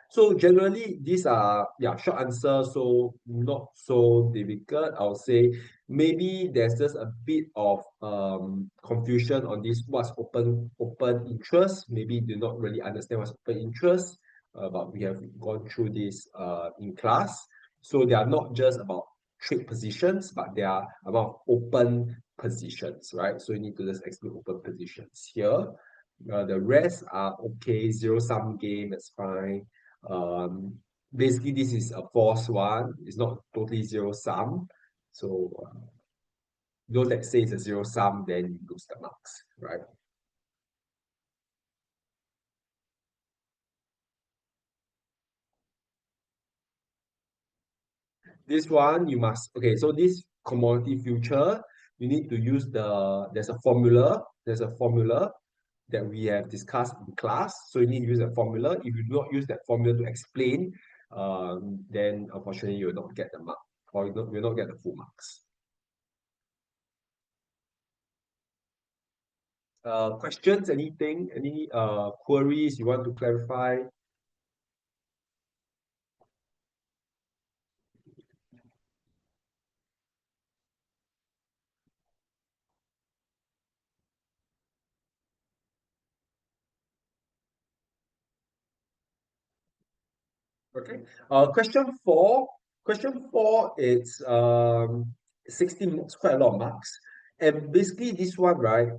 So generally, these are short answer, so not so difficult. I'll say maybe there's just a bit of confusion on this what's open interest. Maybe do not really understand what's open interest. but we have gone through this in class. So they are not just about trade positions, but they are about open positions, right? So you need to just exclude open positions here. The rest are okay, zero sum game, that's fine. Um, Basically, this is a false one. It's not totally zero sum. So those that say it's a zero sum, then you lose the marks, right? This one you must, okay, so this commodity future, you need to use there's a formula that we have discussed in class. So you need to use a formula. If you do not use that formula to explain, then unfortunately you will not get the mark, or you will not get the full marks. Questions, anything, any queries you want to clarify? Okay. Question four. Question four, it's 16 marks, quite a lot of marks. And basically this one, right,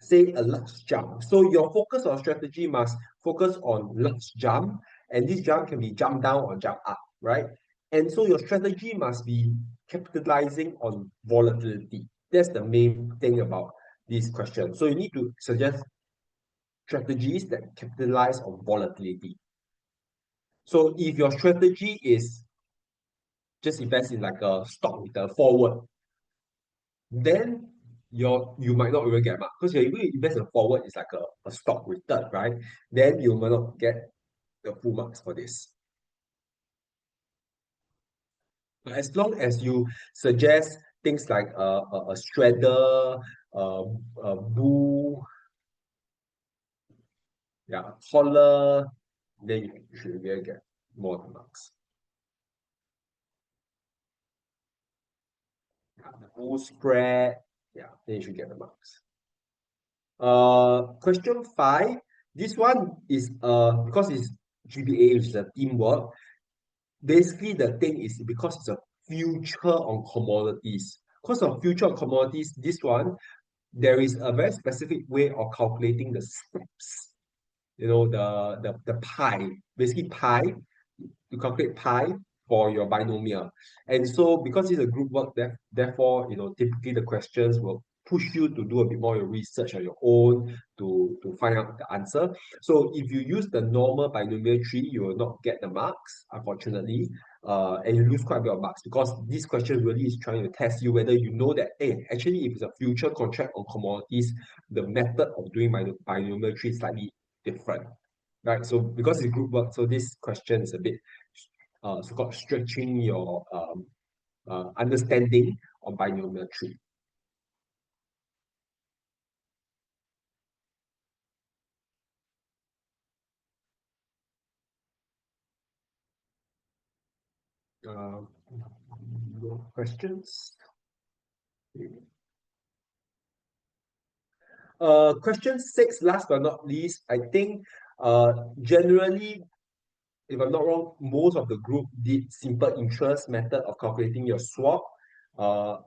say a large jump. So your focus on strategy must focus on large jump, and this jump can be jump down or jump up, right? And so your strategy must be capitalizing on volatility. That's the main thing about this question. So you need to suggest strategies that capitalize on volatility. So if your strategy is just invest in like a stock with a forward, then you might not even get mark. Because if you invest in forward, it's like a stock return, right? Then you might not get the full marks for this. But as long as you suggest things like a shredder, a bull, yeah, a collar, then you should really get more of the marks. Yeah, the bull spread, yeah, then you should get the marks. Question five. This one is because it's GBA, which is a teamwork. Basically, the thing is because it's a future on commodities. Because of future on commodities, this one there is a very specific way of calculating the steps. You know, the pi. Basically, pi to calculate pi for your binomial. And so because it's a group work, therefore, typically the questions will push you to do a bit more research on your own to find out the answer. So if you use the normal binomial tree, you will not get the marks, unfortunately. And you lose quite a bit of marks because this question really is trying to test you whether you know that, hey, actually, if it's a future contract on commodities, the method of doing binomial tree is slightly different, right? So because it's group work, so this question is a bit so-called stretching your understanding of binomial tree. Uh, no questions? Question six, last but not least, I think generally, if I'm not wrong, most of the group did simple interest method of calculating your swap. Uh,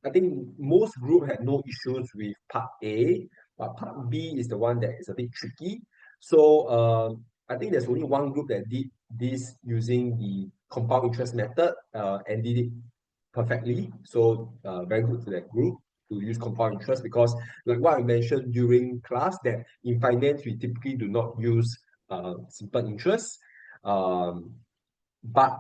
I think most group had no issues with part A, but part B is the one that is a bit tricky. So I think there's only one group that did this using the compound interest method and did it perfectly. So very good to that group to use compound interest because like what I mentioned during class that in finance we typically do not use simple interest. Um, but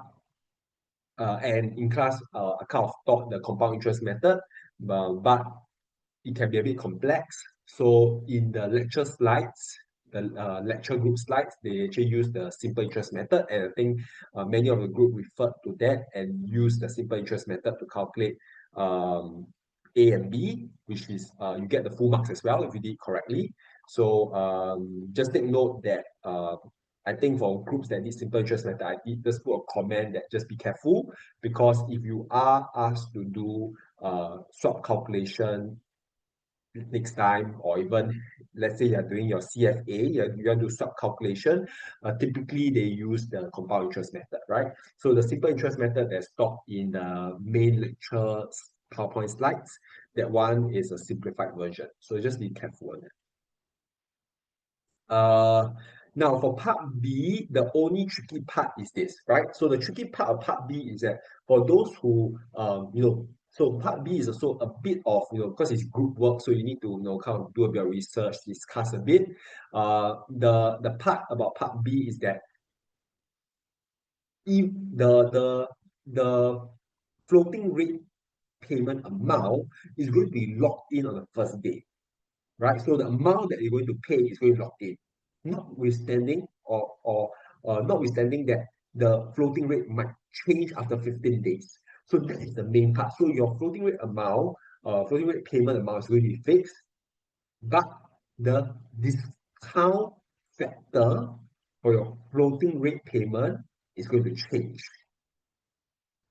and in class, I kind of taught the compound interest method, but it can be a bit complex. So in the lecture slides, the lecture group slides, they actually use the simple interest method, and I think many of the group referred to that and use the simple interest method to calculate um, A and B, which is you get the full marks as well if you did correctly. So just take note that I think for groups that need simple interest method, I did just put a comment that just be careful because if you are asked to do swap calculation next time, or even let's say you're doing your CFA, you want to do sub calculation, typically they use the compound interest method, right? So the simple interest method that's taught in the main lecture PowerPoint slides, that one is a simplified version. So just be careful on that. Uh, Now for part B, the only tricky part is this, right? So the tricky part of part B is that for those who so part B is also a bit of, because it's group work, so you need to, kind of do a bit of research, discuss a bit. The part about part B is that if the floating rate payment amount is going to be locked in on the first day, right? So the amount that you're going to pay is going to lock in, notwithstanding notwithstanding that the floating rate might change after 15 days. So that is the main part. So your floating rate payment amount is going to be fixed, but the discount factor for your floating rate payment is going to change.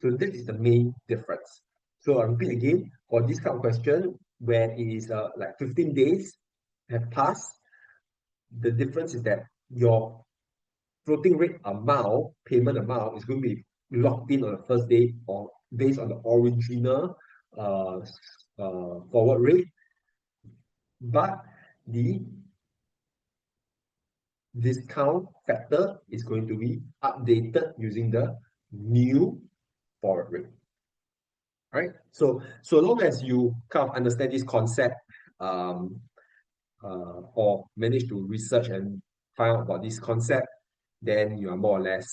So that is the main difference. So I repeat again, for this kind of question, where it is like 15 days have passed, the difference is that your floating rate amount, payment amount, is going to be locked in on the first day or based on the original uh, forward rate, but the discount factor is going to be updated using the new forward rate. Right? So long as you kind of understand this concept, um, or manage to research and find out about this concept, then you are more or less,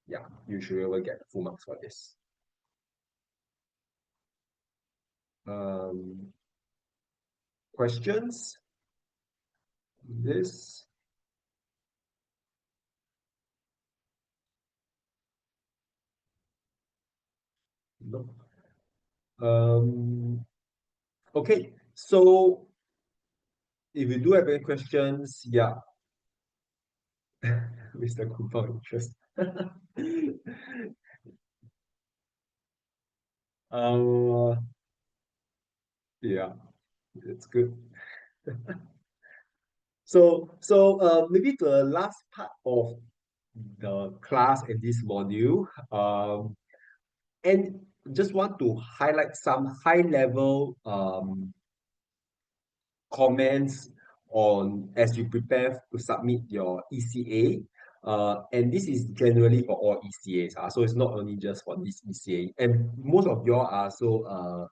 yeah, you should be able to get full marks for this. Um, Questions? This? No. Okay, so if you do have any questions, yeah, Mr. Coupon interest. uh, yeah, it's good. So maybe the last part of the class in this module, and just want to highlight some high level comments on as you prepare to submit your ECA. And this is generally for all ECAs. So it's not only just for this ECA. And most of y'all are also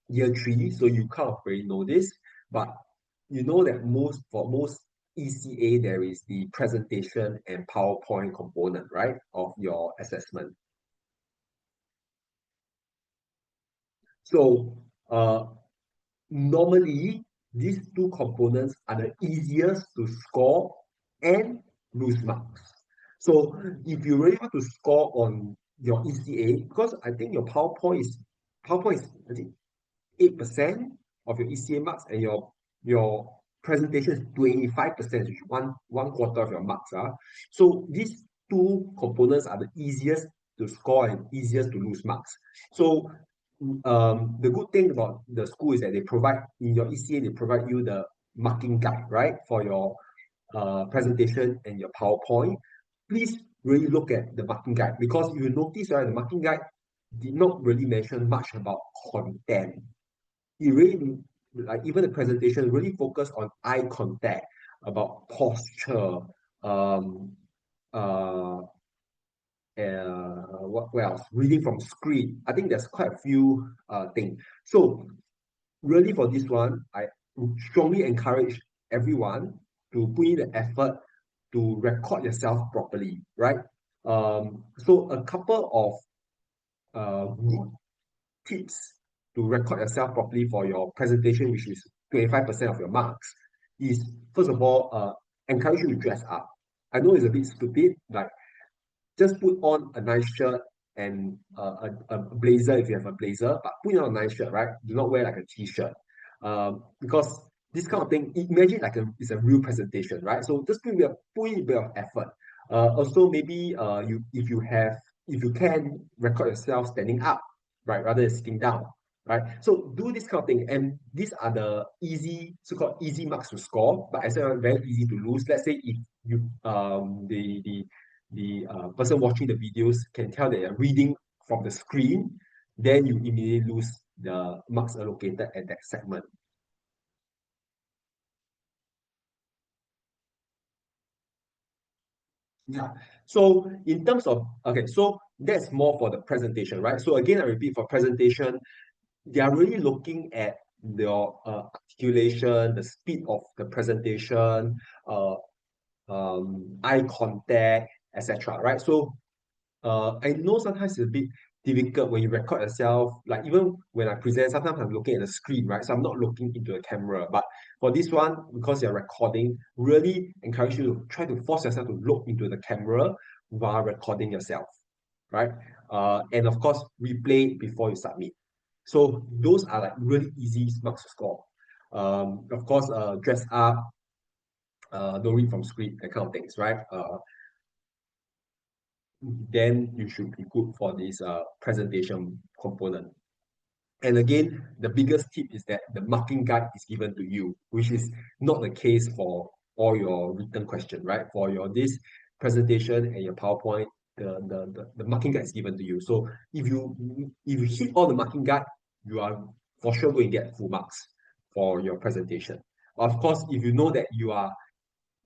year three, so you kind of already know this. But you know that for most ECA, there is the presentation and PowerPoint component, right, of your assessment. So normally, these two components are the easiest to score and lose marks. So if you really want to score on your ECA, because I think your PowerPoint is I think 8% of your ECA marks, and your presentation is 25%, which is one quarter of your marks. So these two components are the easiest to score and easiest to lose marks. So the good thing about the school is that they provide in your ECA, they provide you the marking guide, right, for your presentation and your PowerPoint. Please really look at the marking guide, because you notice, right, the marking guide did not really mention much about content. It really, like even the presentation, really focused on eye contact, about posture, um, uh, what else? Reading from screen. I think there's quite a few things. So really for this one, I strongly encourage everyone to put in the effort to record yourself properly, right? So a couple of good tips to record yourself properly for your presentation, which is 25% of your marks, is first of all, encourage you to dress up. I know it's a bit stupid, like just put on a nice shirt and a blazer if you have a blazer, but put on a nice shirt, right? Do not wear like a t-shirt. Because this kind of thing, imagine like it's a real presentation, right? So just put in a bit of effort. Also maybe if you can record yourself standing up, right, rather than sitting down. right? So do this kind of thing, and these are the easy, so-called easy marks to score, but as well very easy to lose. Let's say if you the person watching the videos can tell that you're reading from the screen, then you immediately lose the marks allocated at that segment. Yeah. So in terms of, okay, so that's more for the presentation, right? So again, I repeat, for presentation, they are really looking at your articulation, the speed of the presentation, uh, eye contact, etc. Right? So I know sometimes it's a bit difficult when you record yourself. Like even when I present, sometimes I'm looking at the screen, right? So I'm not looking into the camera. But for this one, because you're recording, really encourage you to try to force yourself to look into the camera while recording yourself, right? And of course, replay before you submit. So those are like really easy marks to score. Of course, dress up, don't read from script, that kind of things, right? Then you should be good for this presentation component. And again, the biggest tip is that the marking guide is given to you, which is not the case for all your written question, right? For your this presentation and your PowerPoint, the marking guide is given to you. So if you hit all the marking guide, you are for sure going to get full marks for your presentation. Of course, if you know that you are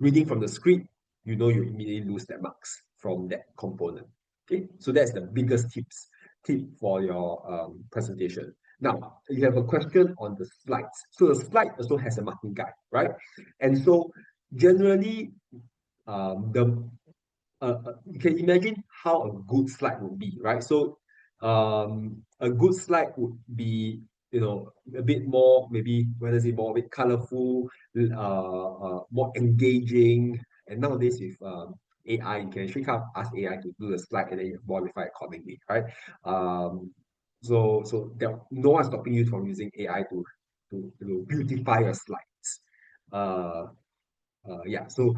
reading from the script, you know you immediately lose that marks from that component. Okay, so that's the biggest tip for your presentation. Now, you have a question on the slides. So the slide also has a marking guide, right? And so generally, the you can imagine how a good slide would be, right? So a good slide would be, a bit more, maybe whether it's more a bit colorful, more engaging. And nowadays with AI, you can actually kind of ask AI to do the slide and then you modify accordingly, right? So there, no one's stopping you from using AI to beautify your slides. Uh, yeah, so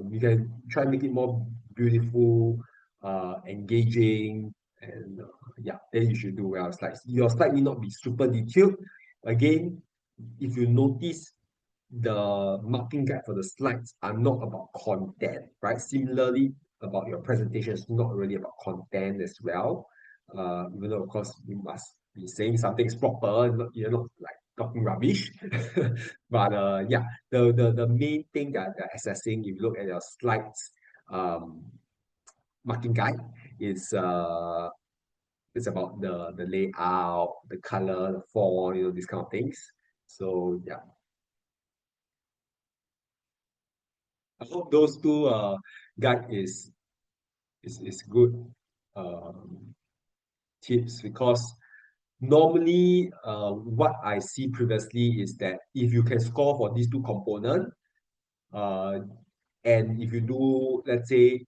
you can try and make it more beautiful, engaging, and yeah, then you should do well. Slides. Your slide need not be super detailed. Again, if you notice, the marking guide for the slides are not about content, right? Similarly, about your presentation is not really about content as well. Even though of course you must be saying something is proper, you're not like talking rubbish. But yeah, the main thing that they're assessing, if you look at your slides, um, marking guide is it's about the layout, the color, the font, these kind of things. So yeah, I hope those two guide is good um, tips, because normally what I see previously is that if you can score for these two components, uh, and if you do, let's say,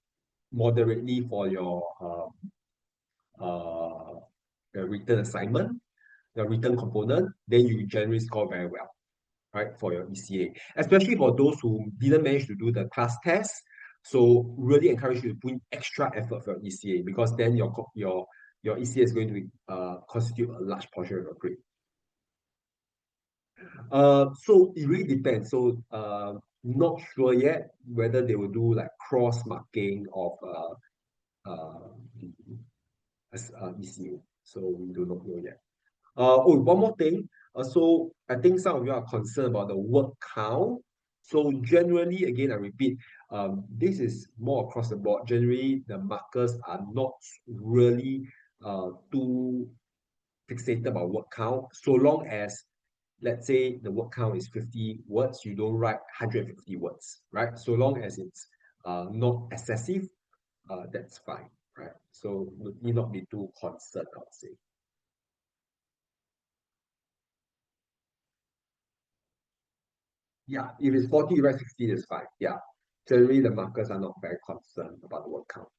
moderately for your the written assignment, the written component, then you generally score very well, right, for your ECA. Especially for those who didn't manage to do the class test. So really encourage you to put in extra effort for your ECA, because then your ECA is going to constitute a large portion of your grade. So it really depends. So not sure yet whether they will do like cross marking of ECA. So we do not know yet. Oh, one more thing. So I think some of you are concerned about the word count. So generally, again, I repeat, this is more across the board. Generally, the markers are not really too fixated about word count, so long as, let's say, the word count is 50 words, you don't write 150 words, right? So long as it's not excessive, that's fine, right? So need not be too concerned, I would say. Yeah, if it's 40, you write 60, that's fine. Yeah. Generally, the markers are not very concerned about the word count.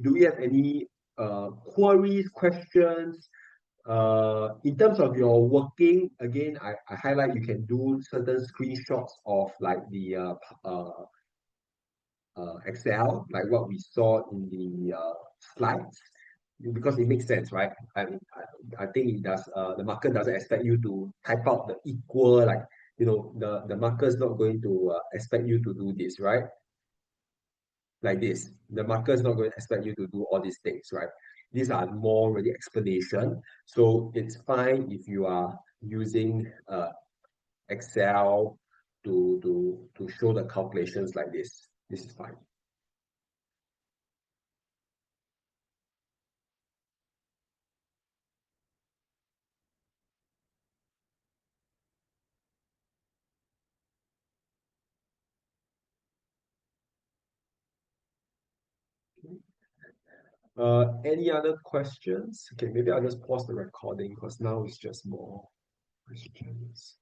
Do we have any queries, questions? In terms of your working, again, I highlight you can do certain screenshots of like the Excel, like what we saw in the slides, because it makes sense, right? I think it does. The market doesn't expect you to type out the equal, like the marker is not going to expect you to do this, right? Like this, the marker is not going to expect you to do all these things, right? These are more really explanation, so it's fine if you are using Excel to show the calculations like this. This is fine. Any other questions? Okay, maybe I'll just pause the recording because now it's just more questions.